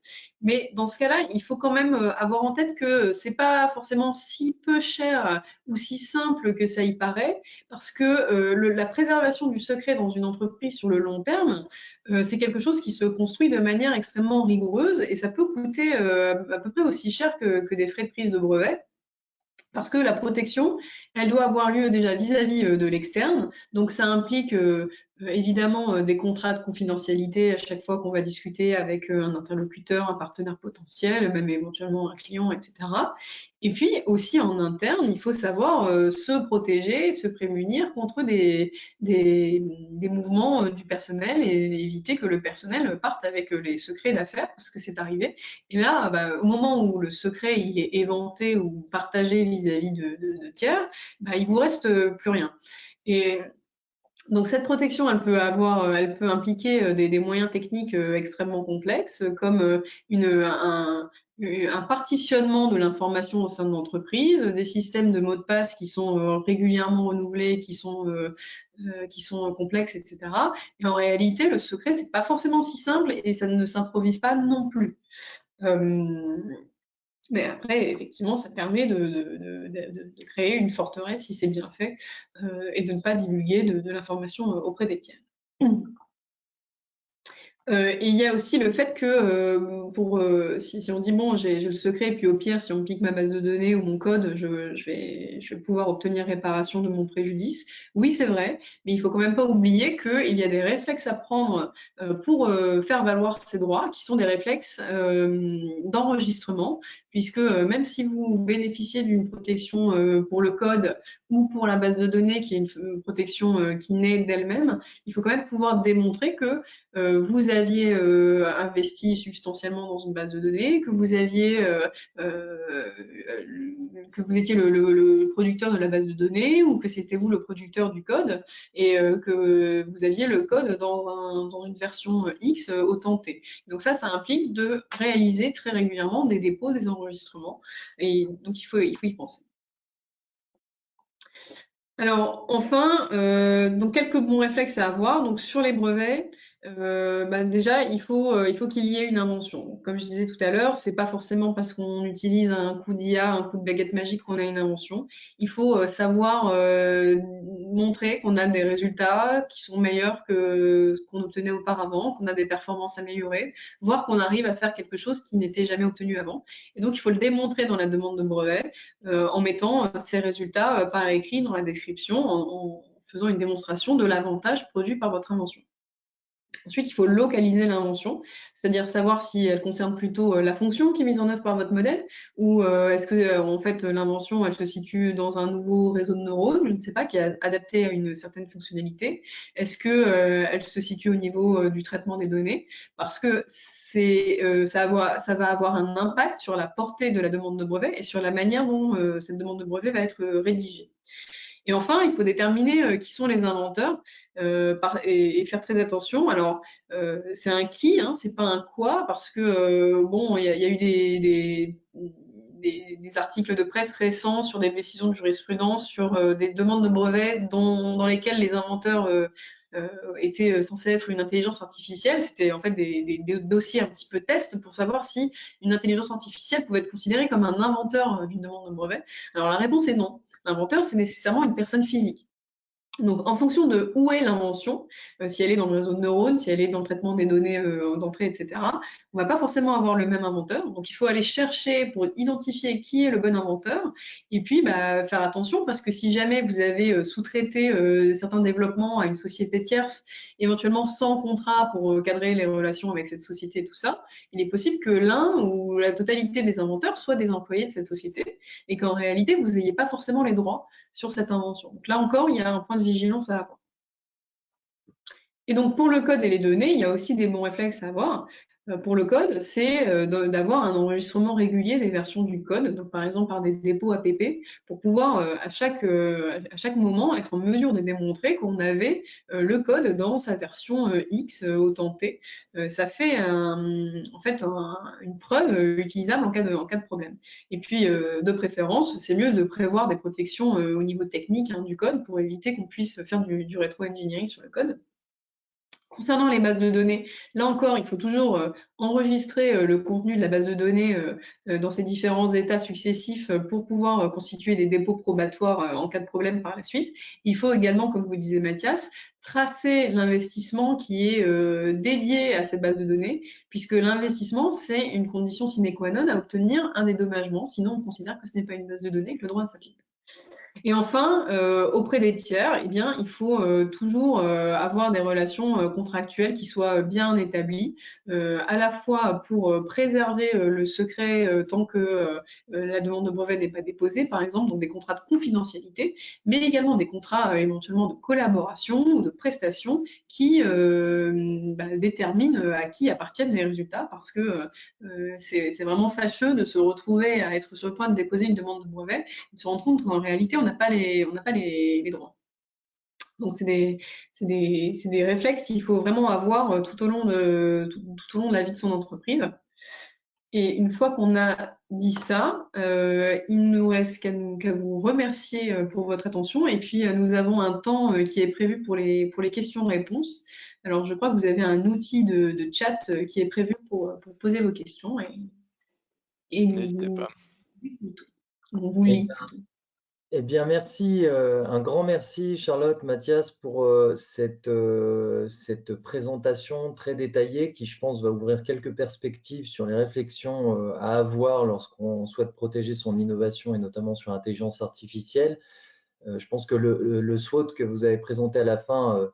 Mais dans ce cas-là, il faut quand même avoir en tête que c'est pas forcément si peu cher ou si simple que ça y paraît, parce que la préservation du secret dans une entreprise sur le long terme, c'est quelque chose qui se construit de manière extrêmement rigoureuse et ça peut coûter à peu près aussi cher que des frais de prise de brevet. Parce que la protection, elle doit avoir lieu déjà vis-à-vis de l'externe. Donc ça implique évidemment des contrats de confidentialité à chaque fois qu'on va discuter avec un interlocuteur, un partenaire potentiel, même éventuellement un client, etc. Et puis aussi en interne, il faut savoir se protéger, se prémunir contre des mouvements du personnel et éviter que le personnel parte avec les secrets d'affaires, parce que c'est arrivé. Et là, au moment où le secret il est éventé ou partagé vis-à-vis de tiers, il vous reste plus rien. Et donc cette protection, elle peut impliquer des moyens techniques extrêmement complexes, comme un partitionnement de l'information au sein de l'entreprise, des systèmes de mots de passe qui sont régulièrement renouvelés, qui sont complexes, etc. Et en réalité, le secret, c'est pas forcément si simple et ça ne s'improvise pas non plus. Mais après, effectivement, ça permet de créer une forteresse si c'est bien fait et de ne pas divulguer de l'information auprès des tiers. Et il y a aussi le fait que si on dit bon j'ai le secret, puis au pire si on pique ma base de données ou mon code, je vais pouvoir obtenir réparation de mon préjudice. Oui c'est vrai, mais il faut quand même pas oublier qu'il y a des réflexes à prendre pour faire valoir ces droits, qui sont des réflexes d'enregistrement, puisque même si vous bénéficiez d'une protection pour le code ou pour la base de données, qui est une protection qui naît d'elle-même, il faut quand même pouvoir démontrer que vous aviez investi substantiellement dans une base de données, que vous aviez que vous étiez le producteur de la base de données ou que c'était vous le producteur du code et que vous aviez le code dans une version X authentée. Donc ça implique de réaliser très régulièrement des dépôts, des enregistrements et donc il faut y penser. Alors enfin, donc quelques bons réflexes à avoir. Donc sur les brevets, Déjà, il faut qu'il y ait une invention. Comme je disais tout à l'heure, c'est pas forcément parce qu'on utilise un coup d'IA, un coup de baguette magique qu'on a une invention. Il faut savoir montrer qu'on a des résultats qui sont meilleurs que ce qu'on obtenait auparavant, qu'on a des performances améliorées, voire qu'on arrive à faire quelque chose qui n'était jamais obtenu avant. Et donc, il faut le démontrer dans la demande de brevet en mettant ces résultats par écrit dans la description, en faisant une démonstration de l'avantage produit par votre invention. Ensuite, il faut localiser l'invention, c'est-à-dire savoir si elle concerne plutôt la fonction qui est mise en œuvre par votre modèle, ou est-ce que en fait l'invention elle se situe dans un nouveau réseau de neurones, je ne sais pas, qui est adapté à une certaine fonctionnalité. Est-ce que elle se situe au niveau du traitement des données, parce que ça va avoir un impact sur la portée de la demande de brevet et sur la manière dont cette demande de brevet va être rédigée. Et enfin, il faut déterminer qui sont les inventeurs et faire très attention. Alors, c'est un qui, hein, c'est pas un quoi, parce que bon, il y a eu des articles de presse récents sur des décisions de jurisprudence, sur des demandes de brevets dans lesquelles les inventeurs étaient censés être une intelligence artificielle. C'était en fait des dossiers un petit peu test pour savoir si une intelligence artificielle pouvait être considérée comme un inventeur d'une demande de brevet. Alors la réponse est non. L'inventeur, c'est nécessairement une personne physique. Donc, en fonction de où est l'invention, si elle est dans le réseau de neurones, si elle est dans le traitement des données d'entrée, etc., on va pas forcément avoir le même inventeur. Donc, il faut aller chercher pour identifier qui est le bon inventeur. Et puis, faire attention parce que si jamais vous avez sous-traité certains développements à une société tierce, éventuellement sans contrat pour cadrer les relations avec cette société et tout ça, il est possible que l'un ou la totalité des inventeurs soient des employés de cette société et qu'en réalité, vous n'ayez pas forcément les droits sur cette invention. Donc là encore, il y a un point de vigilance à avoir. Et donc pour le code et les données, il y a aussi des bons réflexes à avoir. Pour le code, c'est d'avoir un enregistrement régulier des versions du code, donc par exemple par des dépôts app, pour pouvoir à chaque moment être en mesure de démontrer qu'on avait le code dans sa version X autant T. Ça fait en fait une preuve utilisable en cas de problème. Et puis de préférence, c'est mieux de prévoir des protections au niveau technique du code pour éviter qu'on puisse faire du rétro-engineering sur le code. Concernant les bases de données, là encore, il faut toujours enregistrer le contenu de la base de données dans ses différents états successifs pour pouvoir constituer des dépôts probatoires en cas de problème par la suite. Il faut également, comme vous disait Mathias, tracer l'investissement qui est dédié à cette base de données, puisque l'investissement, c'est une condition sine qua non à obtenir un dédommagement, sinon on considère que ce n'est pas une base de données et que le droit ne s'applique pas. Et enfin, auprès des tiers, eh bien, il faut toujours avoir des relations contractuelles qui soient bien établies, à la fois pour préserver le secret tant que la demande de brevet n'est pas déposée, par exemple, donc des contrats de confidentialité, mais également des contrats éventuellement de collaboration ou de prestation qui déterminent à qui appartiennent les résultats, parce que c'est vraiment fâcheux de se retrouver à être sur le point de déposer une demande de brevet et de se rendre compte qu'en réalité, on n'a pas les droits. Donc, c'est des réflexes qu'il faut vraiment avoir tout au long de la vie de son entreprise. Et une fois qu'on a dit ça, il ne nous reste qu'à vous remercier pour votre attention. Et puis, nous avons un temps qui est prévu pour les questions-réponses. Alors, je crois que vous avez un outil de chat qui est prévu pour poser vos questions. Et N'hésitez pas. on vous lit. Eh bien, merci, un grand merci Charlotte, Mathias, pour cette présentation très détaillée qui, je pense, va ouvrir quelques perspectives sur les réflexions à avoir lorsqu'on souhaite protéger son innovation et notamment sur l'intelligence artificielle. Je pense que le SWOT que vous avez présenté à la fin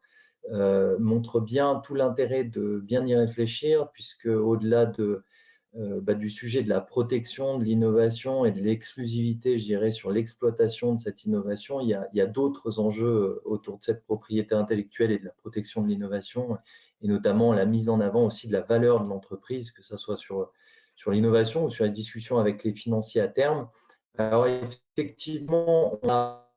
montre bien tout l'intérêt de bien y réfléchir, puisque au-delà du sujet de la protection, de l'innovation et de l'exclusivité, je dirais, sur l'exploitation de cette innovation, il y a d'autres enjeux autour de cette propriété intellectuelle et de la protection de l'innovation, et notamment la mise en avant aussi de la valeur de l'entreprise, que ce soit sur l'innovation ou sur les discussions avec les financiers à terme. Alors effectivement, on a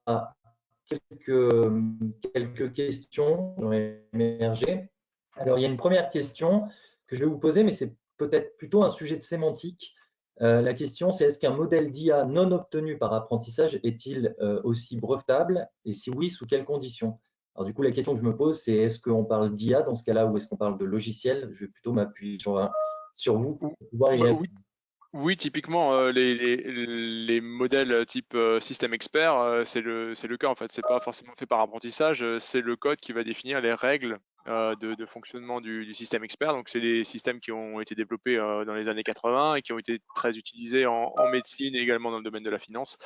quelques questions qui ont émergé. Alors il y a une première question que je vais vous poser, mais c'est peut-être plutôt un sujet de sémantique. La question, c'est est-ce qu'un modèle d'IA non obtenu par apprentissage est-il aussi brevetable? Et si oui, sous quelles conditions? Alors du coup, la question que je me pose, c'est est-ce qu'on parle d'IA dans ce cas-là ou est-ce qu'on parle de logiciel? Je vais plutôt m'appuyer sur vous Ou- pour pouvoir y bah, répondre. oui, oui, typiquement, les modèles type système expert, c'est le cas en fait. C'est pas forcément fait par apprentissage, c'est le code qui va définir les règles de fonctionnement du système expert. Donc, c'est les systèmes qui ont été développés dans les années 80 et qui ont été très utilisés en médecine et également dans le domaine de la finance.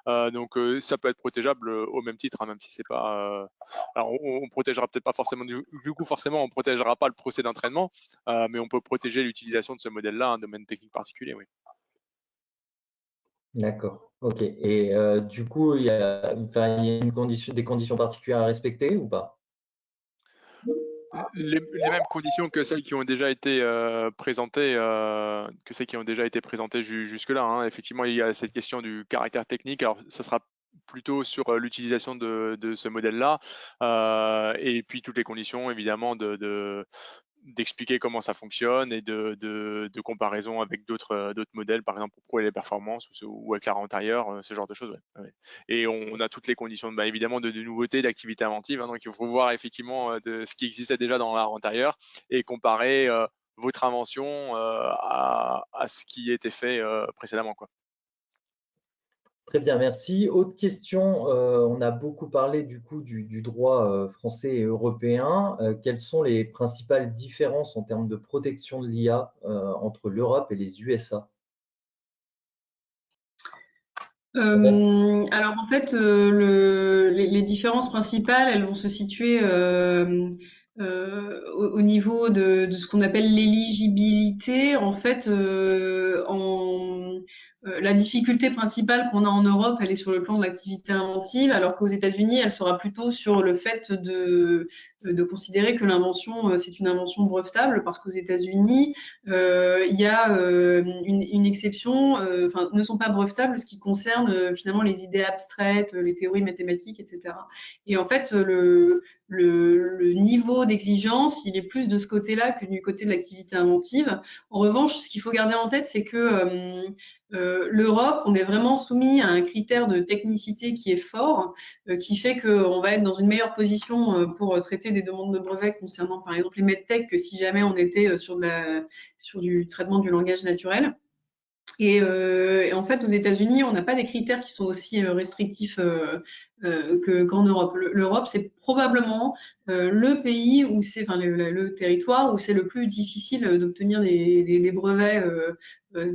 Donc, ça peut être protégeable au même titre, hein, même si c'est pas. Alors, on protégera peut-être pas forcément du coup, forcément, on protégera pas le procès d'entraînement, mais on peut protéger l'utilisation de ce modèle-là, un domaine technique particulier, oui. D'accord. OK. Et du coup, enfin, il y a des conditions particulières à respecter ou pas? Les mêmes conditions que celles qui ont déjà été présentées, jusque-là, hein. Effectivement, il y a cette question du caractère technique. Alors, ça sera plutôt sur l'utilisation de ce modèle-là, et puis toutes les conditions, évidemment, d'expliquer comment ça fonctionne et de comparaison avec d'autres modèles, par exemple pour prouver les performances ou avec la antérieure, ce genre de choses. Ouais. Ouais. Et on a toutes les conditions, bah, évidemment, de nouveautés, d'activités inventives, hein. Donc il faut voir effectivement de ce qui existait déjà dans l'art antérieur et comparer votre invention à ce qui était fait précédemment, quoi. Très bien, merci. Autre question, on a beaucoup parlé du coup du droit français et européen. Quelles sont les principales différences en termes de protection de l'IA entre l'Europe et les USA? Alors en fait, les différences principales, elles vont se situer au niveau de ce qu'on appelle l'éligibilité. En fait, la difficulté principale qu'on a en Europe, elle est sur le plan de l'activité inventive, alors qu'aux États-Unis, elle sera plutôt sur le fait de considérer que l'invention, c'est une invention brevetable, parce qu'aux États-Unis, il y a une exception, enfin, ne sont pas brevetables ce qui concerne finalement les idées abstraites, les théories mathématiques, etc. Et en fait, le niveau d'exigence, il est plus de ce côté-là que du côté de l'activité inventive. En revanche, ce qu'il faut garder en tête, c'est que l'Europe, on est vraiment soumis à un critère de technicité qui est fort, qui fait qu'on va être dans une meilleure position pour traiter des demandes de brevets concernant par exemple les medtech que si jamais on était sur du traitement du langage naturel. Et en fait, aux États-Unis, on n'a pas des critères qui sont aussi restrictifs qu'en Europe. L'Europe, c'est probablement le pays où c'est, enfin le territoire où c'est le plus difficile d'obtenir des brevets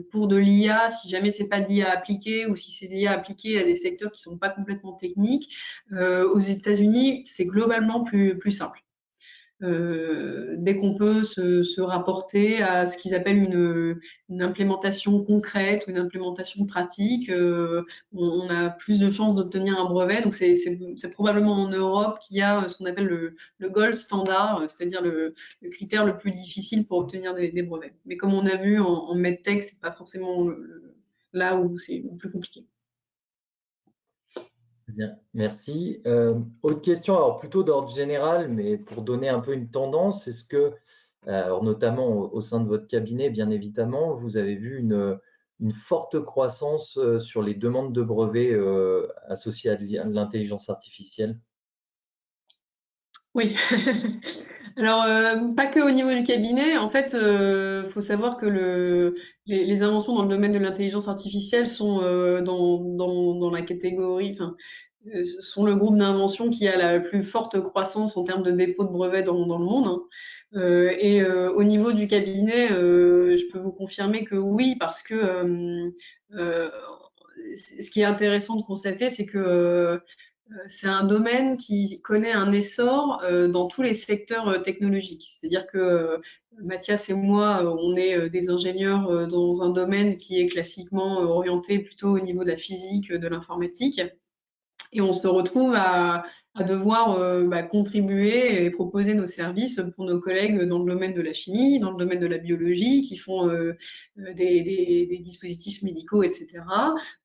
pour de l'IA, si jamais c'est pas de l'IA appliquée ou si c'est de l'IA appliquée à des secteurs qui sont pas complètement techniques. Aux États-Unis, c'est globalement plus simple. Dès qu'on peut se rapporter à ce qu'ils appellent une implémentation concrète ou une implémentation pratique, on a plus de chances d'obtenir un brevet. Donc c'est probablement en Europe qu'il y a ce qu'on appelle le gold standard, c'est-à-dire le critère le plus difficile pour obtenir des brevets. Mais comme on a vu en medtech, c'est pas forcément là où c'est le plus compliqué. Bien, merci. Autre question, alors plutôt d'ordre général, mais pour donner un peu une tendance, est-ce que, alors notamment au sein de votre cabinet, bien évidemment, vous avez vu une forte croissance sur les demandes de brevets associées à de l'intelligence artificielle? Oui. Alors, pas que au niveau du cabinet. En fait, faut savoir que les inventions dans le domaine de l'intelligence artificielle sont dans la catégorie, enfin, sont le groupe d'inventions qui a la plus forte croissance en termes de dépôt de brevets dans le monde, hein. Au niveau du cabinet, je peux vous confirmer que oui, parce que euh, ce qui est intéressant de constater, c'est que c'est un domaine qui connaît un essor dans tous les secteurs technologiques. C'est-à-dire que Mathias et moi, on est des ingénieurs dans un domaine qui est classiquement orienté plutôt au niveau de la physique, de l'informatique. Et on se retrouve à devoir contribuer et proposer nos services pour nos collègues dans le domaine de la chimie, dans le domaine de la biologie, qui font des dispositifs médicaux, etc.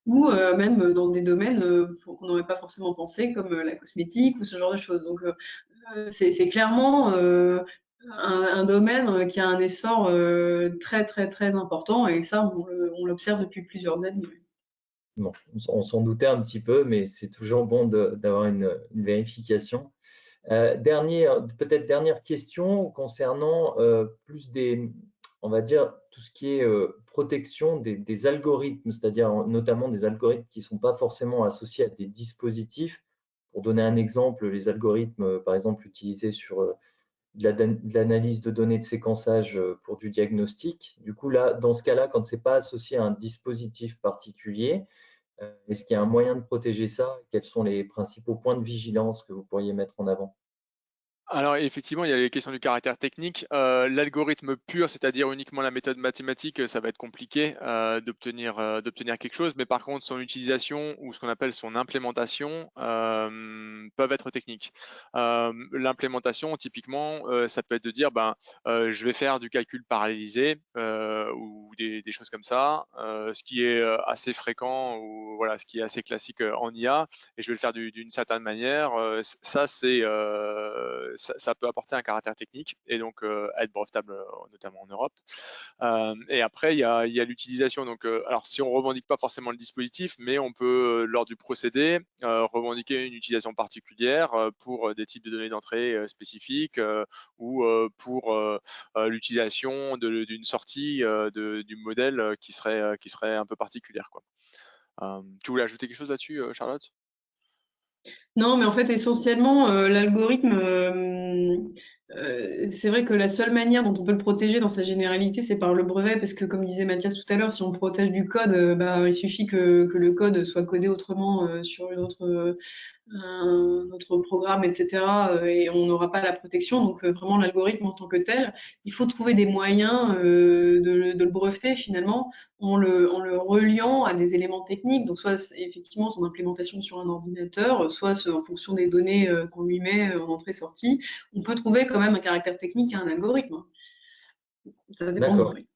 Ou même dans des domaines qu'on n'aurait pas forcément pensé, comme la cosmétique ou ce genre de choses. Donc c'est clairement un domaine qui a un essor très très très important, et ça on l'observe depuis plusieurs années. Bon, on s'en doutait un petit peu, mais c'est toujours bon d'avoir une vérification. Peut-être dernière question concernant on va dire, tout ce qui est protection des algorithmes, c'est-à-dire notamment des algorithmes qui ne sont pas forcément associés à des dispositifs. Pour donner un exemple, les algorithmes, par exemple, utilisés sur de l'analyse de données de séquençage pour du diagnostic. Du coup, là, dans ce cas-là, quand ce n'est pas associé à un dispositif particulier, est-ce qu'il y a un moyen de protéger ça? Quels sont les principaux points de vigilance que vous pourriez mettre en avant? Alors effectivement, il y a les questions du caractère technique. L'algorithme pur, c'est-à-dire uniquement la méthode mathématique, ça va être compliqué d'obtenir quelque chose. Mais par contre, son utilisation ou ce qu'on appelle son implémentation peuvent être techniques. L'implémentation, typiquement, ça peut être de dire, je vais faire du calcul parallélisé ou des choses comme ça, ce qui est assez fréquent ou voilà, ce qui est assez classique en IA, et je vais le faire d'une certaine manière. Ça peut apporter un caractère technique et donc être brevetable, notamment en Europe. Et après, il y a l'utilisation. Donc, alors, si on ne revendique pas forcément le dispositif, mais on peut, lors du procédé, revendiquer une utilisation particulière pour des types de données d'entrée spécifiques ou pour l'utilisation d'une sortie du modèle qui serait un peu particulière, quoi. Tu voulais ajouter quelque chose là-dessus, Charlotte? Non, mais en fait, essentiellement, l'algorithme, c'est vrai que la seule manière dont on peut le protéger dans sa généralité, c'est par le brevet, parce que comme disait Mathias tout à l'heure, si on protège du code, il suffit que le code soit codé autrement sur un autre programme, etc. Et on n'aura pas la protection. Donc vraiment l'algorithme en tant que tel, il faut trouver des moyens de le breveter finalement en le reliant à des éléments techniques. Donc soit effectivement son implémentation sur un ordinateur, soit en fonction des données qu'on lui met en entrée-sortie. On peut trouver quand même un caractère technique à un algorithme. Ça va dépendre, D'accord. oui.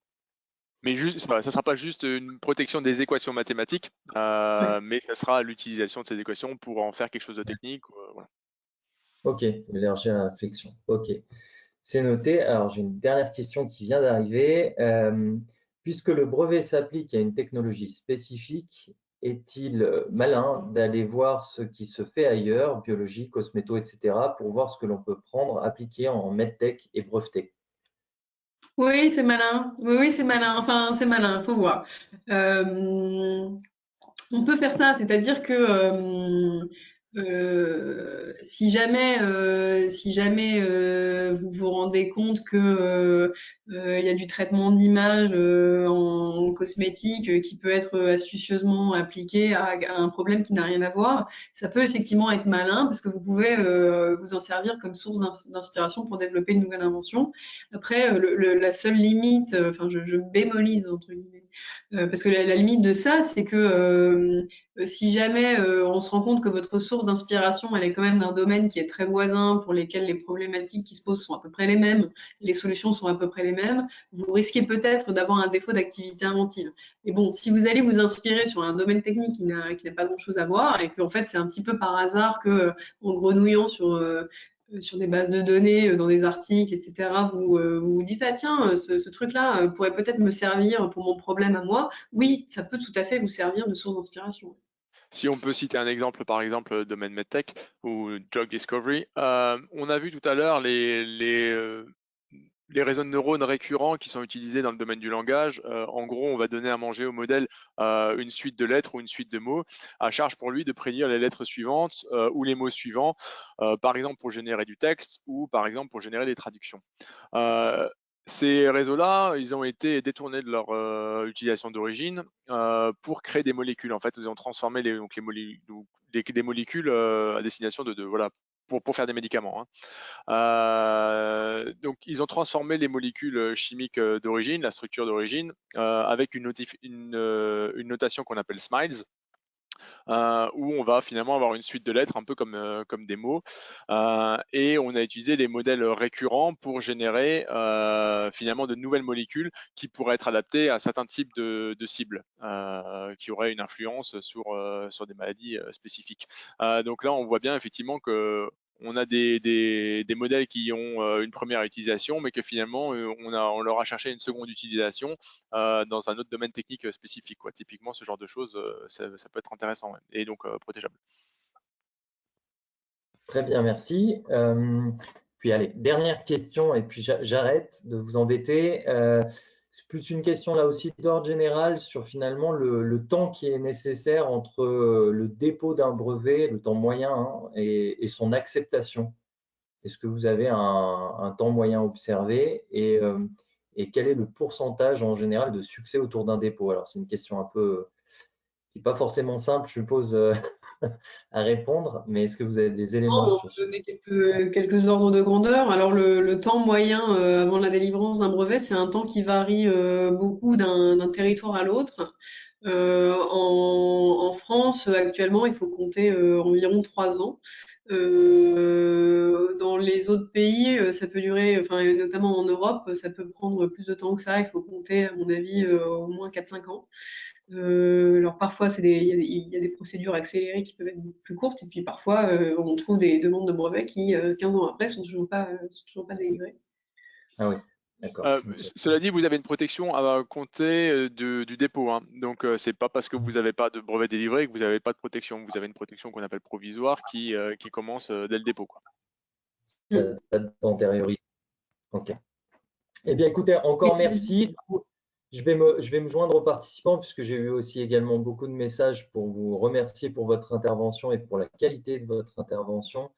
Mais juste, ça ne sera pas juste une protection des équations mathématiques, Ouais. mais ça sera l'utilisation de ces équations pour en faire quelque chose de technique. Voilà. Ok, élargir la réflexion. Ok, c'est noté. Alors, j'ai une dernière question qui vient d'arriver. Puisque le brevet s'applique à une technologie spécifique, est-il malin d'aller voir ce qui se fait ailleurs, biologie, cosméto, etc., pour voir ce que l'on peut prendre, appliquer en medtech et breveter? Oui, c'est malin. Oui, oui, c'est malin. Enfin, c'est malin, faut voir. Euh, On peut faire ça, c'est-à-dire que si jamais vous vous rendez compte que il y a du traitement d'image en cosmétique qui peut être astucieusement appliqué à un problème qui n'a rien à voir, ça peut effectivement être malin parce que vous pouvez vous en servir comme source d'inspiration pour développer une nouvelle invention. Après, la seule limite, enfin, je bémolise entre guillemets parce que la limite de ça, c'est que si jamais on se rend compte que votre source d'inspiration, elle est quand même d'un domaine qui est très voisin, pour lesquels les problématiques qui se posent sont à peu près les mêmes, les solutions sont à peu près les mêmes, vous risquez peut-être d'avoir un défaut d'activité inventive. Mais bon, si vous allez vous inspirer sur un domaine technique qui n'a pas grand-chose à voir, et qu'en fait c'est un petit peu par hasard que, en grenouillant sur des bases de données, dans des articles, etc., vous dites, ah tiens, ce truc-là pourrait peut-être me servir pour mon problème à moi. Oui, ça peut tout à fait vous servir de source d'inspiration. Si on peut citer un exemple, par exemple, domaine MedTech ou Drug Discovery, on a vu tout à l'heure les réseaux de neurones récurrents qui sont utilisés dans le domaine du langage. En gros, on va donner à manger au modèle une suite de lettres ou une suite de mots, à charge pour lui de prédire les lettres suivantes ou les mots suivants, par exemple pour générer du texte ou par exemple pour générer des traductions. Ces réseaux-là, ils ont été détournés de leur utilisation d'origine pour créer des molécules. En fait, ils ont transformé des molécules à destination voilà, pour faire des médicaments, hein. Donc, ils ont transformé les molécules chimiques d'origine, la structure d'origine, avec une notation qu'on appelle SMILES, où on va finalement avoir une suite de lettres un peu comme des mots, et on a utilisé les modèles récurrents pour générer finalement de nouvelles molécules qui pourraient être adaptées à certains types de cibles qui auraient une influence sur des maladies spécifiques. Donc là, on voit bien effectivement que on a des modèles qui ont une première utilisation, mais que finalement, on leur a cherché une seconde utilisation dans un autre domaine technique spécifique, quoi. Typiquement, ce genre de choses, ça peut être intéressant, ouais, et donc protégeable. Très bien, merci. Puis allez, dernière question, et puis j'arrête de vous embêter. C'est plus une question là aussi d'ordre général sur finalement le temps qui est nécessaire entre le dépôt d'un brevet, le temps moyen, hein, et son acceptation. Est-ce que vous avez un temps moyen observé et quel est le pourcentage en général de succès autour d'un dépôt? Alors c'est une question un peu qui n'est pas forcément simple, je suppose, à répondre, mais est-ce que vous avez des éléments On sur ce? peut donner quelques ordres de grandeur. Alors, le temps moyen avant la délivrance d'un brevet, c'est un temps qui varie beaucoup d'un territoire à l'autre. En France, actuellement, il faut compter environ 3 ans. Dans les autres pays, ça peut durer, enfin, notamment en Europe, ça peut prendre plus de temps que ça. Il faut compter, à mon avis, au moins 4-5 ans. Alors parfois, il y a des procédures accélérées qui peuvent être beaucoup plus courtes, et puis parfois, on trouve des demandes de brevets qui, 15 ans après, sont toujours pas délivrées. Ah oui, d'accord. Cela dit, vous avez une protection à compter du dépôt, hein. Donc, c'est pas parce que vous n'avez pas de brevet délivré que vous n'avez pas de protection. Vous avez une protection qu'on appelle provisoire qui commence dès le dépôt, quoi. Ça d'antériorité. Ok. Eh bien, écoutez, Oui, encore merci. Du coup, je vais me joindre aux participants puisque j'ai eu aussi également beaucoup de messages pour vous remercier pour votre intervention et pour la qualité de votre intervention.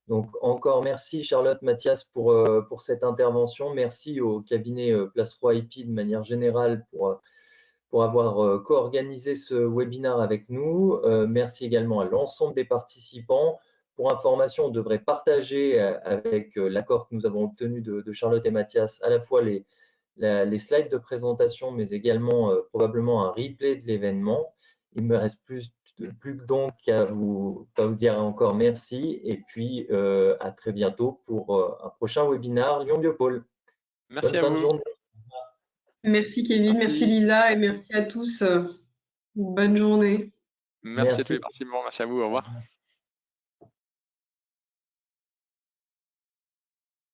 Donc, encore merci Charlotte, Mathias pour cette intervention. Merci au cabinet Place Roi IP de manière générale pour avoir co-organisé ce webinaire avec nous. Merci également à l'ensemble des participants. Pour information, on devrait partager avec l'accord que nous avons obtenu de Charlotte et Mathias à la fois les slides de présentation, mais également probablement un replay de l'événement. Il me reste plus donc qu'à vous dire encore merci et puis à très bientôt pour un prochain webinaire Lyon Biopôle. Merci Bonne à fin de vous. journée. Merci Kevin, merci Merci. Lisa, et merci à tous. Bonne journée. Merci à tous les Merci. participants. Merci à vous. Au revoir.